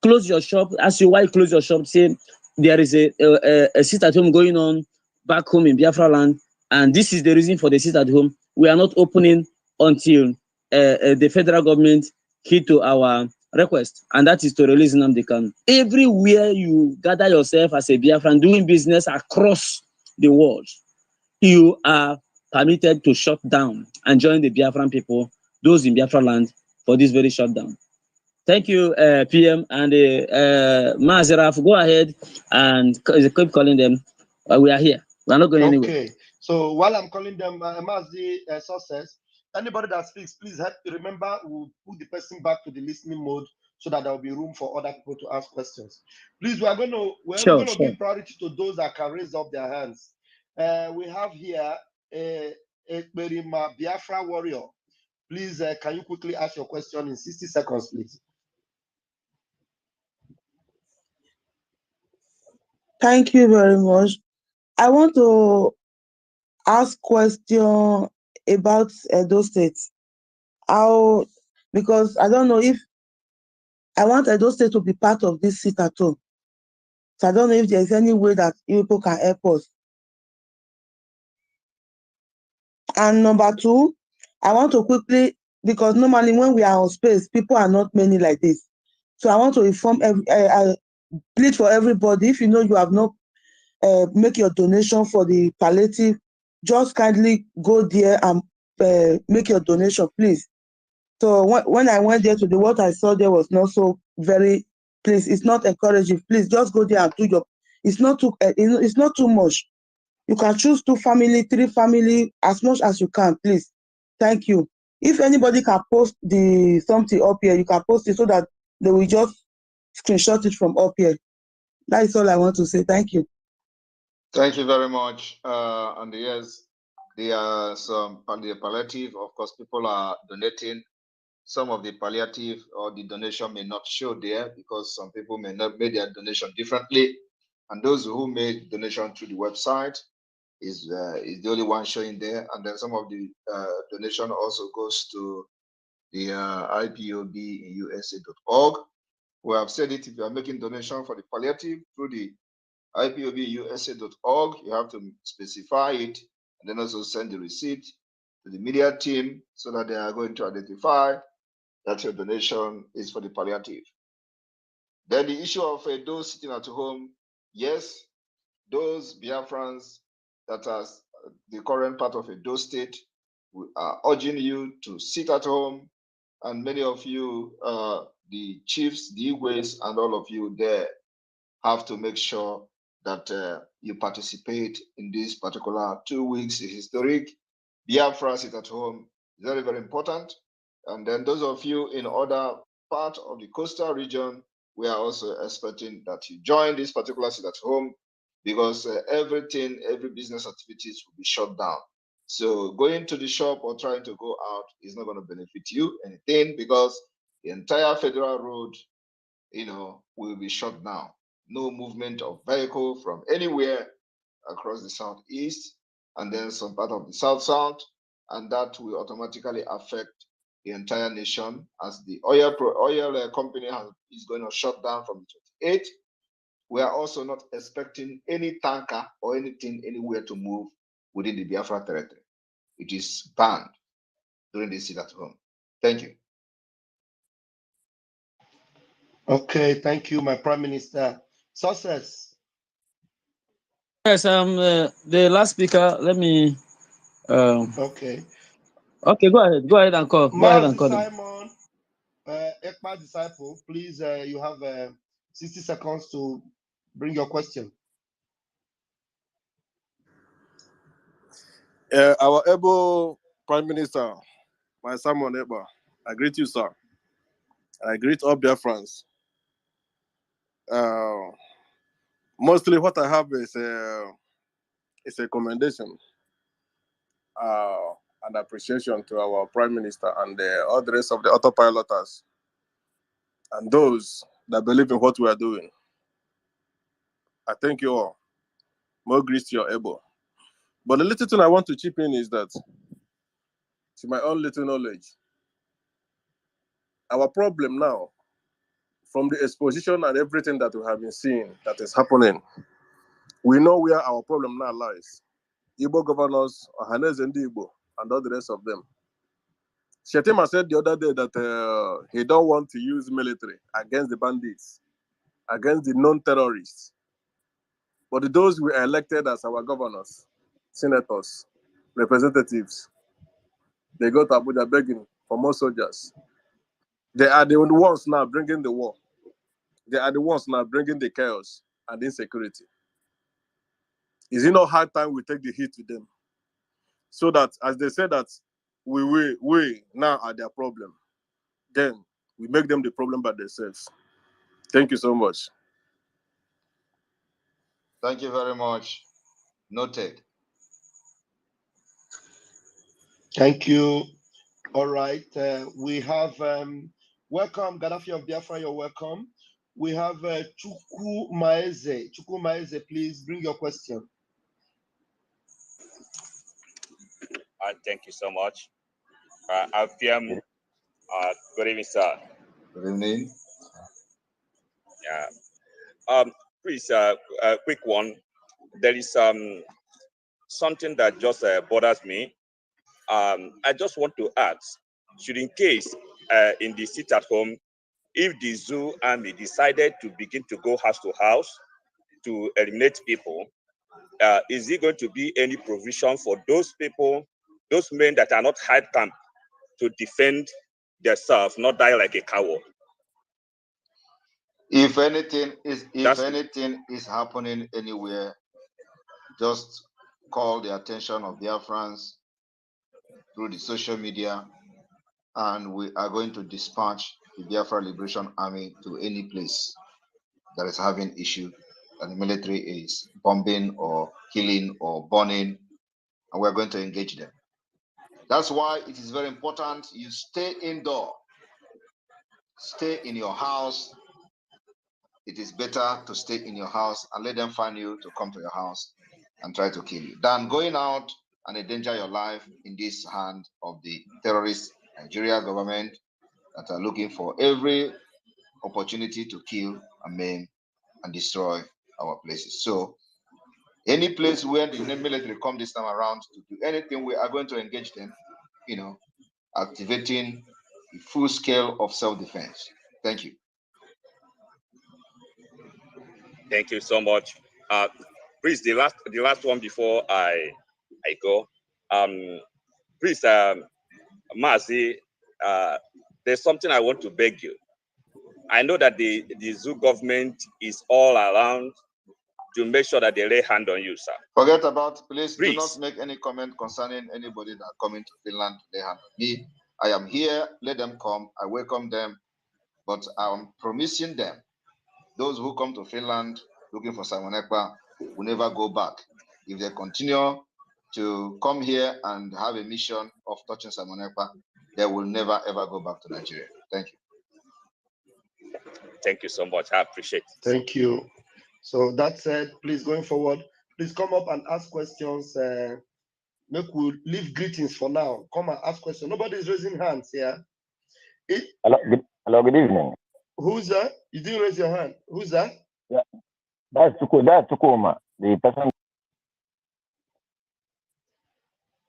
close your shop. As you why close your shop, say there is a sit at home going on back home in Biafra land, and this is the reason for the sit at home. We are not opening until the federal government heed to our request, and that is to release Nnamdi Kanu. Everywhere you gather yourself as a Biafran doing business across the world, you are permitted to shut down and join the Biafran people, those in Biafra land, for this very shutdown. Thank you, PM and Mazeraf. Go ahead and keep calling them. We are here. We are not going anywhere. Okay. So while I'm calling them, Mazi success, anybody that speaks, please help. Remember, we'll put the person back to the listening mode so that there will be room for other people to ask questions. Please, we're going to give priority to those that can raise up their hands. We have here a Biafra warrior. Please, can you quickly ask your question in 60 seconds, please? Thank you very much. I want to ask question about Edo State. How, because I don't know if I want Edo State to be part of this sit at home. So I don't know if there's any way that people can help us. And number two, I want to quickly, because normally when we are on space, people are not many like this. So I want to inform, plead for everybody. If you know you have not make your donation for the palliative, just kindly go there and make your donation, please. So when I went there today, what I saw there was not so very, please, it's not encouraging. Please just go there and do your, it's not too much. You can choose 2 family, 3 family, as much as you can, please. Thank you. If anybody can post the something up here, you can post it so that they will just screenshot it from up here. That is all I want to say. Thank you. Thank you very much. And yes, there are some the palliative. Of course, people are donating. Some of the palliative or the donation may not show there because some people may not make their donation differently. And those who made donation through the website is the only one showing there. And then some of the donation also goes to the IPOB in USA.org. We have said it, if you are making donation for the palliative through the IPOBUSA.org, you have to specify it and then also send the receipt to the media team so that they are going to identify that your donation is for the palliative. Then the issue of those sitting at home, yes, those Biafrans that are the current part of Edo State, we are urging you to sit at home, and many of you, the chiefs, the Igwes, and all of you there have to make sure that you participate in this particular 2 weeks historic Biafra sit at home. Very, very important. And then those of you in other part of the coastal region, we are also expecting that you join this particular sit at home because every business activities will be shut down. So going to the shop or trying to go out is not going to benefit you anything because the entire federal road, will be shut down. No movement of vehicle from anywhere across the southeast and then some part of the south, and that will automatically affect the entire nation as the oil company is going to shut down from the 28th. We are also not expecting any tanker or anything anywhere to move within the Biafra territory. It is banned during this sit at home. Thank you. Okay, thank you, my Prime Minister. Success. Yes, the last speaker, let me Okay. Okay, go ahead and call. Go ahead and call him. Simon, Ekpa disciple, please, you have 60 seconds to bring your question. Our able Prime Minister, my Simon Ekpa, I greet you, sir. I greet all Biafrans. Mostly what I have is a commendation and appreciation to our Prime Minister and all the rest of the autopiloters and those that believe in what we are doing. I thank you all. More grace to your able. But the little thing I want to chip in is that, to my own little knowledge, our problem now, from the exposition and everything that we have been seeing that is happening, we know where our problem now lies. Igbo governors, Ohaneze and Igbo, and all the rest of them. Shetima said the other day that he don't want to use military against the bandits, against the non-terrorists. But those we elected as our governors, senators, representatives, they go to Abuja begging for more soldiers. They are the ones now bringing the war. They are the ones now bringing the chaos and insecurity. Is it not high time we take the hit to them? So that, as they say that we now are their problem, then we make them the problem by themselves. Thank you so much. Thank you very much. Noted. Thank you. All right. We have welcome, Gaddafi of Biafra, you're welcome. We have Chuku Maeze. Chuku Maeze, please bring your question. Thank you so much. Good evening, sir. Good evening. Yeah. Please, quick one. There is something that just bothers me. I just want to ask, should in case in the sit at home, if the zoo army decided to begin to go house to house to eliminate people, is there going to be any provision for those people, those men that are not hide camp, to defend themselves, not die like a coward? If anything is happening anywhere, just call the attention of Biafrans through the social media, and we are going to dispatch the Biafra Liberation Army to any place that is having issue that the military is bombing or killing or burning, and we're going to engage them. That's why it is very important you stay indoor. Stay in your house. It is better to stay in your house and let them find you to come to your house and try to kill you than going out and endanger your life in this hand of the terrorist Nigeria government that are looking for every opportunity to kill and maim and destroy our places. So any place where the military come this time around to do anything, we are going to engage them, activating the full scale of self-defense. Thank you. Thank you so much. Please, the last one before I go. Please, Mazi, there's something I want to beg you. I know that the zoo government is all around to make sure that they lay hand on you, sir. Forget about, please do not make any comment concerning anybody that coming to Finland to lay hand on me. I am here, let them come, I welcome them, but I'm promising them, those who come to Finland looking for Simon Ekpa will never go back. If they continue to come here and have a mission of touching Simon Ekpa, they will never ever go back to Nigeria. Thank you. Thank you so much. I appreciate it. Thank you. So that said, please, going forward, please come up and ask questions. Make we leave greetings for now. Come and ask questions. Nobody's raising hands here. Hello, good evening. Who's that? You didn't raise your hand. Who's that? Yeah, that's Tukuma, the person.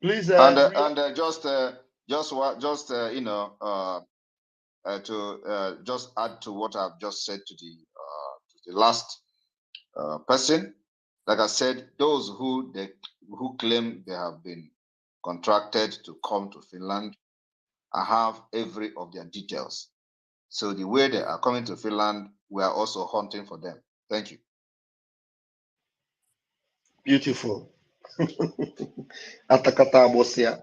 Please. To just add to what I've just said to the last person. Like I said, those who claim they have been contracted to come to Finland. I have every of their details. So the way they are coming to Finland, we are also hunting for them. Thank you. Beautiful. Atakata Abosia.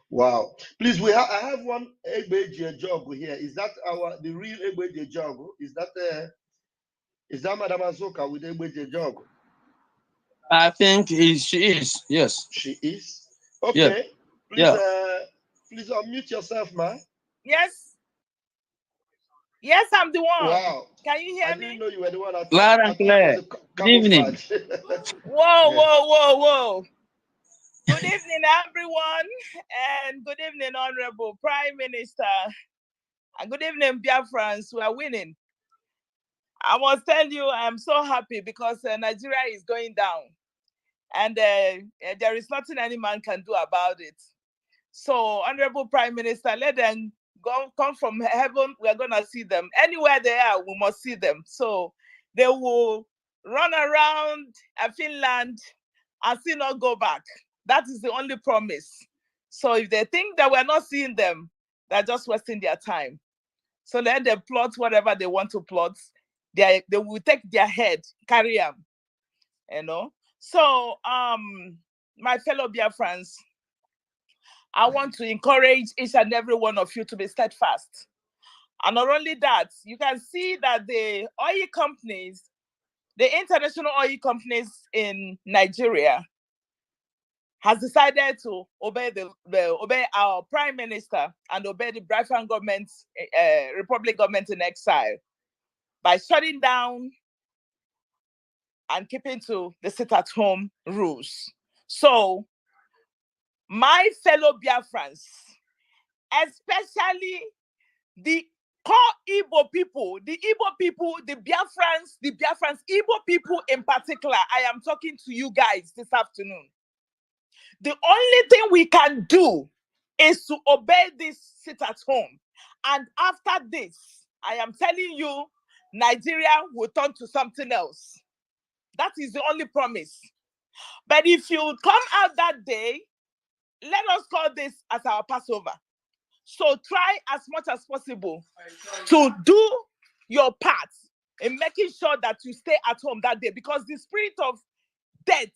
Wow. Please, I have one Egbeje jog here. Is that the real Egbeje jog? Is that Madam Azoka with Egbeje jog? I think she is. Yes. She is. Okay. Yeah. Please unmute yourself, ma. Yes. Yes, I'm the one. Wow. Can you hear me? I didn't know you were the one. Loud and clear. Good evening. Whoa. Good evening, everyone. And good evening, Honorable Prime Minister. And good evening, Biafrans. We are winning. I must tell you, I'm so happy because Nigeria is going down. And there is nothing any man can do about it. So, Honorable Prime Minister, let them come from heaven. We're going to see them. Anywhere they are, we must see them. So, they will run around Finland and still not go back. That is the only promise. So, if they think that we're not seeing them, they're just wasting their time. So, let them plot whatever they want to plot. They will take their head, carry them, you know. So, my fellow Biafrans, I want to encourage each and every one of you to be steadfast. And not only that, you can see that the oil companies, the international oil companies in Nigeria, has decided to obey obey our Prime Minister and obey the Biafran government, Republic government in exile, by shutting down and keeping to the sit-at-home rules. So, my fellow Biafrans, especially the core Igbo people, the Biafrans, Igbo people in particular, I am talking to you guys this afternoon. The only thing we can do is to obey this sit-at-home. And after this, I am telling you, Nigeria will turn to something else. That is the only promise. But if you come out that day, let us call this as our Passover. So try as much as possible to do your part in making sure that you stay at home that day, because the spirit of death,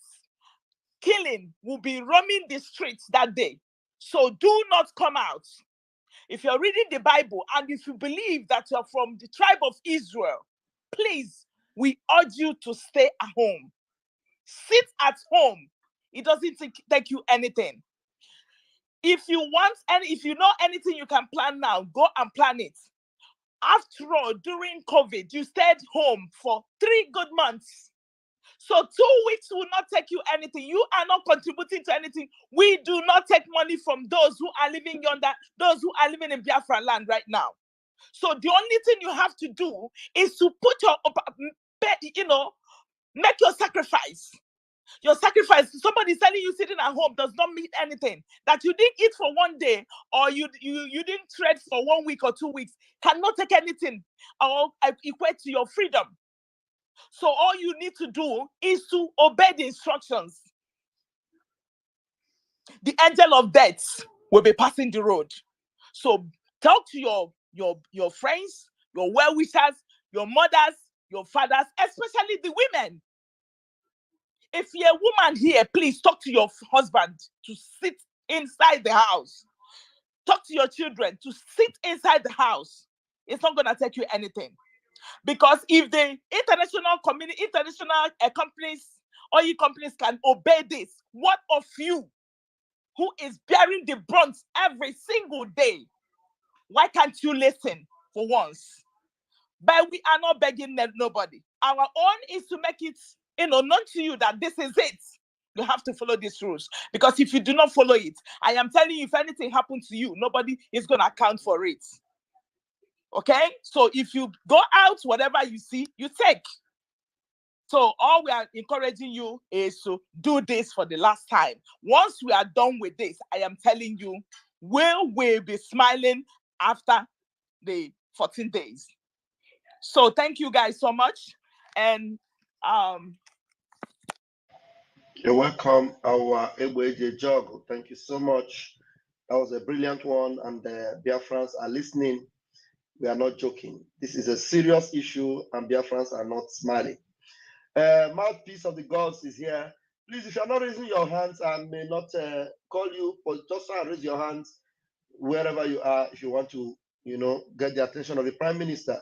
killing will be roaming the streets that day. So do not come out. If you're reading the Bible and if you believe that you're from the tribe of Israel, please, we urge you to stay at home. Sit at home. It doesn't take you anything. If you want and if you know anything you can plan now, go and plan it. After all, during COVID, you stayed home for 3 good months. So 2 weeks will not take you anything. You are not contributing to anything. We do not take money from those who are living yonder, those who are living in Biafra land right now. So the only thing you have to do is to put your, make your sacrifice. Your sacrifice, somebody telling you sitting at home does not mean anything. That you didn't eat for 1 day or you didn't trade for 1 week or 2 weeks cannot take anything or equate to your freedom. So all you need to do is to obey the instructions. The angel of death will be passing the road. So talk to your friends, your well-wishers, your mothers, your fathers, especially the women. If you're a woman here, please talk to your husband to sit inside the house. Talk to your children to sit inside the house. It's not going to take you anything. Because if the international companies, oil companies can obey this, what of you who is bearing the brunt every single day? Why can't you listen for once? But we are not begging nobody. Our own is to make it known to you that this is it. You have to follow these rules. Because if you do not follow it, I am telling you, if anything happens to you, nobody is going to account for it. Okay? So if you go out, whatever you see, you take. So all we are encouraging you is to do this for the last time. Once we are done with this, I am telling you, we'll be smiling after the 14 days. So thank you guys so much. And You're welcome, our Eweje Jogo. Thank you so much. That was a brilliant one, and the Biafrans are listening. We are not joking. This is a serious issue, and Biafrans are not smiling. Mouthpiece of the gods is here. Please, if you're not raising your hands, I may not call you, but just raise your hands wherever you are if you want to, get the attention of the Prime Minister.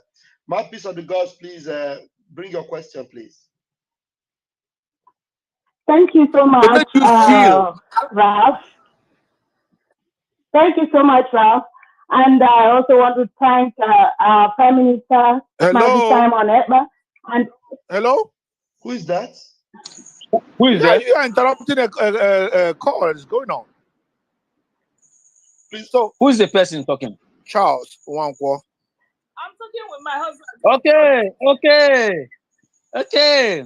Mouthpiece of the gods, please bring your question, please. Thank you so much, Ralph. Thank you so much, Ralph. And I also want to thank our Prime Minister, Simon Ekpa. And hello? Who is that? Who is that? You are interrupting a call that is going on. Please, so who is the person talking? Charles Wankwo. I'm talking with my husband. Okay.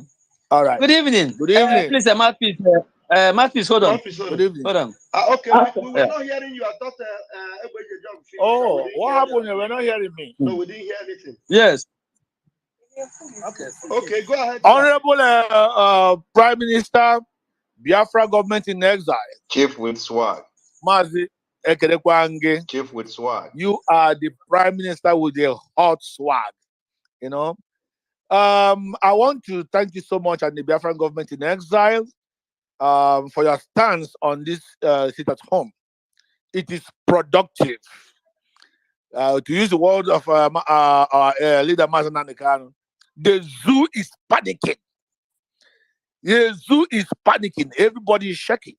All right. Good evening. Good evening. Please, Mouthpiece. Mouthpiece, hold on. Good evening. Hold on. Okay, we were not hearing you. I thought oh, what happened? You were not hearing me. No, we didn't hear anything. Yes. Okay, go ahead. Honorable Prime Minister, Biafra government in exile. Chief with swag. Mazi Ekedekwange. Chief with swag. You are the Prime Minister with a hot swag. I want to thank you so much and the Biafran government in exile for your stance on this sit at home. It is productive. To use the word of our leader, Mazen Nanikano, the zoo is panicking. The zoo is panicking. Everybody is shaking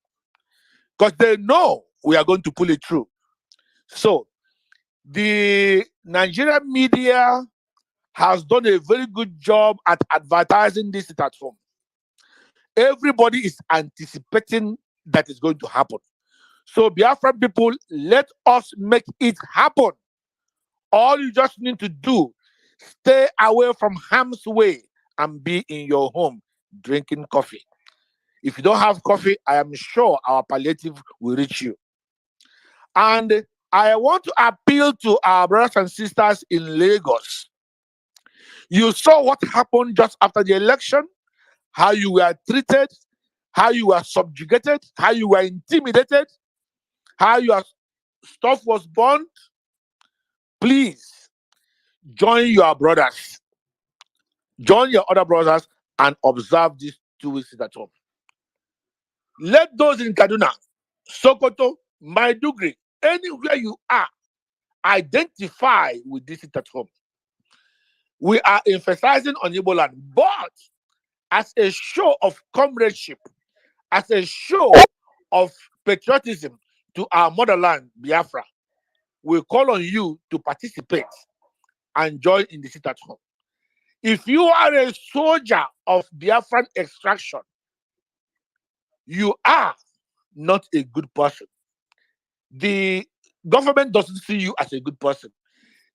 because they know we are going to pull it through. So, the Nigerian media has done a very good job at advertising this sit at home. Everybody is anticipating that it's going to happen. So, Biafran people, let us make it happen. All you just need to do, stay away from harm's way and be in your home drinking coffee. If you don't have coffee, I am sure our palliative will reach you. And I want to appeal to our brothers and sisters in Lagos. You saw what happened just after the election, how you were treated, how you were subjugated, how you were intimidated, how your stuff was burned. Please, join your brothers. Join your other brothers and observe these 2 weeks at home. Let those in Kaduna, Sokoto, Maiduguri, anywhere you are, identify with this at home. We are emphasizing on Igbo land, but as a show of comradeship, as a show of patriotism to our motherland, Biafra, we call on you to participate and join in the sit at home. If you are a soldier of Biafran extraction, you are not a good person. The government doesn't see you as a good person.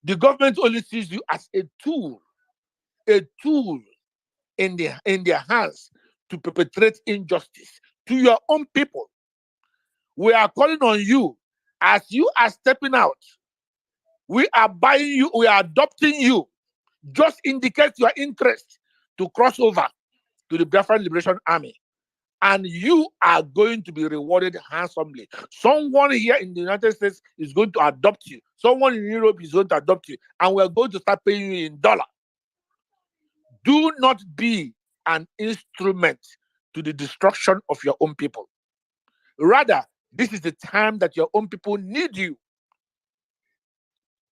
The government only sees you as a tool in their hands to perpetrate injustice to your own people. We are calling on you as you are stepping out. We are buying you, we are adopting you. Just indicate your interest to cross over to the Biafran Liberation Army. And you are going to be rewarded handsomely. Someone here in the United States is going to adopt you. Someone in Europe is going to adopt you. And we're going to start paying you in dollar. Do not be an instrument to the destruction of your own people. Rather, this is the time that your own people need you.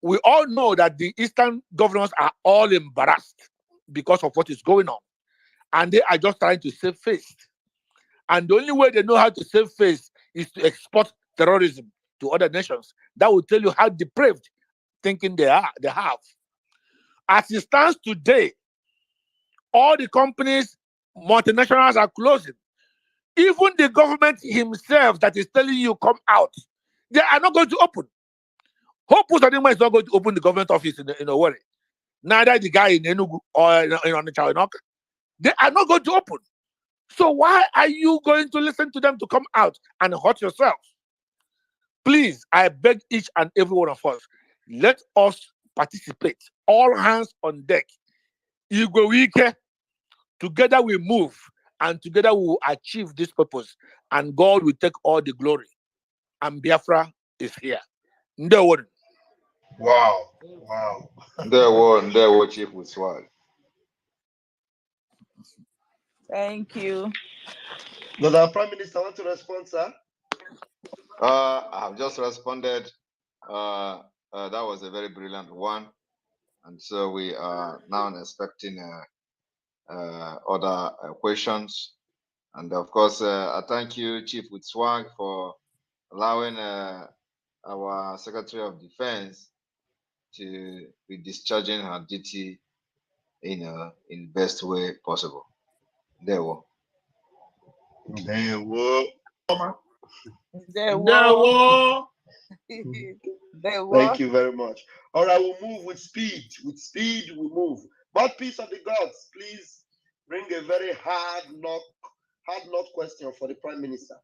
We all know that the Eastern governors are all embarrassed because of what is going on. And they are just trying to save face. And the only way they know how to save face is to export terrorism to other nations. That will tell you how depraved thinking they have. As it stands today, all the companies, multinationals are closing. Even the government himself that is telling you come out, they are not going to open. Hope Uzodinma is not going to open the government office in Owerri. Neither the guy in Enugu or in Onitsha. They are not going to open. So why are you going to listen to them to come out and hurt yourself? Please, I beg each and every one of us, let us participate. All hands on deck. Igwe Wike, together we move and together we will achieve this purpose, and God will take all the glory. And Biafra is here. Wow. There were Chief with swag. Thank you. Does our Prime Minister want to respond, sir? I have just responded. That was a very brilliant one. And so we are now expecting other questions. And of course, I thank you, Chief with swag, for allowing our Secretary of Defense to be discharging her duty in the best way possible. There we Thank you very much. All right, we'll move with speed. With speed, we move. But peace of the gods, please bring a very hard knock question for the Prime Minister.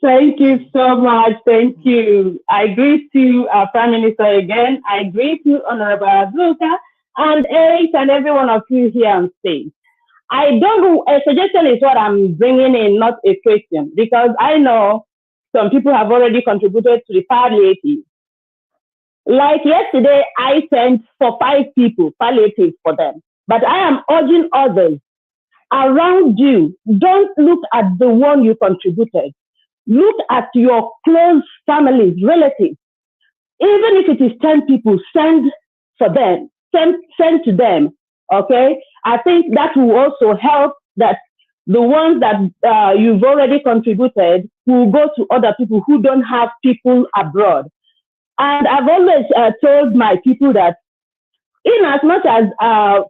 Thank you so much. Thank you. I greet you, Prime Minister, again. I greet you, Honorable Azuka, and Eric, and every one of you here on stage. I don't know, a suggestion is what I'm bringing in, not a question, because I know some people have already contributed to the palliative. Like yesterday, I sent for 5 people palliative for them, but I am urging others around you, don't look at the one you contributed. Look at your close families, relatives. Even if it is 10 people, send for them, send to them, okay? I think that will also help that the ones that you've already contributed will go to other people who don't have people abroad. And I've always told my people that in as much as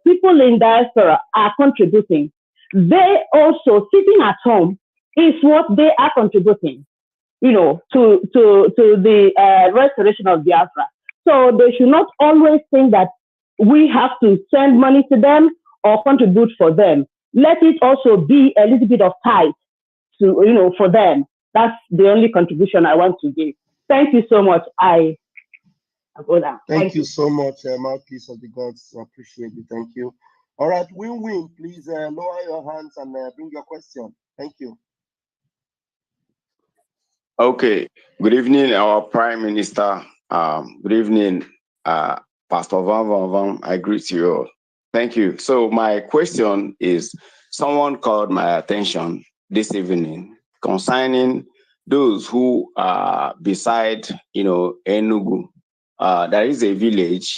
people in diaspora are contributing, they also sitting at home is what they are contributing, you know, to the restoration of Biafra. So they should not always think that we have to send money to them or contribute for them. Let it also be a little bit of tithe to, you know, for them. That's the only contribution I want to give. Thank you so much. I go down. Thank you so much, mouthpiece of the gods. I appreciate it. Thank you. All right, Win-Win, please lower your hands and bring your question. Thank you. Okay. Good evening, our Prime Minister. Good evening, Pastor Van. I greet you all. Thank you. So my question is, someone called my attention this evening concerning those who are beside, you know, Enugu. There is a village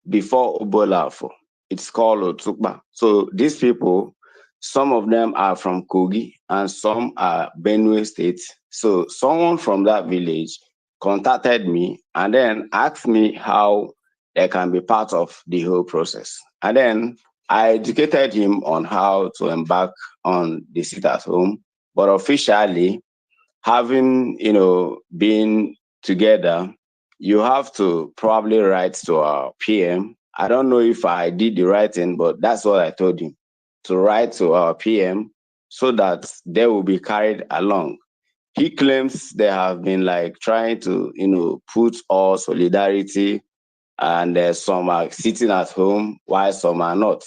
before Obolafo. It's called Otukba. So these people, some of them are from Kogi and some are Benue State. So someone from that village contacted me and then asked me how they can be part of the whole process. And then I educated him on how to embark on the sit at home. But officially, having, you know, been together, you have to probably write to our PM. I don't know if I did the right thing, but that's what I told him, to write to our PM so that they will be carried along. He claims they have been like trying to, you know, put all solidarity, and some are sitting at home while some are not.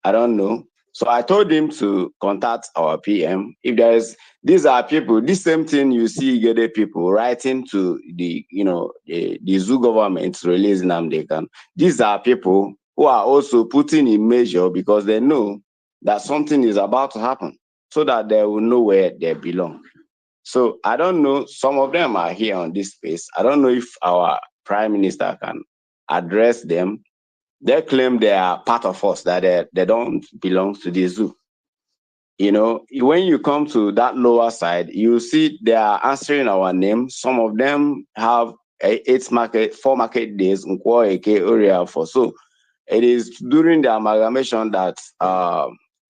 I don't know. So I told him to contact our PM. If there is, these are people, this same thing you see Igede people writing to the, you know, the zoo government releasing them, they can. These are people who are also putting in measure because they know that something is about to happen so that they will know where they belong. So I don't know, some of them are here on this space. I don't know if our Prime Minister can address them. They claim they are part of us, that they don't belong to the zoo. You know, when you come to that lower side, you see they are answering our name. Some of them have 4 market days in area for. So it is during the amalgamation that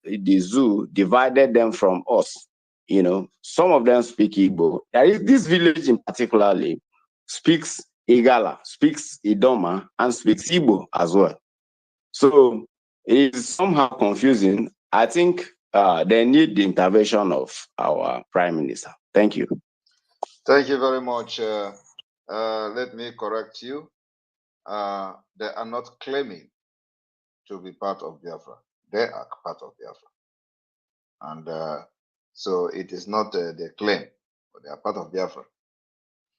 the zoo divided them from us. You know, some of them speak Igbo. This village in particularly speaks Igala, speaks Idoma, and speaks Igbo as well. So it is somehow confusing. I think they need the intervention of our Prime Minister. Thank you. Thank you very much. Let me correct you. They are not claiming to be part of Biafra. They are part of Biafra. And so it is not their claim, but they are part of Biafra.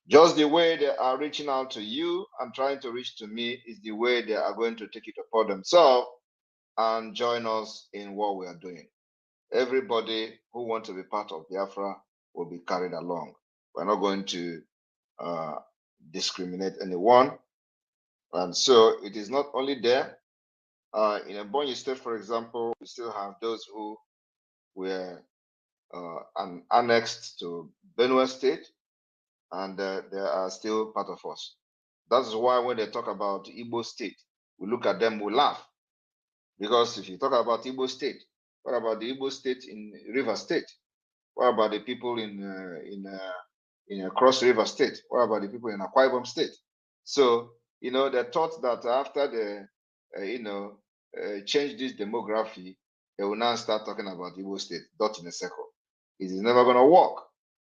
Just the way they are reaching out to you and trying to reach to me is the way they are going to take it upon themselves and join us in what we are doing. Everybody who wants to be part of Biafra will be carried along. We're not going to discriminate anyone. And so it is not only there. In Ebonyi State, for example, we still have those who were annexed to Benue State, and they are still part of us. That's why when they talk about Igbo State, we look at them, we laugh. Because if you talk about Igbo State, what about the Igbo State in River State? What about the people in Cross River State? What about the people in Akwa Ibom State? So, they thought that after they, change this demography, they will now start talking about Igbo State, dot in a circle. It is never going to work.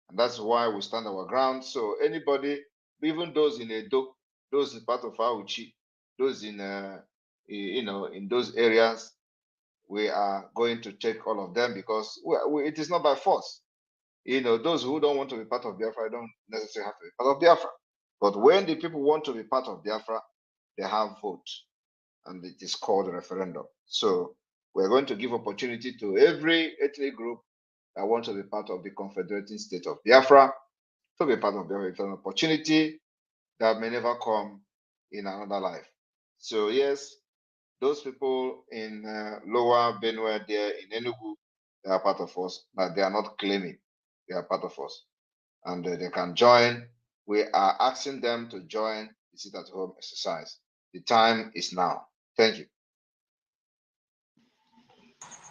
And that's why we stand our ground. So anybody, even those in Edo, those in part of Auchi, those in, in those areas, we are going to take all of them because it is not by force. Those who don't want to be part of Biafra don't necessarily have to be part of Biafra. But when the people want to be part of Biafra, they have vote, and it is called a referendum. So we're going to give opportunity to every ethnic group that want to be part of the Confederating State of Biafra to be part of Biafra. It's an opportunity that may never come in another life. So yes, those people in Lower Benue there in Enugu, they are part of us, but they are not claiming they are part of us. And they can join. We are asking them to join the sit-at-home exercise. The time is now. Thank you.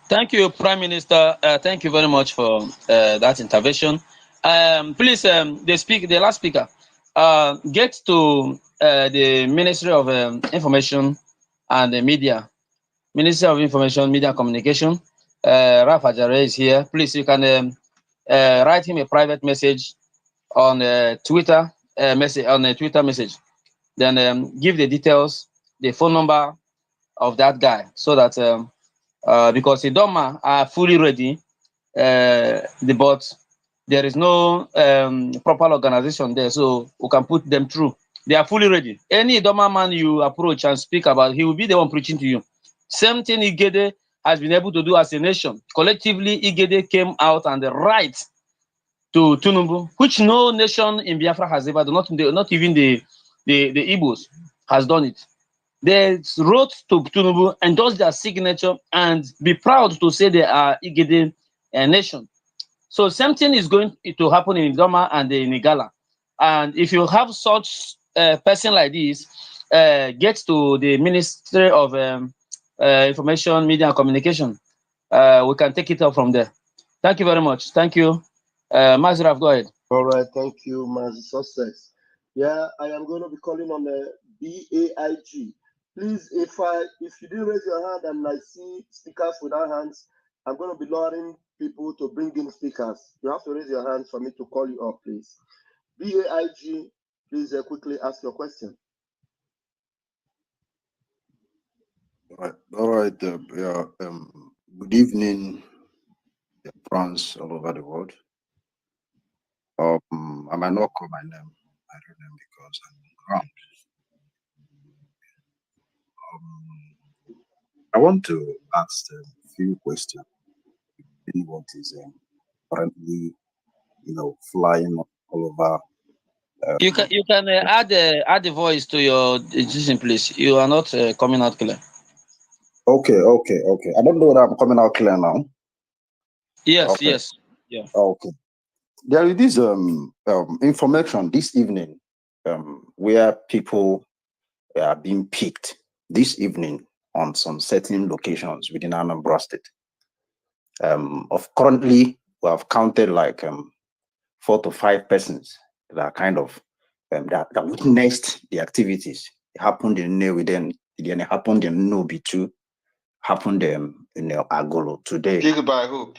Thank you, Prime Minister. Thank you very much for that intervention. Please, the last speaker, get to the Ministry of Information and Media. Ministry of Information, Media and Communication. Rafa Jare is here. Please, you can write him a private message on Twitter message. Then give the details, the phone number of that guy, so that because the Idoma are fully ready, but there is no proper organization there, so we can put them through. They are fully ready. Any Idoma man you approach and speak about, he will be the one preaching to you. Same thing Igede has been able to do as a nation. Collectively, Igede came out and the right to Tinubu, which no nation in Biafra has ever done, not even the Igbos has done it. They wrote to Tinubu, endorse their signature, and be proud to say they are Igede nation. So same thing is going to happen in Idoma and in Igala. And if you have such person like this, get to the Ministry of Information, Media and Communication. We can take it up from there. Thank you very much. Thank you. Mazraf, go ahead. All right, thank you, Mazi Success. Yeah, I am going to be calling on the BAIG. Please, if you didn't raise your hand and I see speakers without hands, I'm going to be lowering people to bring in speakers. You have to raise your hands for me to call you up, please. BAIG, please quickly ask your question. All right. Good evening, friends all over the world. I might not call my name. I don't know because I'm on ground. I want to ask a few questions. What is currently, flying all over? You can add the voice to your decision, please. You are not coming out clear. Okay. I don't know that I'm coming out clear now. Yes, okay. Yes. Yeah. Okay. There is this information this evening where people are being picked this evening on some certain locations within Anambra State. Currently, we have counted like 4 to 5 persons that are kind of that witnessed the activities. It happened in Newiden, then it happened in Nubi2, happened in Agolo today. Picked by who?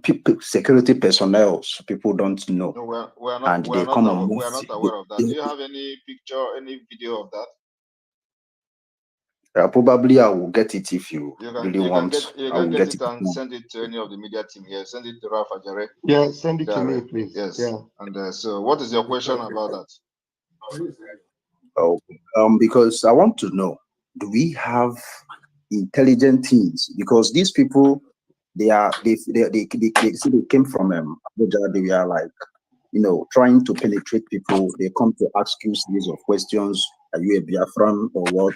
People, security personnel, so people don't know. No, we're not aware of that. Do you have any picture, any video of that? Probably I will get it if you really want. You I will can get it and it. send it to any of the media team here. Send it to Rafa Jare. Yeah, send it to me, please. Yes. Yeah. And so, what is your question about that? Oh, because I want to know, do we have intelligent teams? Because these people, they came from Abuja. They are like, trying to penetrate people. They come to ask you series of questions. Are you a Biafran or what?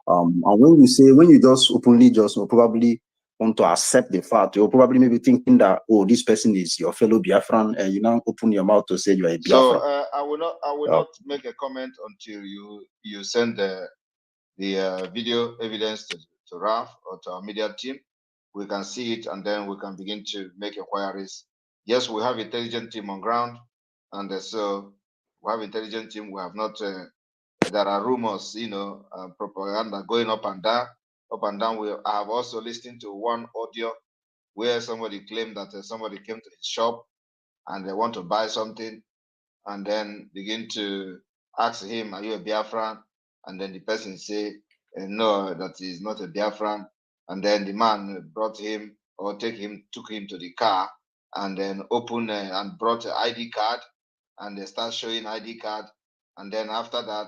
And when you just openly probably want to accept the fact, you're probably maybe thinking that, oh, this person is your fellow Biafran, and you now open your mouth to say you are a Biafran. So I will not make a comment until you send the video evidence to Raf or to our media team. We can see it, and then we can begin to make inquiries. Yes, we have intelligent team on ground, and so we have intelligent team. We have not. There are rumors, propaganda going up and down. I have also listened to one audio where somebody claimed that somebody came to his shop and they want to buy something, and then begin to ask him, "Are you a Biafran?" And then the person say, "No, that is not a Biafran." And then the man brought him or took him to the car, and then opened and brought an ID card, and they start showing ID card. And then after that,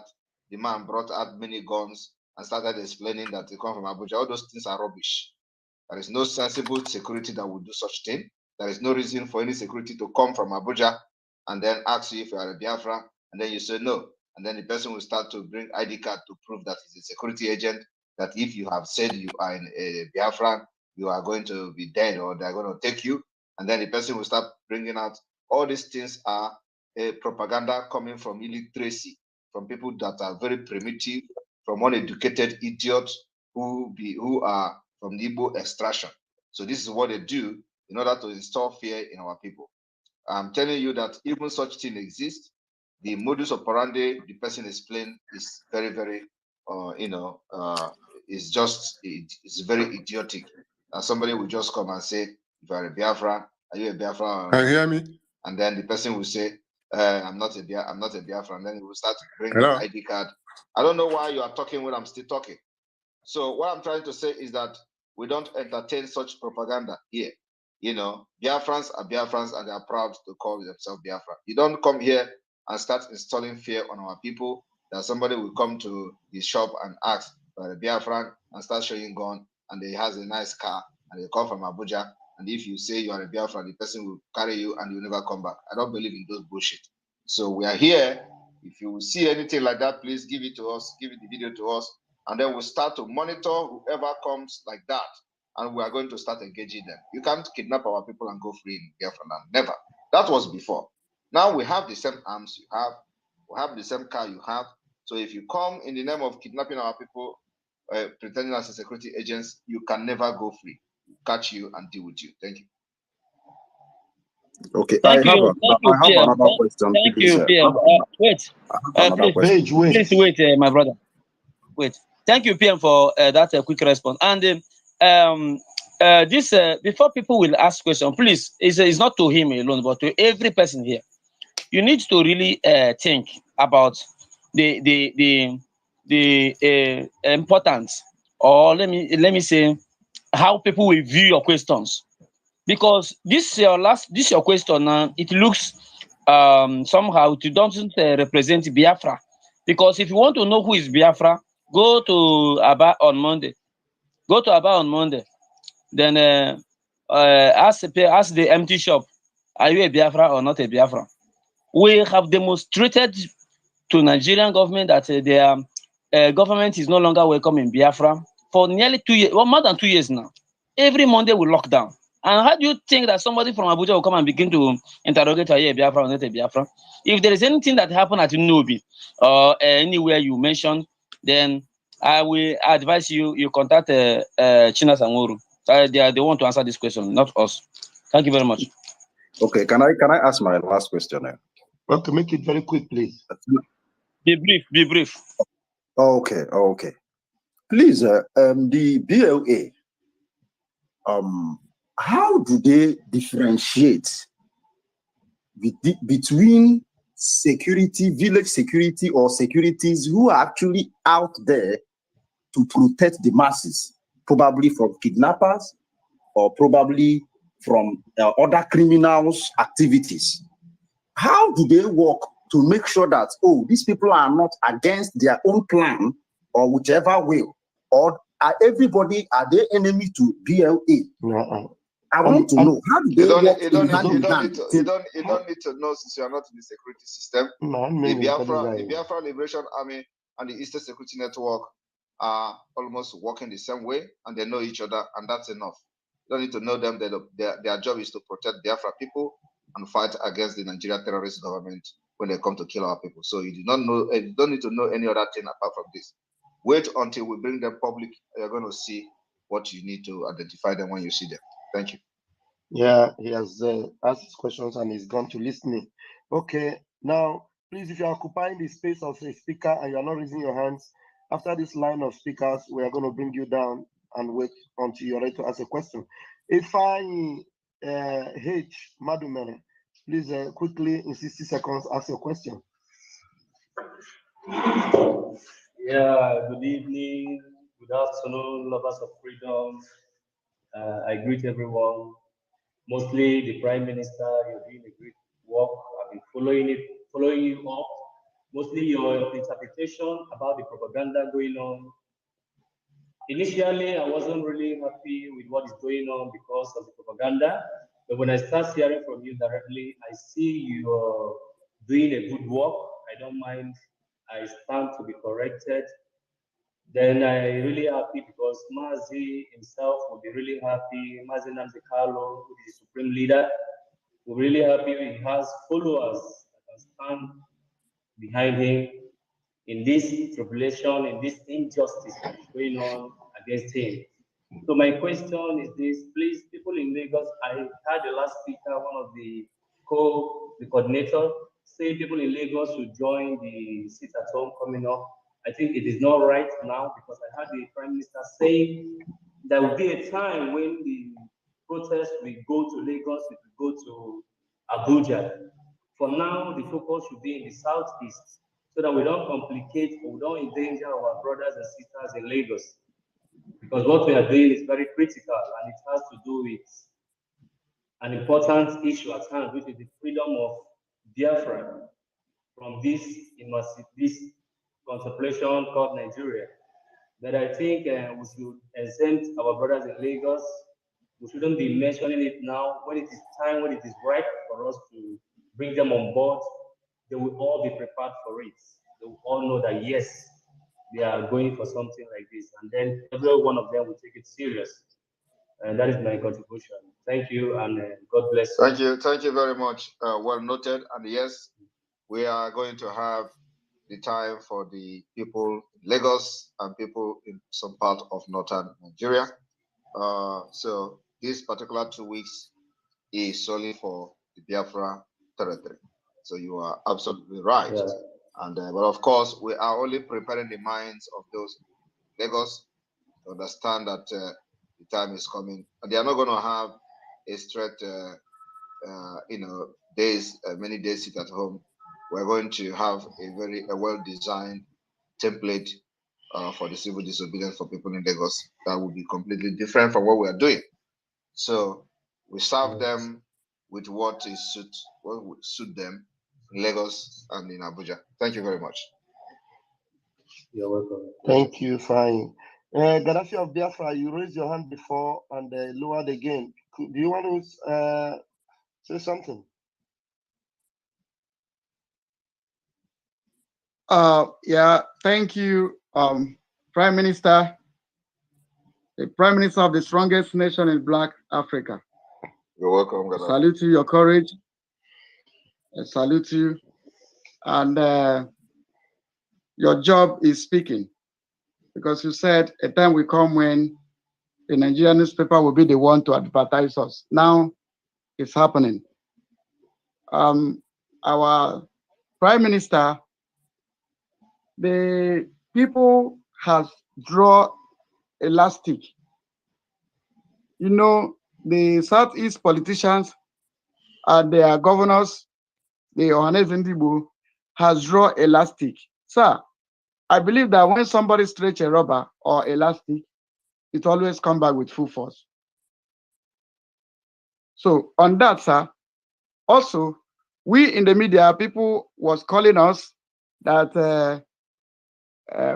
the man brought out many guns and started explaining that they come from Abuja. All those things are rubbish. There is no sensible security that would do such thing. There is no reason for any security to come from Abuja and then ask you if you are a Biafra, and then you say no. And then the person will start to bring ID card to prove that he's a security agent, that if you have said you are a Biafran, you are going to be dead or they're going to take you. And then the person will start bringing out all these things are a propaganda coming from illiteracy, from people that are very primitive, from uneducated idiots who are from the Igbo extraction. So this is what they do in order to install fear in our people. I'm telling you that even such thing exists. The modus operandi the person is playing is very, very, it's very idiotic. And somebody will just come and say, "If you are a Biafran, are you a Biafran?" Can you hear me? And then the person will say, I'm not a Biafran. And then he will start bringing ID card. I don't know why you are talking when I'm still talking. So what I'm trying to say is that we don't entertain such propaganda here. Biafrans are Biafrans and they are proud to call themselves Biafra. You don't come here and start installing fear on our people that somebody will come to his shop and ask for a Biafran and start showing gun and he has a nice car and they come from Abuja. And if you say you are a Biafran, the person will carry you and you never come back. I don't believe in those bullshit. So we are here. If you see anything like that, please give it to us, give the video to us, and then we'll start to monitor whoever comes like that. And we are going to start engaging them. You can't kidnap our people and go free in Biafra land. Never. That was before. Now we have the same arms you have. We have the same car you have. So if you come in the name of kidnapping our people, pretending as a security agents, you can never go free. We'll catch you and deal with you. Thank you. Okay, I have another question. Thank you, PM. Wait, please wait, my brother. Wait. Thank you, PM, for that quick response. And this before people will ask questions, please, it's not to him alone, but to every person here. You need to really think about the importance, or let me say, how people will view your questions. Because this your question now, it looks somehow it doesn't represent Biafra. Because if you want to know who is Biafra, go to Aba on Monday. Go to Aba on Monday. Then ask the empty shop, are you a Biafra or not a Biafra? We have demonstrated to Nigerian government that their government is no longer welcome in Biafra for nearly 2 years, well, more than 2 years now. Every Monday we lock down. And how do you think that somebody from Abuja will come and begin to interrogate, are you a Biafra or not a Biafra? If there is anything that happened at Nobi or anywhere you mentioned, then I will advise you contact China Sanguru. They want to answer this question, not us. Thank you very much. Okay, can I ask my last question now? Well, to make it very quick, please. Be brief. Okay. Please, the BLA, how do they differentiate between security, village security, or securities who are actually out there to protect the masses, probably from kidnappers or probably from other criminals' activities. How do they work to make sure that, oh, these people are not against their own plan or whichever will? Or are they enemy to BLA? No. I want to know, how do they work You don't need to know, since you are not in the security system. The Biafra Liberation Army and the Eastern Security Network are almost working the same way, and they know each other, and that's enough. You don't need to know them. Their job is to protect Biafra people and fight against the Nigerian terrorist government when they come to kill our people. So you don't need to know any other thing apart from this. Wait until we bring them public. You're going to see what you need to identify them when you see them. Thank you. Yeah, he has asked questions and he's gone to listening. Okay, now, please, if you're occupying the space of a speaker and you're not raising your hands, after this line of speakers, we are going to bring you down and wait until you're ready to ask a question. If I, H. Madumere, please quickly, in 60 seconds, ask your question. Yeah, good evening, good afternoon, lovers of freedom. I greet everyone. Mostly the Prime Minister, you're doing a great work. I've been following you up. Mostly your interpretation about the propaganda going on. Initially, I wasn't really happy with what is going on because of the propaganda. But when I start hearing from you directly, I see you're doing a good work. I don't mind. I stand to be corrected. Then I really happy because Mazi himself will be really happy. Mazi Namzi Carlo, who is the supreme leader, will be really happy. He has followers that can stand behind him in this tribulation, in this injustice that is going on against him. So my question is this: please, people in Lagos, I heard the last speaker, one of the coordinator, say people in Lagos should join the sit at home coming up. I think it is not right now because I heard the Prime Minister saying there will be a time when the protest will go to Lagos, it will go to Abuja. For now, the focus should be in the southeast so that we don't complicate or we don't endanger our brothers and sisters in Lagos. Because what we are doing is very critical and it has to do with an important issue at hand, which is the freedom of Biafra from this contemplation called Nigeria. But I think we should exempt our brothers in Lagos. We shouldn't be mentioning it now. When it is time, when it is right for us to bring them on board, they will all be prepared for it. They will all know that yes, they are going for something like this, and then every one of them will take it serious. And that is my contribution. Thank you, and God bless you. Thank you very much. Well noted. And yes, we are going to have the time for the people in Lagos and people in some part of northern Nigeria. So this particular 2 weeks is solely for the Biafra territory. So you are absolutely right. Yeah. And but of course, we are only preparing the minds of those in Lagos to understand that the time is coming, and they are not going to have a straight, days, many days sit at home. We're going to have a well-designed template for the civil disobedience for people in Lagos that will be completely different from what we are doing. So we serve them with what would suit them in Lagos and in Abuja. Thank you very much. You're welcome. Thank you, fine. Gaddafi of Biafra, you raised your hand before and lowered again. Do you want to say something? Yeah, thank you, Prime Minister, the Prime Minister of the strongest nation in Black Africa. You're welcome, Gaddafi. Salute you, your courage. I salute you. And your job is speaking, because you said a time will come when the Nigerian newspaper will be the one to advertise us. Now it's happening. Our Prime Minister, the people have drawn elastic. You know, the Southeast politicians and their governors, the Ohanes Ndibo, has drawn elastic. Sir, I believe that when somebody stretch a rubber or elastic, it always come back with full force. So on that, sir, also, we in the media, people was calling us that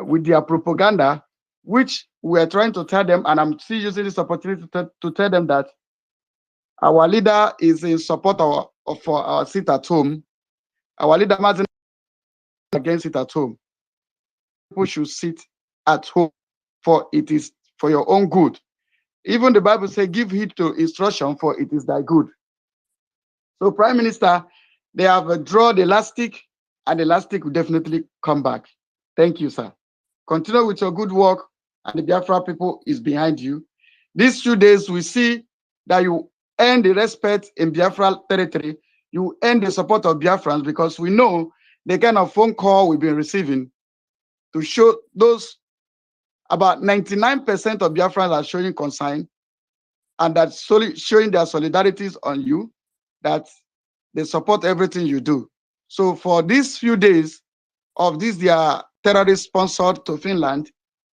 with their propaganda, which we're trying to tell them, and I'm still using this opportunity to tell them that our leader is in support of our sit at home. Our leader Martin against it at home. People should sit at home, for it is for your own good. Even the Bible says, give heed to instruction, for it is thy good. So, Prime Minister, they have drawn the elastic, and the elastic will definitely come back. Thank you, sir. Continue with your good work, and the Biafra people is behind you. These 2 days, we see that you earn the respect in Biafra territory. You earn the support of Biafrans, because we know the kind of phone call we've been receiving to show those about 99% of Biafrans are showing concern, and that's showing their solidarities on you, that they support everything you do. So for these few days of this their terrorist sponsored to Finland,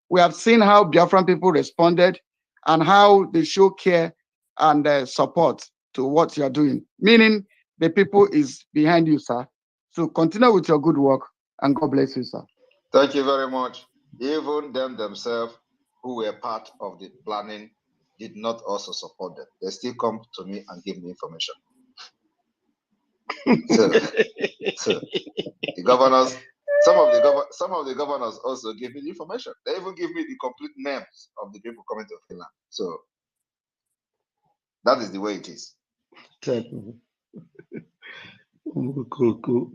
we have seen how Biafran people responded and how they show care and support to what you are doing, meaning the people is behind you, sir. So continue with your good work, and God bless you, sir. Thank you very much. Even them themselves who were part of the planning did not also support them. They still come to me and give me information. So the governors, some of the governors also give me the information. They even give me the complete names of the people coming to Finland. So that is the way it is. Cool.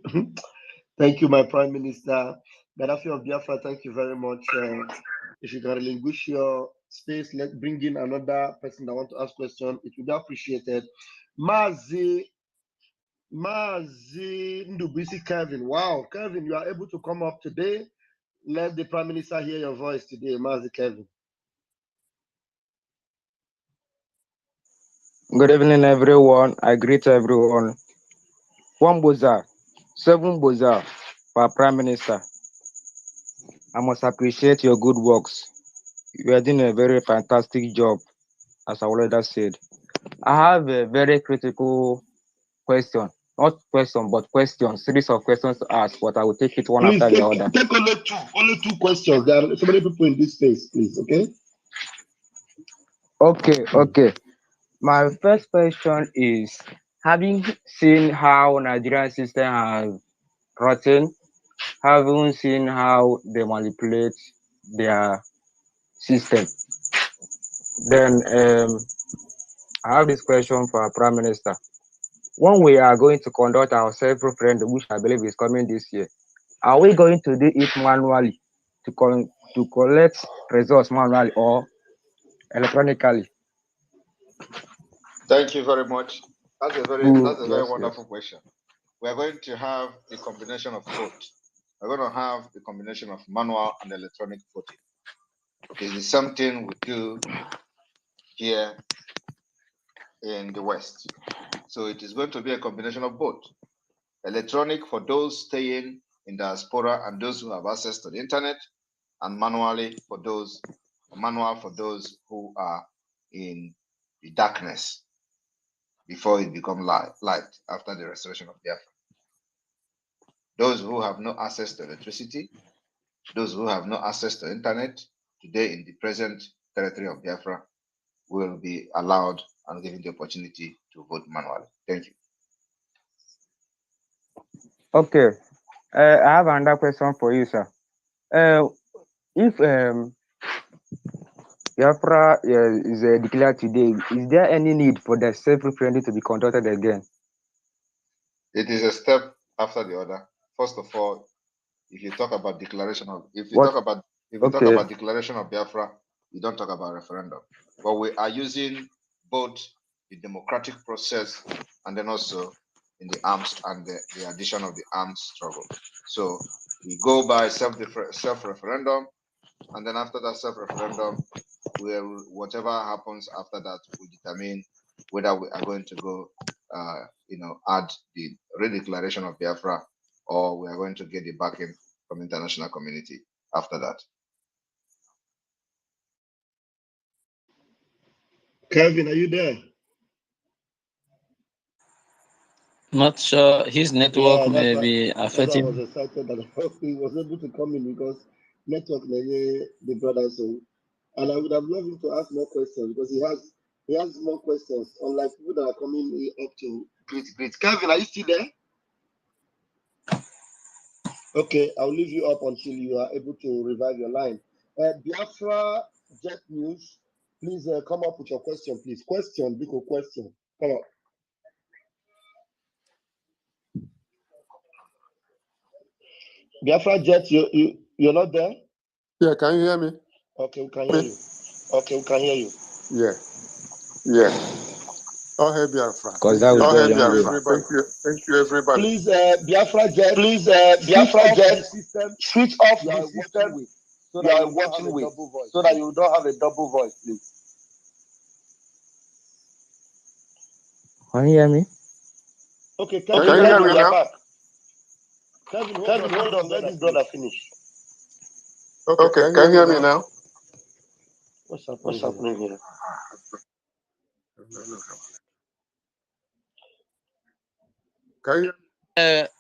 Thank you, my Prime Minister. Gaddafi of Biafra, thank you very much. If you can relinquish your space, let's bring in another person that want to ask question. It would be appreciated. Mazi Ndubisi Kevin. Wow, Kevin, you are able to come up today. Let the Prime Minister hear your voice today, Mazi Kevin. Good evening, everyone. I greet everyone. One Boza, 7 Boza for Prime Minister. I must appreciate your good works. You are doing a very fantastic job, as I already said. I have a very critical question. Not question, but questions. Series of questions to ask, but I will take it one Please after the other. take only two questions. There are so many people in this space, please, okay? Okay. My first question is, having seen how Nigerian system has rotten, having seen how they manipulate their system, then I have this question for our Prime Minister. When we are going to conduct our self-referendum, which I believe is coming this year, are we going to do it manually to collect results manually or electronically? Thank you very much. That's a very wonderful question. We are going to have a combination of both. We're going to have a combination of manual and electronic voting. It is something we do here in the West. So it is going to be a combination of both. Electronic for those staying in diaspora and those who have access to the internet, and manual for those who are in the darkness before it becomes light after the restoration of Biafra. Those who have no access to electricity, those who have no access to internet today in the present territory of Biafra will be allowed and given the opportunity to vote manually. Thank you. Okay. I have another question for you, sir. If Biafra is declared today, is there any need for the self-referendum to be conducted again? It is a step after the other. First of all, if you talk about declaration of declaration of Biafra, you don't talk about referendum. But we are using both the democratic process and then also in the arms and the addition of the armed struggle. So we go by self-referendum, and then after that self-referendum, whatever happens after that will determine whether we are going to go add the redeclaration of Biafra, or we are going to get the backing from international community. after that. Kevin, are you there? Not sure his network Yeah, may that's why. be That's why I was affecting. excited that he was able to come in because network the brother so, and I would have loved him to ask more questions because he has more questions unlike people that are coming up to great. Kevin, are you still there? Okay, I'll leave you up until you are able to revive your line. Biafra Jet News, please come up with your question, please. Question, big question. Come up. Biafra Jet, you're not there? Yeah, can you hear me? Okay, we can hear you. Okay, we can hear you. Yeah. Yeah. Oh, hey, Biafra. Because Thank that you. was Oh, hey, very Biafra. hungry. Thank you, everybody. Please, Biafra Jet, switch Biafra off Jet, the system switch off you the are system working with so you that are you don't have working a with double voice. so that you don't have a double voice, please. Can you hear me? Okay, Can Kevin, you hear me now? back. Kevin, hold on, let this brother finish. Okay, can you hear me now? What's happening here? Can you?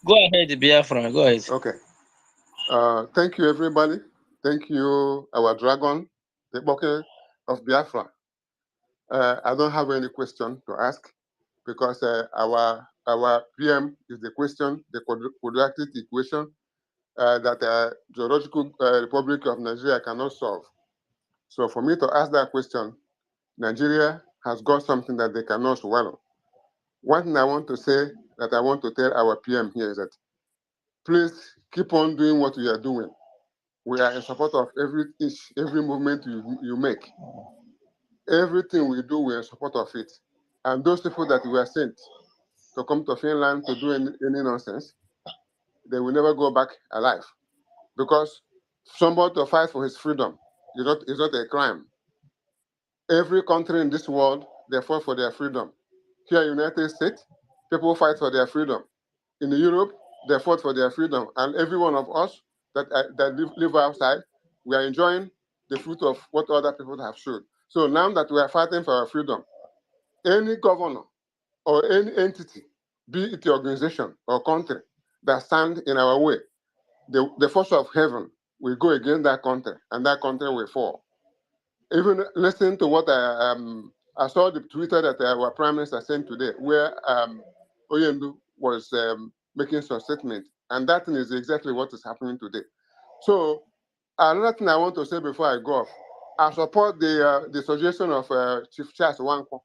Go ahead, Biafra. Go ahead. Okay. Thank you, everybody. Thank you, our dragon, the bucket of Biafra. I don't have any question to ask because our PM is the question, the quadratic equation that Geological Republic of Nigeria cannot solve. So for me to ask that question, Nigeria has got something that they cannot swallow. One thing I want to say that I want to tell our PM here is that please keep on doing what you are doing. We are in support of every movement you make. Everything we do, we are in support of it. And those people that we are sent to come to Finland to do any nonsense, they will never go back alive. Because somebody to fight for his freedom is not a crime. Every country in this world, they fight for their freedom. Here in the United States, people fight for their freedom. In Europe, they fought for their freedom. And every one of us that live outside, we are enjoying the fruit of what other people have showed. So now that we are fighting for our freedom, any governor or any entity, be it the organization or country that stand in our way, the force of heaven will go against that country, and that country will fall. Even listening to what I saw the Twitter that our Prime Minister sent today, where Oyendu was making some statement, and that thing is exactly what is happening today. So another thing I want to say before I go off, I support the suggestion of Chief Charles Wanko.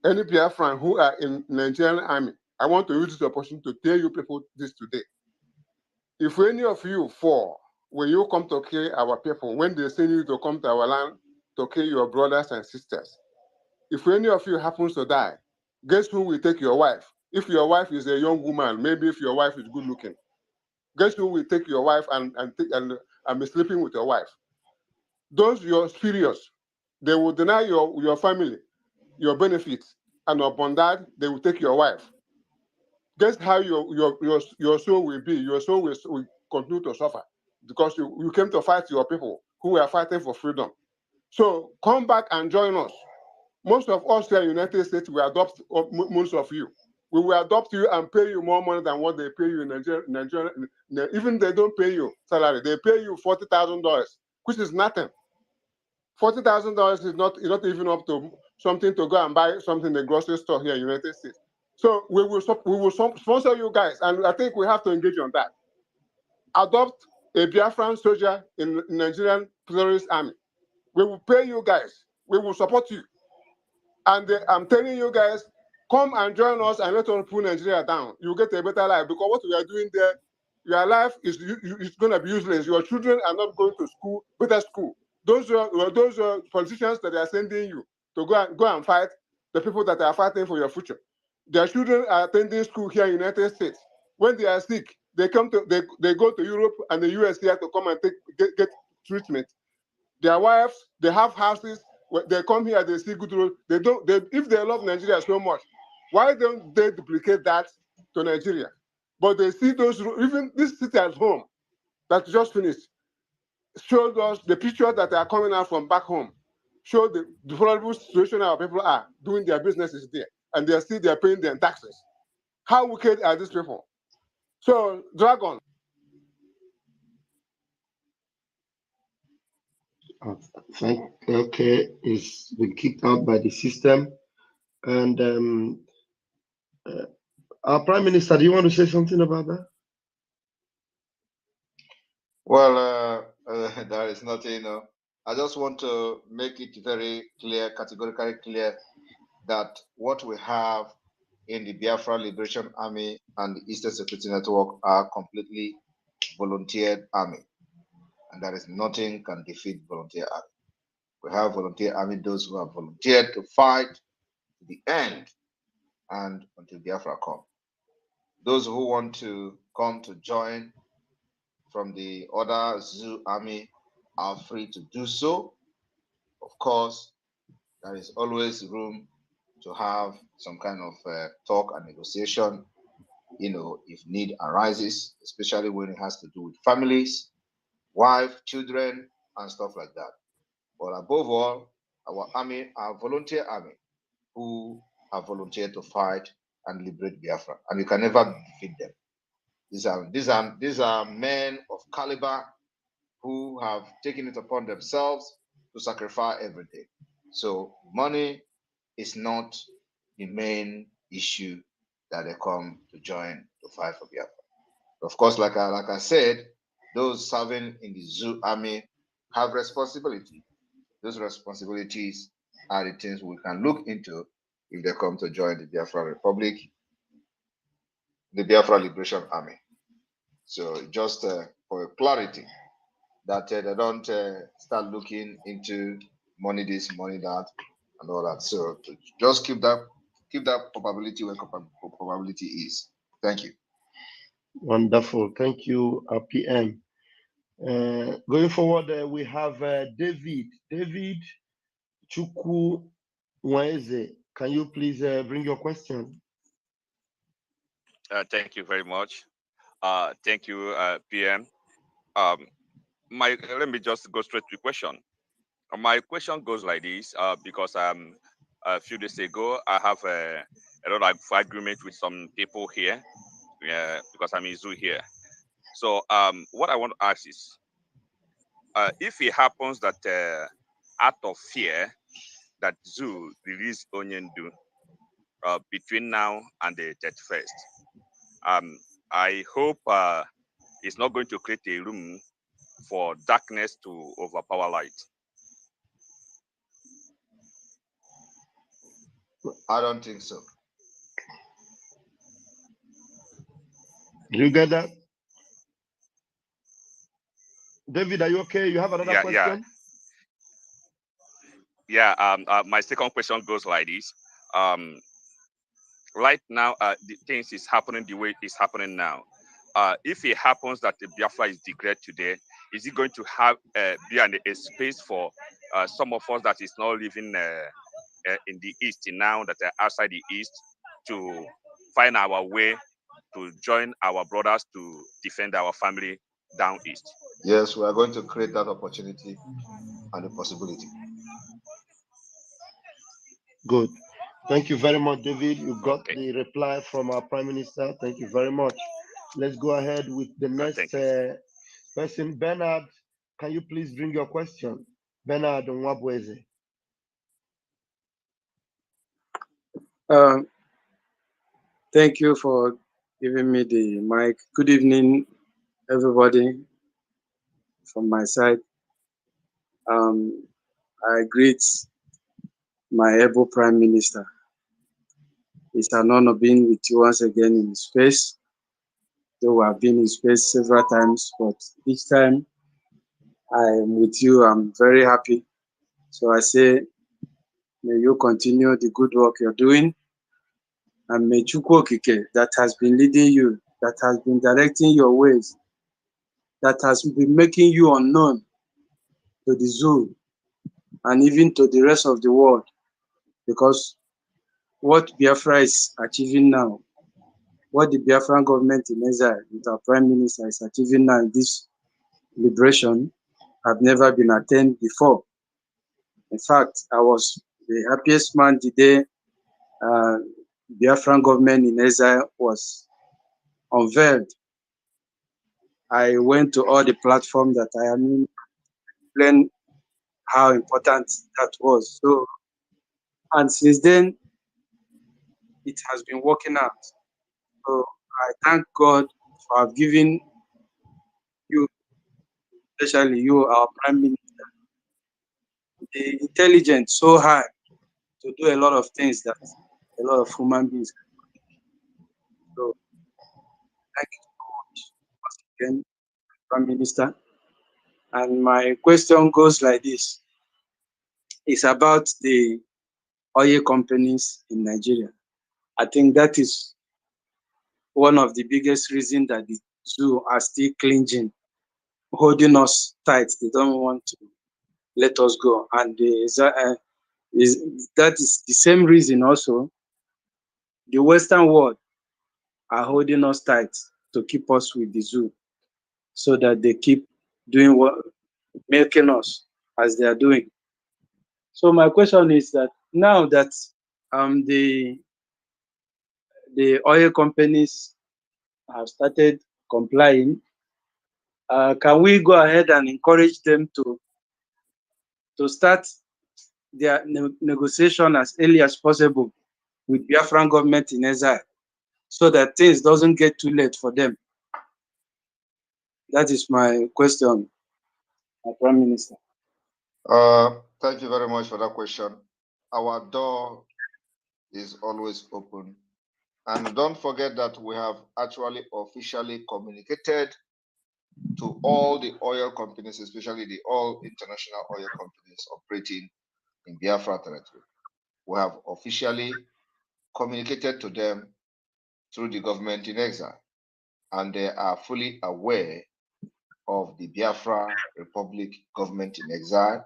Any Biafran who are in Nigerian army, I want to use this opportunity to tell you people this today. If any of you fall, when you come to kill our people, when they send you to come to our land to kill your brothers and sisters, if any of you happens to die, guess who will take your wife? If your wife is a young woman, maybe if your wife is good looking, guess who will take your wife and be sleeping with your wife? Those you're serious, they will deny your family your benefits, and upon that, they will take your wife. Guess how your soul will be? Your soul will continue to suffer because you came to fight your people who are fighting for freedom. So come back and join us. Most of us here in the United States will adopt most of you. We will adopt you and pay you more money than what they pay you in Nigeria. Even they don't pay you salary, they pay you $40,000, which is nothing. $40,000 is not even up to something to go and buy something in the grocery store here in the United States. So we will sponsor you guys, and I think we have to engage on that. Adopt a Biafran soldier in Nigerian terrorist army. We will pay you guys. We will support you. And I'm telling you guys, come and join us and let us pull Nigeria down. You'll get a better life because what we are doing there, your life is going to be useless. Your children are not going to school, better school. Those politicians that are sending you to go and fight the people that are fighting for your future. Their children are attending school here in the United States. When they are sick, they go to Europe and the US here to come and get treatment. Their wives, they have houses. They come here, they see good road. If they love Nigeria so much, why don't they duplicate that to Nigeria? But they see those, even this city at home that just finished. showed us the pictures that are coming out from back home, show the deplorable situation our people are doing their businesses there, and they are still there paying their taxes. How wicked are these people? So, Dragon. Okay, he's been kicked out by the system. And our Prime Minister, do you want to say something about that? Well, there is nothing. I just want to make it very clear, categorically clear, that what we have in the Biafra Liberation Army and the Eastern Security Network are completely volunteered army, and there is nothing can defeat volunteer army. We have volunteer army, those who have volunteered to fight to the end and until Biafra come. Those who want to come to join from the other zoo army are free to do so. Of course, there is always room to have some kind of talk and negotiation, if need arises, especially when it has to do with families, wife, children, and stuff like that. But above all, our army, our volunteer army, who have volunteered to fight and liberate Biafra, and you can never defeat them. These are men of caliber who have taken it upon themselves to sacrifice everything. So money is not the main issue that they come to join to fight for Biafra. Of course, like I said, those serving in the zoo army have responsibility. Those responsibilities are the things we can look into if they come to join the Biafra Republic, the Biafra Liberation Army. So just for clarity, that they don't start looking into money this, money that, and all that. So just keep that probability where probability is. Thank you. Wonderful. Thank you, PM. Going forward, we have David. David Chukwu Nweze. Can you please bring your question? Thank you very much. Thank you, PM. Let me just go straight to the question. My question goes like this, because a few days ago I have a lot of agreement with some people here, because I'm in zoo here. So what I want to ask is, if it happens that out of fear that zoo release Onyendu between now and the 31st, I hope it's not going to create a room for darkness to overpower light. I don't think so. Do you get that? David, are you okay? You have another question? My second question goes like this. Right now, the things is happening the way it's happening now. If it happens that the Biafra is declared today, is it going to have be a space for some of us that is not living in the East now, that are outside the East, to find our way to join our brothers to defend our family down East? Yes, we are going to create that opportunity and the possibility. Good. Thank you very much, David. You got the reply from our Prime Minister. Thank you very much. Let's go ahead with the next person. Bernard, can you please bring your question? Bernard Nwabweze. Thank you for giving me the mic. Good evening, everybody, from my side. I greet my able Prime Minister. It's an honor being with you once again in space. Though we have been in space several times, but each time I am with you, I'm very happy. So I say, may you continue the good work you're doing. And may Chukwu Okike, that has been leading you, that has been directing your ways, that has been making you unknown to the zoo and even to the rest of the world, because what Biafra is achieving now, what the Biafran government in exile with our Prime Minister is achieving now in this liberation, have never been attained before. In fact, I was the happiest man the day Biafran government in exile was unveiled. I went to all the platforms that I am in, explained how important that was. So, and since then, it has been working out. So I thank God for giving you, especially you, our Prime Minister, the intelligence so high to do a lot of things that a lot of human beings can do. So thank you so much once again, Prime Minister. And my question goes like this. It's about the oil companies in Nigeria. I think that is one of the biggest reasons that the zoo are still clinging, holding us tight. They don't want to let us go. And that is the same reason also the Western world are holding us tight to keep us with the zoo so that they keep doing what, making us as they are doing. So my question is that now that the oil companies have started complying, can we go ahead and encourage them to start their negotiation as early as possible with Biafran government in exile, so that things doesn't get too late for them? That is my question, Prime Minister. Thank you very much for that question. Our door is always open. And don't forget that we have actually officially communicated to all the oil companies, especially the all international oil companies operating in Biafra territory. We have officially communicated to them through the government in exile, and they are fully aware of the Biafra Republic government in exile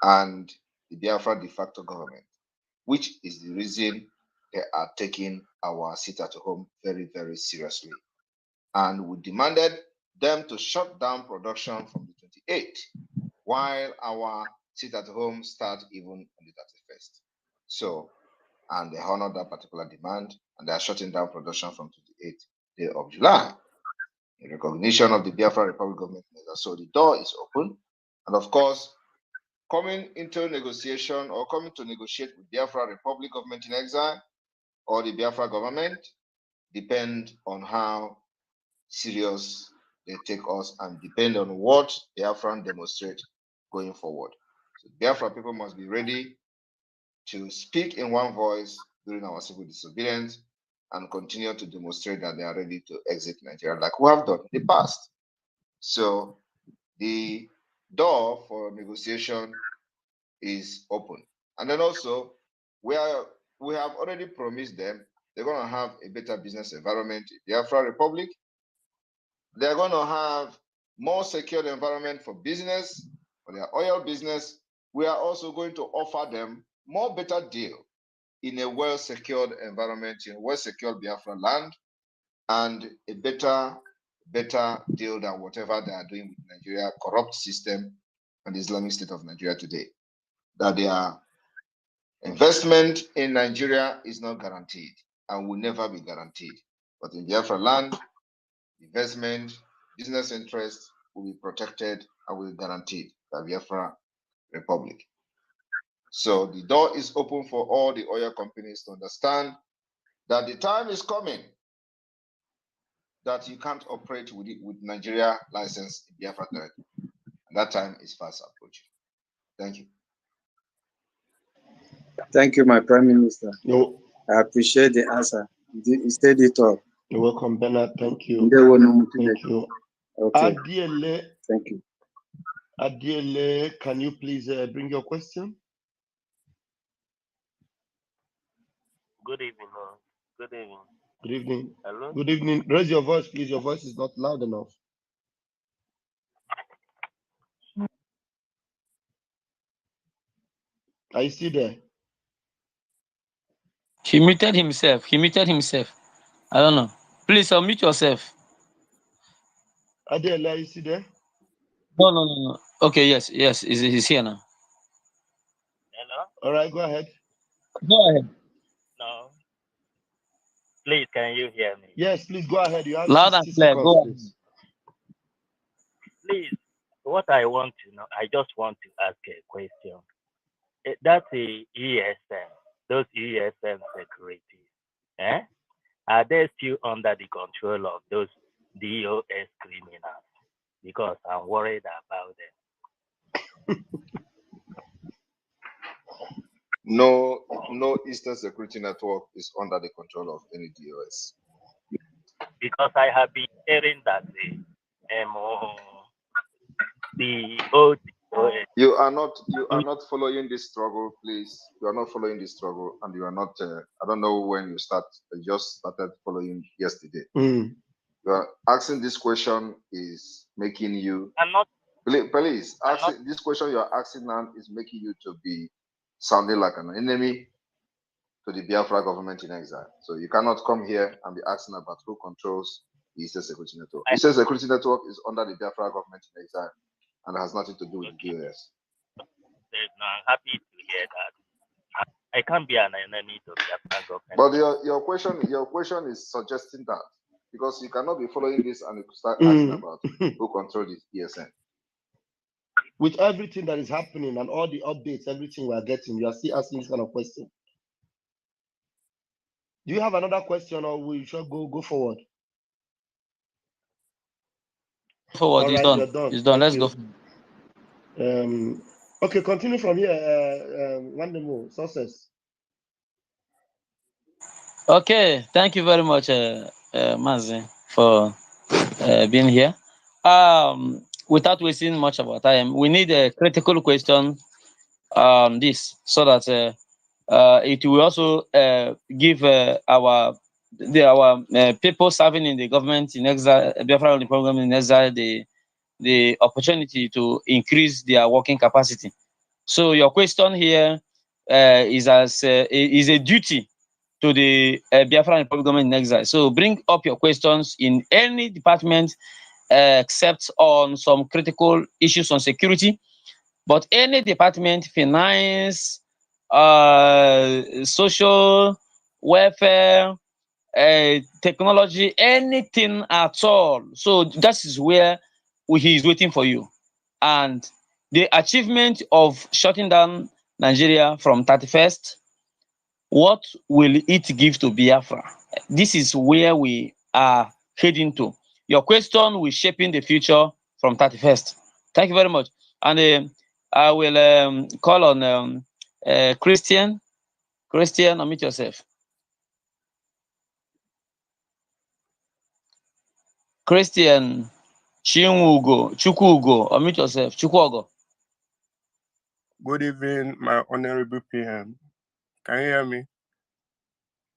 and the Biafra de facto government, which is the reason they are taking our sit at home very, very seriously. And we demanded them to shut down production from the 28th, while our sit at home start even on the 31st. So, and they honored that particular demand, and they are shutting down production from 28th day of July in recognition of the Biafra Republic government. So the door is open, and of course, coming into negotiation or coming to negotiate with Biafra Republic government in exile or the Biafra government depend on how serious they take us and depend on what Biafran demonstrate going forward. So Biafra people must be ready to speak in one voice during our civil disobedience and continue to demonstrate that they are ready to exit Nigeria like we have done in the past. So the door for negotiation is open. And then also, we have already promised them they're going to have a better business environment in the Biafra Republic. They're going to have more secure environment for business, for their oil business. We are also going to offer them more better deal in a well-secured environment, in well-secured Biafra land, and a better deal than whatever they are doing with Nigeria, corrupt system and the Islamic State of Nigeria today. That their investment in Nigeria is not guaranteed and will never be guaranteed. But in Biafra land, investment, business interests will be protected and will be guaranteed by Biafra Republic. So the door is open for all the oil companies to understand that the time is coming that you can't operate with Nigeria license in Biafra territory. And that time is fast approaching. Thank you. Thank you, my Prime Minister. I appreciate the answer. You said it all. You're welcome, Bernard. Thank you. Thank you. Okay. Adiele, Thank you. Adiele, can you please bring your question? Good evening. Good evening. Good evening. Hello. Good evening. Raise your voice, please. Your voice is not loud enough. Are you still there? He muted himself. I don't know. Please unmute yourself. Adele, are you still there? No. Okay, yes, he's here now. Hello? All right, go ahead. Go ahead. No. Please, can you hear me? Yes, please go ahead. You have Loud and 60 clear. seconds, Go ahead. please. Please, what I want to know, I just want to ask a question. That's a ESM, those ESM securities. Eh? Are they still under the control of those DOS criminals? Because I'm worried about them. No Eastern Security Network is under the control of any DOS. Because I have been hearing that the old DOS. You are not following this struggle, please. You are not following this struggle, and you are not. I don't know when you start. I just started following yesterday. You are asking this question is making you. I'm not. Please, this question you are asking now is making you to be sounding like an enemy to the Biafra government in exile. So you cannot come here and be asking about who controls the Eastern Security Network. The Eastern Security Network is under the Biafra government in exile and has nothing to do with the DOS. No, I'm happy to hear that. I can't be an enemy to Biafra government. But your question is suggesting that, because you cannot be following this and you start asking about who controls the ESN. With everything that is happening and all the updates, everything we are getting, you are still asking this kind of question. Do you have another question, or we should go forward? Forward, All it's right, done. you're done. It's done. Thank Let's you. go. Okay, continue from here. One more success. Okay, thank you very much, Mazi, for being here. Without wasting much of our time, we need a critical question on this so that it will also give our people serving in the government in exile, Biafra the program in exile, the opportunity to increase their working capacity. So your question here is a duty to the Biafra Republic government in exile. So bring up your questions in any department except on some critical issues on security. But any department, finance, social welfare, technology, anything at all. So that is where he is waiting for you. And the achievement of shutting down Nigeria from 31st, what will it give to Biafra? This is where we are heading to. Your question will shaping the future from 31st. Thank you very much. And I will call on Christian. Christian, unmute yourself. Christian Chukwugo, unmute yourself. Chukwugo. Good evening, my honorable PM. Can you hear me?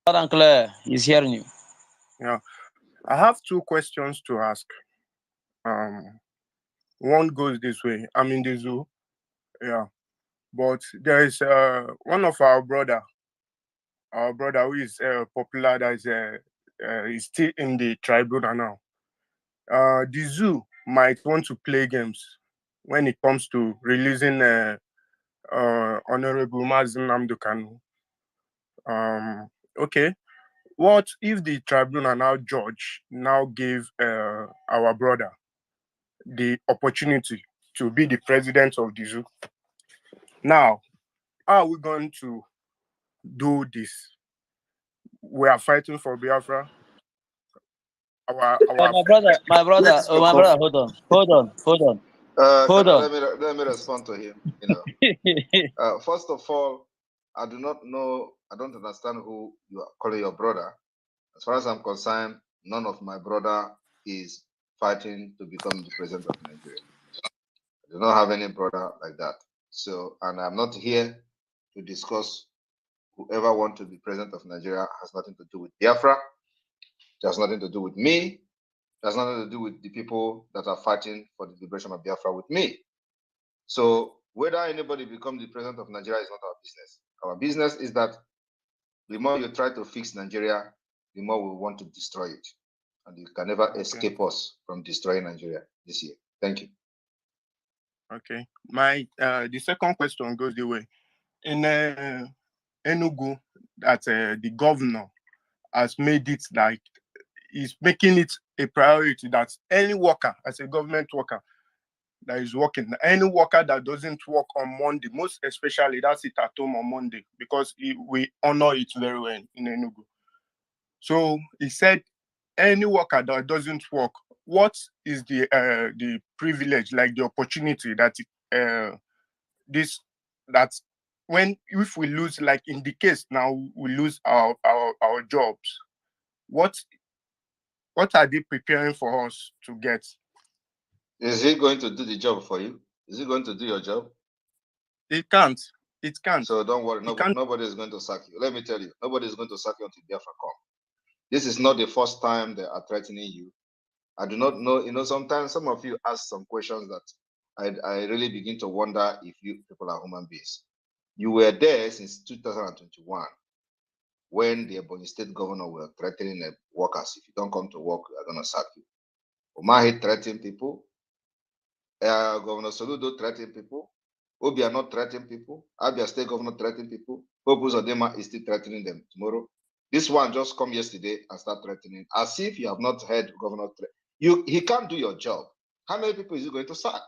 Loud and clear. He's hearing you. Yeah. I have two questions to ask. One goes this way. I'm in the zoo. Yeah. But there is one of our brother who is popular, that is still in the tribunal now. The zoo might want to play games when it comes to releasing Honorable Mazen Namdekanu. Okay. What if the tribunal judge gave our brother the opportunity to be the president of the zoo? Now, how are we going to do this? We are fighting for Biafra. My brother, hold on. Let me respond to him. First of all, I do not know. I don't understand who you are calling your brother. As far as I'm concerned, none of my brother is fighting to become the president of Nigeria. I do not have any brother like that. So, and I'm not here to discuss whoever wants to be president of Nigeria. Has nothing to do with Biafra. It has nothing to do with me. It has nothing to do with the people that are fighting for the liberation of Biafra with me. So whether anybody becomes the president of Nigeria is not our business. Our business is that the more you try to fix Nigeria, the more we want to destroy it. And you can never escape us from destroying Nigeria this year. Thank you. Okay. My the second question goes the way. In Enugu, that the governor has made it like he's making it a priority that any worker, as a government worker that is working, any worker that doesn't work on Monday, most especially that's it at home on Monday, because we honor it very well in Enugu. So he said any worker that doesn't work, what is the privilege, like the opportunity that this that when if we lose, like in the case now we lose our jobs, what are they preparing for us to get? Is he going to do the job for you? Is he going to do your job? It can't. It can't. So don't worry. Nobody is going to sack you. Let me tell you, nobody is going to sack you until Biafra come. This is not the first time they are threatening you. I do not know. You know, sometimes some of you ask some questions that I really begin to wonder if you people are human beings. You were there since 2021 when the Ebonyi State governor were threatening the workers. If you don't come to work, we are going to sack you. Umahi threatening people. Governor Soludo threatening people. Obi are not threatening people. Abia State governor threatening people. Popus Odema is still threatening them tomorrow. This one just come yesterday and start threatening, as if you have not heard governor. He can't do your job. How many people is he going to sack?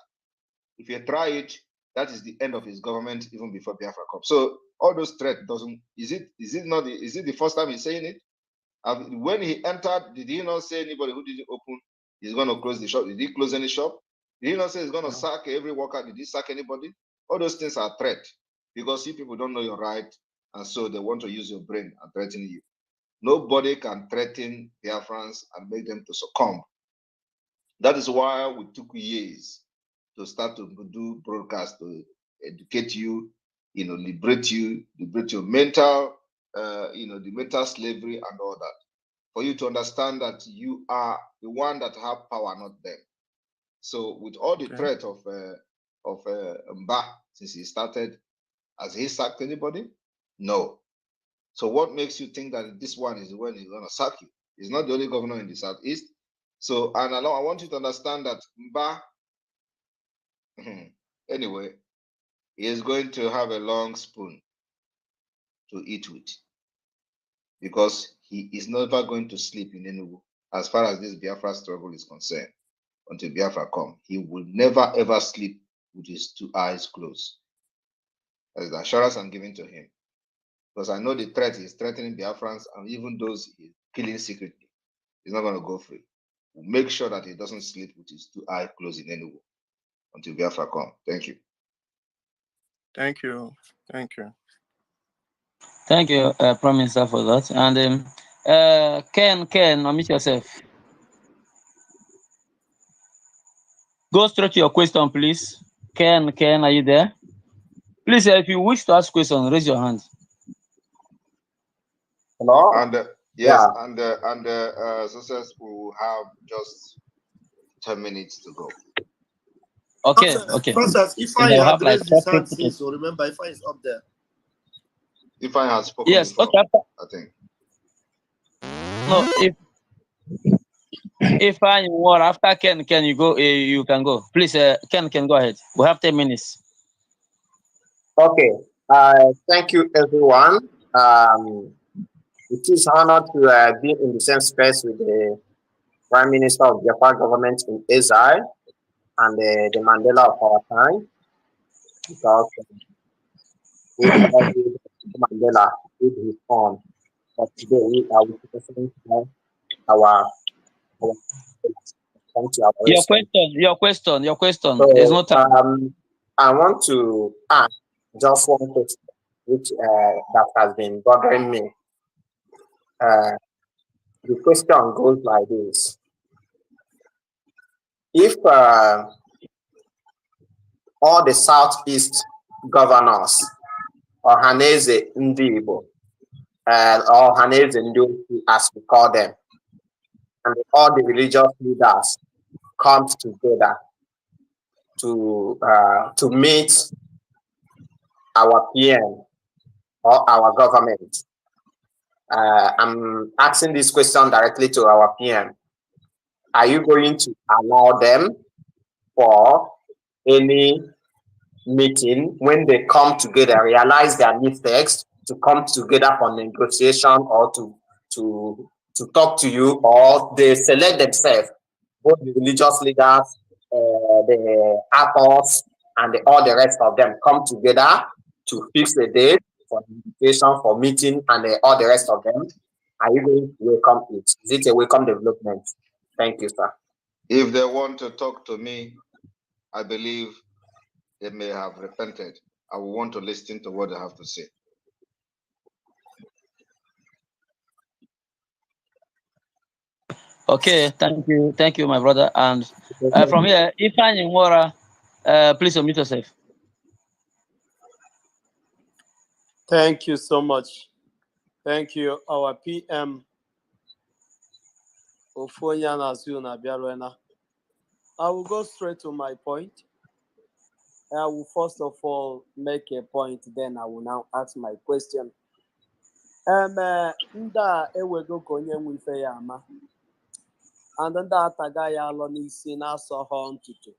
If you try it, that is the end of his government even before Biafra comes. So all those threats doesn't. Is it the first time he's saying it? When he entered, did he not say anybody who didn't open is going to close the shop? Did he close any shop? Did he not say he's going to sack every worker? Did he sack anybody? All those things are threat because you people don't know your right, and so they want to use your brain and threaten you. Nobody can threaten Biafrans and make them to succumb. That is why we took years to start to do broadcast to educate you, liberate your mental, the mental slavery and all that, for you to understand that you are the one that have power, not them. So with all the threat of Mba, since he started, has he sacked anybody? No. So what makes you think that this one is the one he's going to sack you? He's not the only governor in the Southeast. So, and I want you to understand that Mba, anyway, he is going to have a long spoon to eat with, because he is never going to sleep in Enugu as far as this Biafra struggle is concerned. Until Biafra come, he will never ever sleep with his two eyes closed. That's the assurance I'm giving to him. Because I know the threat is threatening Biafrans, and even those he's killing secretly, he's not going to go free. We'll make sure that he doesn't sleep with his two eyes closed in Enugu until Biafra come. Thank you. Thank you. Thank you. Thank you, Prime Minister, for that. And Ken, unmute yourself. Go straight to your question, please. Ken, are you there? Please, if you wish to ask question, raise your hand. Hello? And yes, yeah. and success will have just 10 minutes to go. Okay. Process, Ifeanyi had raised his hand since, so remember, Ifeanyi is up there. Ifeanyi has spoken. Yes, before, okay. I think. No, if I want after Ken, you go? You can go. Please, Ken, go ahead. We have 10 minutes. Okay. Thank you, everyone. It is an honor to be in the same space with the Prime Minister of Japan government in exile and the Mandela of our time, because Mandela did his own, but today we are witnessing our Your question. So, There's no time. I want to ask just one question, which that has been bothering me. The question goes like this: if all the Southeast governors, or Haneze Ndibo, or Haneze Ndosi, as we call them, and all the religious leaders come together to meet our PM or our government. I'm asking this question directly to our PM. Are you going to allow them, or any meeting when they come together, realize their mistakes, to come together for negotiation or to talk to you, or they select themselves, both the religious leaders, the apostles, and all the rest of them come together to fix a date for invitation, for meeting, and all the rest of them. Are you going to welcome it? Is it a welcome development? Thank you, sir. If they want to talk to me, I believe they may have repented. I will want to listen to what they have to say. Okay, thank you, my brother. And from here, Ifan Nwora, please unmute yourself. Thank you so much. Thank you, our PM. I will go straight to my point. I will first of all make a point, then I will now ask my question. Nda ewego konye nwife ya ama, and nda ataga ya alọ n'isi na-asọ ha ntutu.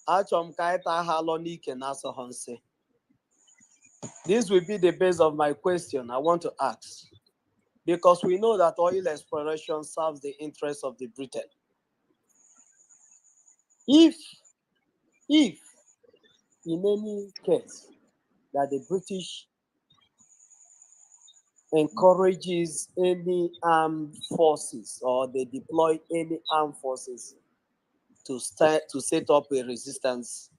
Achọrọ m ka ịta ha alọ n'ike na-asọ ha nsị. This will be the base of my question I want to ask, because we know that oil exploration serves the interests of the Britain. If in any case that the British encourages any armed forces, or they deploy any armed forces to set up a resistance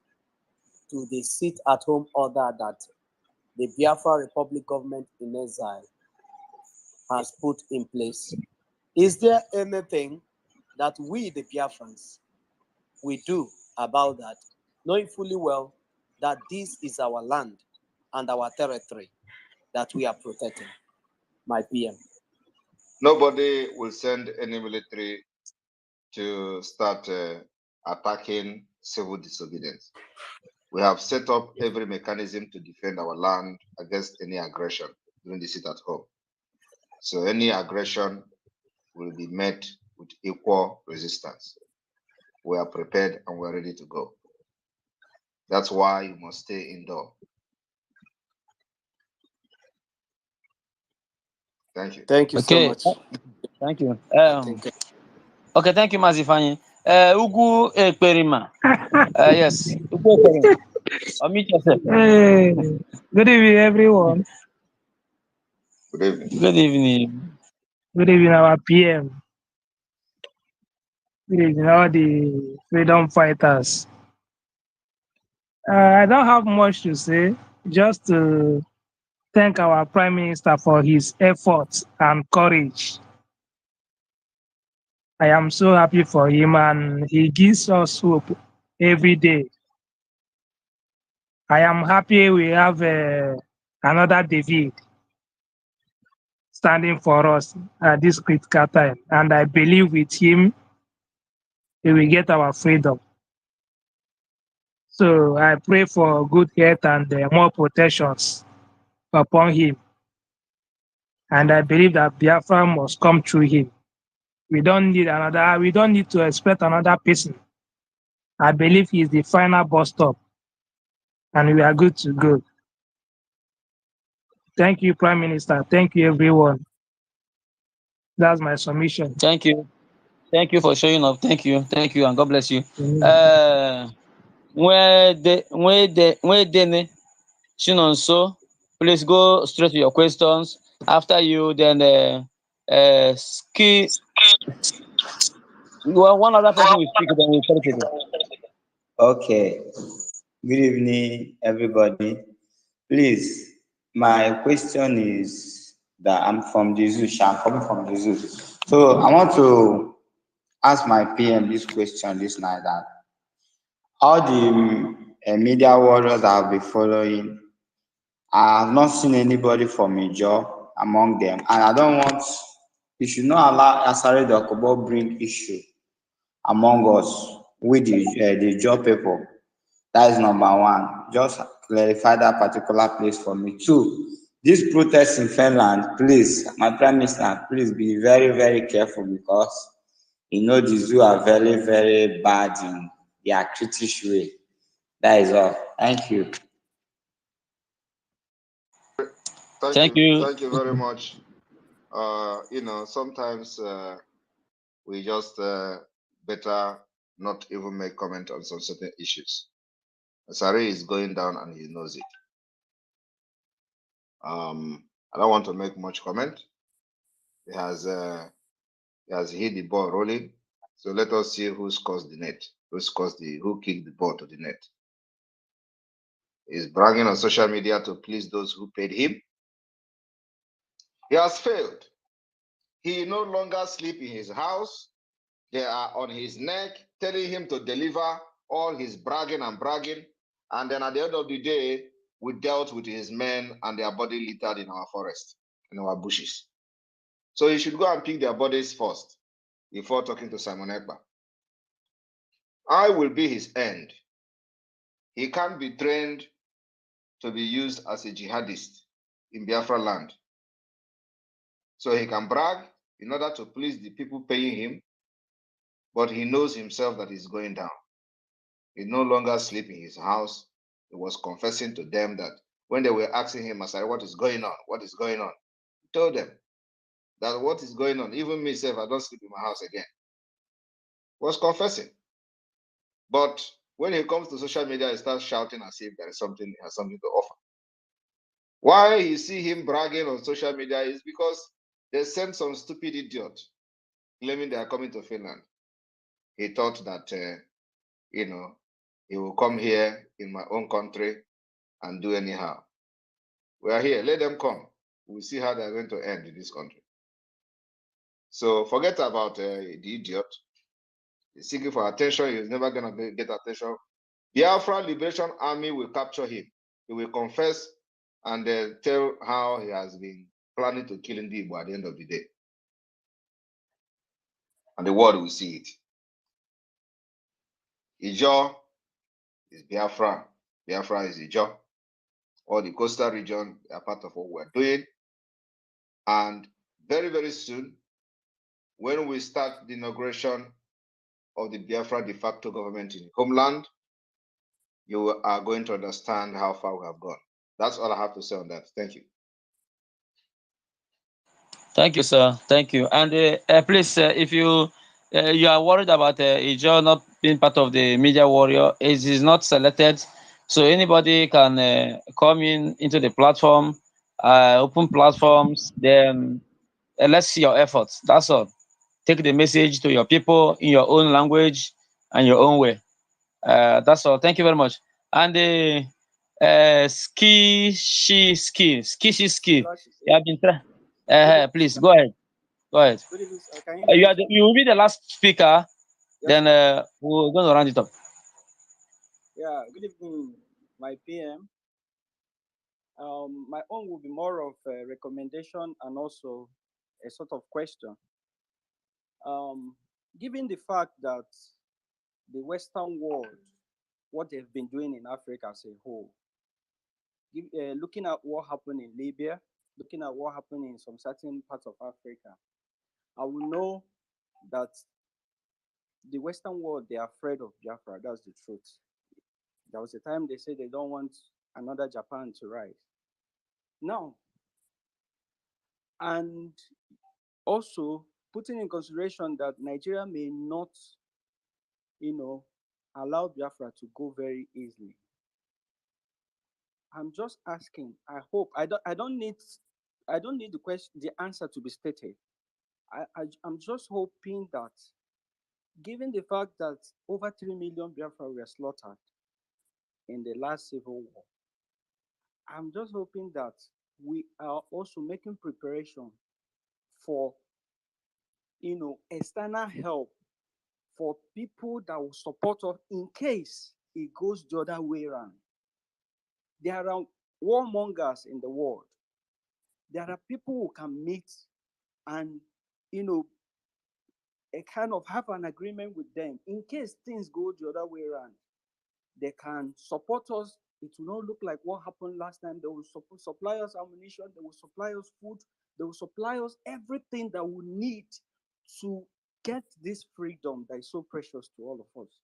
to the sit-at-home order that the Biafra Republic government in exile has put in place, is there anything that we, the Biafrans, we do about that, knowing fully well that this is our land and our territory that we are protecting? My PM. Nobody will send any military to start attacking civil disobedience. We have set up every mechanism to defend our land against any aggression during the sit-at-home. So any aggression will be met with equal resistance. We are prepared and we're ready to go. That's why you must stay indoor. Thank you. Thank you so much. Thank you. Okay, thank you, Mazifani. Ugu Ekperima. Yes, Ugu Ekperima. Unmute yourself. Hey, good evening, everyone. Good evening. Good evening. Good evening, our PM. Good evening, all the freedom fighters. I don't have much to say, just to thank our Prime Minister for his efforts and courage. I am so happy for him, and he gives us hope every day. I am happy we have another David standing for us at this critical time, and I believe with him we will get our freedom. So I pray for good health and more protections upon him. And I believe that Biafra must come through him. We don't need to expect another person. I believe he is the final bus stop, and we are good to go. Thank you, Prime Minister. Thank you, everyone. That's my submission. Thank you. Thank you for showing up. Thank you, and God bless you. Chinonso, please go straight to your questions. After you, then Ski. One other person will speak, then we call it. Okay. Good evening, everybody. Please, my question is that I'm from the zoo. I'm coming from the zoo. So I want to ask my PM this question this night, that all the media warriors that I'll be following, I have not seen anybody from a job among them, and I don't want, you should not allow Asare Dokubo bring issue among us with the job people. That is number one. Just clarify that particular place for me. Two, this protest in Finland, please, my Prime Minister, please be very, very careful, because you know the zoo are very, very bad in their British way. That is all. Thank you. Thank you. Thank you very much. Sometimes we just better not even make comment on some certain issues. Sari is going down and he knows it. I don't want to make much comment. He has hit the ball rolling. So let us see who scores the net, who kicked the ball to the net. He's bragging on social media to please those who paid him. He has failed. He no longer sleep in his house. They are on his neck, telling him to deliver all his bragging. And then at the end of the day, we dealt with his men and their body littered in our forest, in our bushes. So he should go and pick their bodies first before talking to Simon Ekpa. I will be his end. He can't be trained to be used as a jihadist in Biafra land. So he can brag in order to please the people paying him, but he knows himself that he's going down. He no longer sleep in his house. He was confessing to them that when they were asking him, Asari, what is going on? What is going on? He told them that what is going on, even myself, I don't sleep in my house again. He was confessing. But when he comes to social media, he starts shouting as if there is something, he has something to offer. Why you see him bragging on social media is because they sent some stupid idiot claiming they are coming to Finland. He thought that, he will come here in my own country and do anyhow. We are here. Let them come. We'll see how they're going to end in this country. So forget about the idiot. He's seeking for attention. He's never going to get attention. Biafra Liberation Army will capture him. He will confess and tell how he has been planning to kill Ndibo at the end of the day. And the world will see it. Ijo is Biafra. Biafra is Ijo. All the coastal region are part of what we're doing. And very, very soon, when we start the inauguration of the Biafra de facto government in the homeland, you are going to understand how far we have gone. That's all I have to say on that. Thank you. Thank you, sir. Thank you. And please, if you are worried about Ijo not being part of the media warrior, it is not selected, so anybody can come into the platform, open platforms. Then let's see your efforts. That's all. Take the message to your people in your own language and your own way. That's all. Thank you very much. And ski. You have been please go ahead. Go ahead. Good evening, sir. Can you hear me? You will be the last speaker. Yes, Then sir. we're going to round it up. Yeah, good evening, my PM. My own will be more of a recommendation and also a sort of question. Given the fact that the Western world, what they've been doing in Africa as a whole, looking at what happened in Libya, looking at what happened in some certain parts of Africa, I will know that the Western world, they are afraid of Biafra. That's the truth. There was a time they said they don't want another Japan to rise. Now, and also putting in consideration that Nigeria may not, allow Biafra to go very easily. I'm just asking. I hope I don't need the answer to be stated. I'm just hoping that, given the fact that over 3 million Biafra were slaughtered in the last civil war, I'm just hoping that we are also making preparation for, external help for people that will support us in case it goes the other way around. There are warmongers in the world. There are people who can meet and, a kind of have an agreement with them in case things go the other way around. They can support us. It will not look like what happened last time. They will supply us ammunition. They will supply us food. They will supply us everything that we need to get this freedom that is so precious to all of us.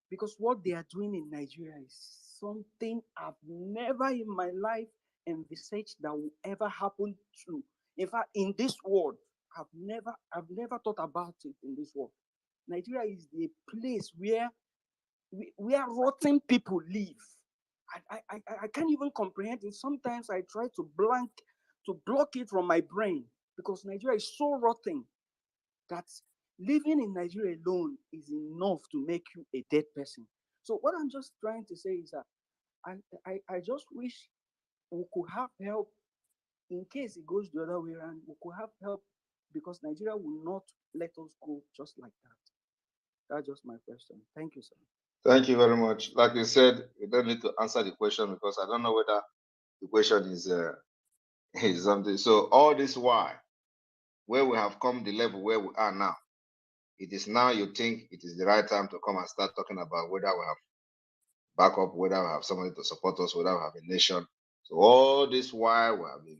because what they are doing in Nigeria is something I've never in my life envisaged that will ever happen to. In fact, in this world, I've never thought about it in this world. Nigeria is the place where rotten people live. I can't even comprehend it. Sometimes I try to block it from my brain, because Nigeria is so rotten that living in Nigeria alone is enough to make you a dead person. So what I'm just trying to say is that I just wish we could have help in case it goes the other way around. We could have help, because Nigeria will not let us go just like that. That's just my question. Thank you, sir. Thank you very much. Like you said, you don't need to answer the question, because I don't know whether the question is something. So all this why, where we have come the level where we are now, it is now you think it is the right time to come and start talking about whether we have backup, whether we have somebody to support us, whether we have a nation. So all this while we have been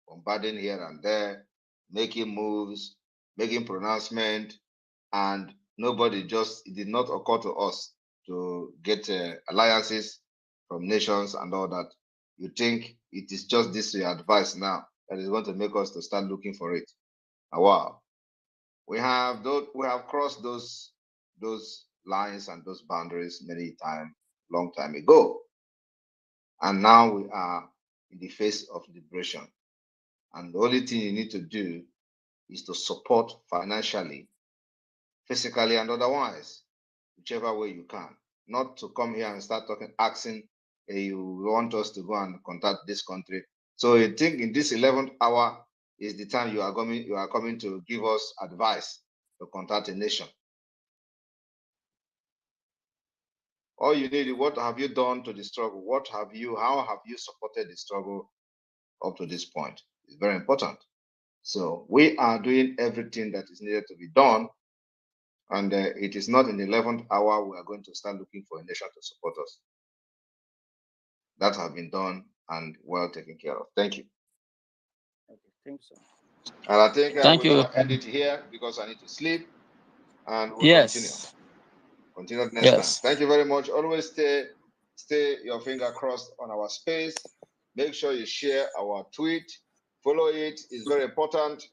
bombarding here and there, making moves, making pronouncement, and nobody it did not occur to us to get alliances from nations and all that. You think it is just this your advice now that is going to make us to start looking for it? Wow. We have crossed those lines and those boundaries long time ago. And now we are in the face of liberation. And the only thing you need to do is to support financially, physically, and otherwise, whichever way you can. Not to come here and start asking, hey, you want us to go and contact this country. So you think in this 11th hour is the time you are coming to give us advice to contact a nation. All you need is, what have you done to the struggle? How have you supported the struggle up to this point? It's very important. So we are doing everything that is needed to be done. And it is not in the 11th hour we are going to start looking for a nation to support us. That has been done and well taken care of. Thank you. Okay, thanks, sir. And I think Thank we're you. going to end it here, because I need to sleep, and we'll Yes. continue next Yes. time. Thank you very much. Always stay your finger crossed on our space. Make sure you share our tweet, follow it. It's very important.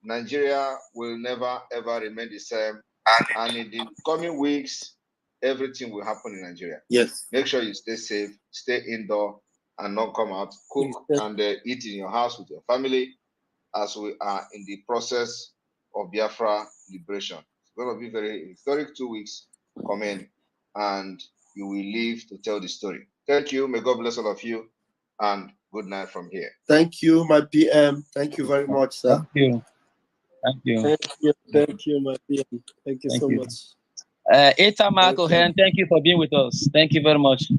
Nigeria will never ever remain the same, and in the coming weeks, everything will happen in Nigeria. Yes. Make sure you stay safe, stay indoor, and not come out. Cook and eat in your house with your family, as we are in the process of Biafra liberation. It's going to be very historic 2 weeks coming, and you will live to tell the story. Thank you. May God bless all of you, and good night from here. Thank you, my PM. Thank you very much, sir. Thank you. Thank you. Thank you, my PM. Thank you so much. Eta Marco, thank you for being with us. Thank you very much.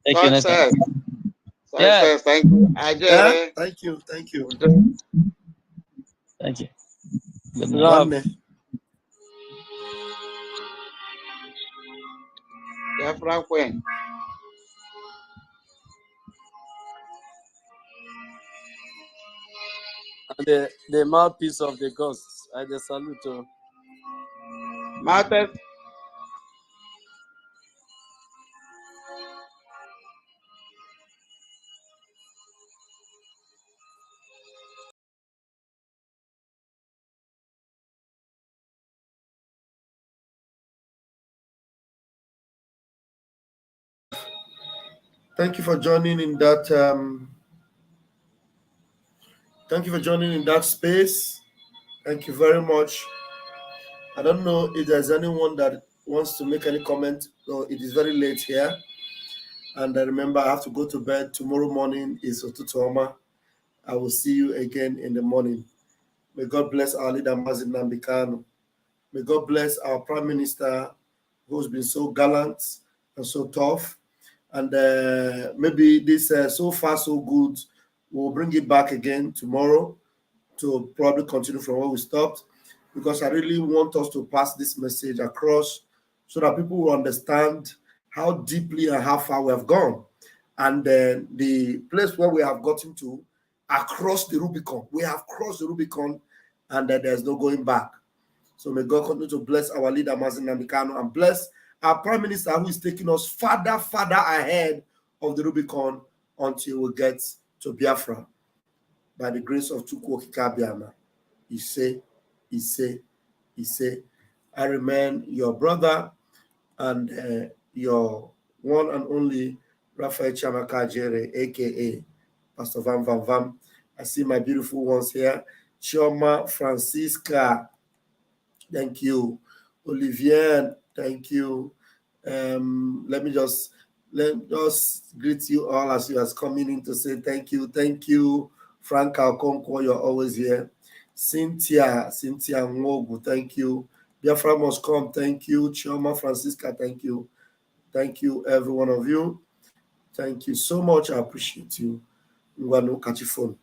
Thank you. Success. Yeah. Thank you. Yeah? Thank you. Thank you. Thank you. Good night. Biafra Queen. And the mouthpiece of the ghosts. I just salute you. Martin. Thank you for joining in that. Thank you for joining in that space. Thank you very much. I don't know if there's anyone that wants to make any comment. So it is very late here, and I remember I have to go to bed. Tomorrow morning is Otutuoma. I will see you again in the morning. May God bless our leader Mazin Nambikano. May God bless our Prime Minister, who's been so gallant and so tough. And maybe this so far so good. We'll bring it back again tomorrow to probably continue from where we stopped, because I really want us to pass this message across so that people will understand how deeply and how far we have gone, and the place where we have gotten to across the Rubicon. We have crossed the Rubicon, and there's no going back. So may God continue to bless our leader Mazin Namikano, and bless our Prime Minister who is taking us further ahead of the Rubicon until we get to Biafra. By the grace of Chukwu Okike Abiama. He say, I remain your brother and your one and only Raphael Chamaka Jere, aka Pastor Vam Vam Vam. I see my beautiful ones here. Chioma Francisca, thank you. Olivier, thank you. Let us greet you all as you are coming in to say thank you. Thank you, Frank Alconco, you're always here. Cynthia Nwogu, thank you. Biafra must come, thank you. Chioma Francisca, thank you. Thank you, every one of you. Thank you so much. I appreciate you. Ngwanu Kachifon.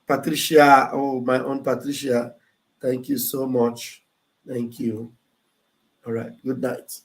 Patricia, oh, my own Patricia, thank you so much. Thank you. All right, good night.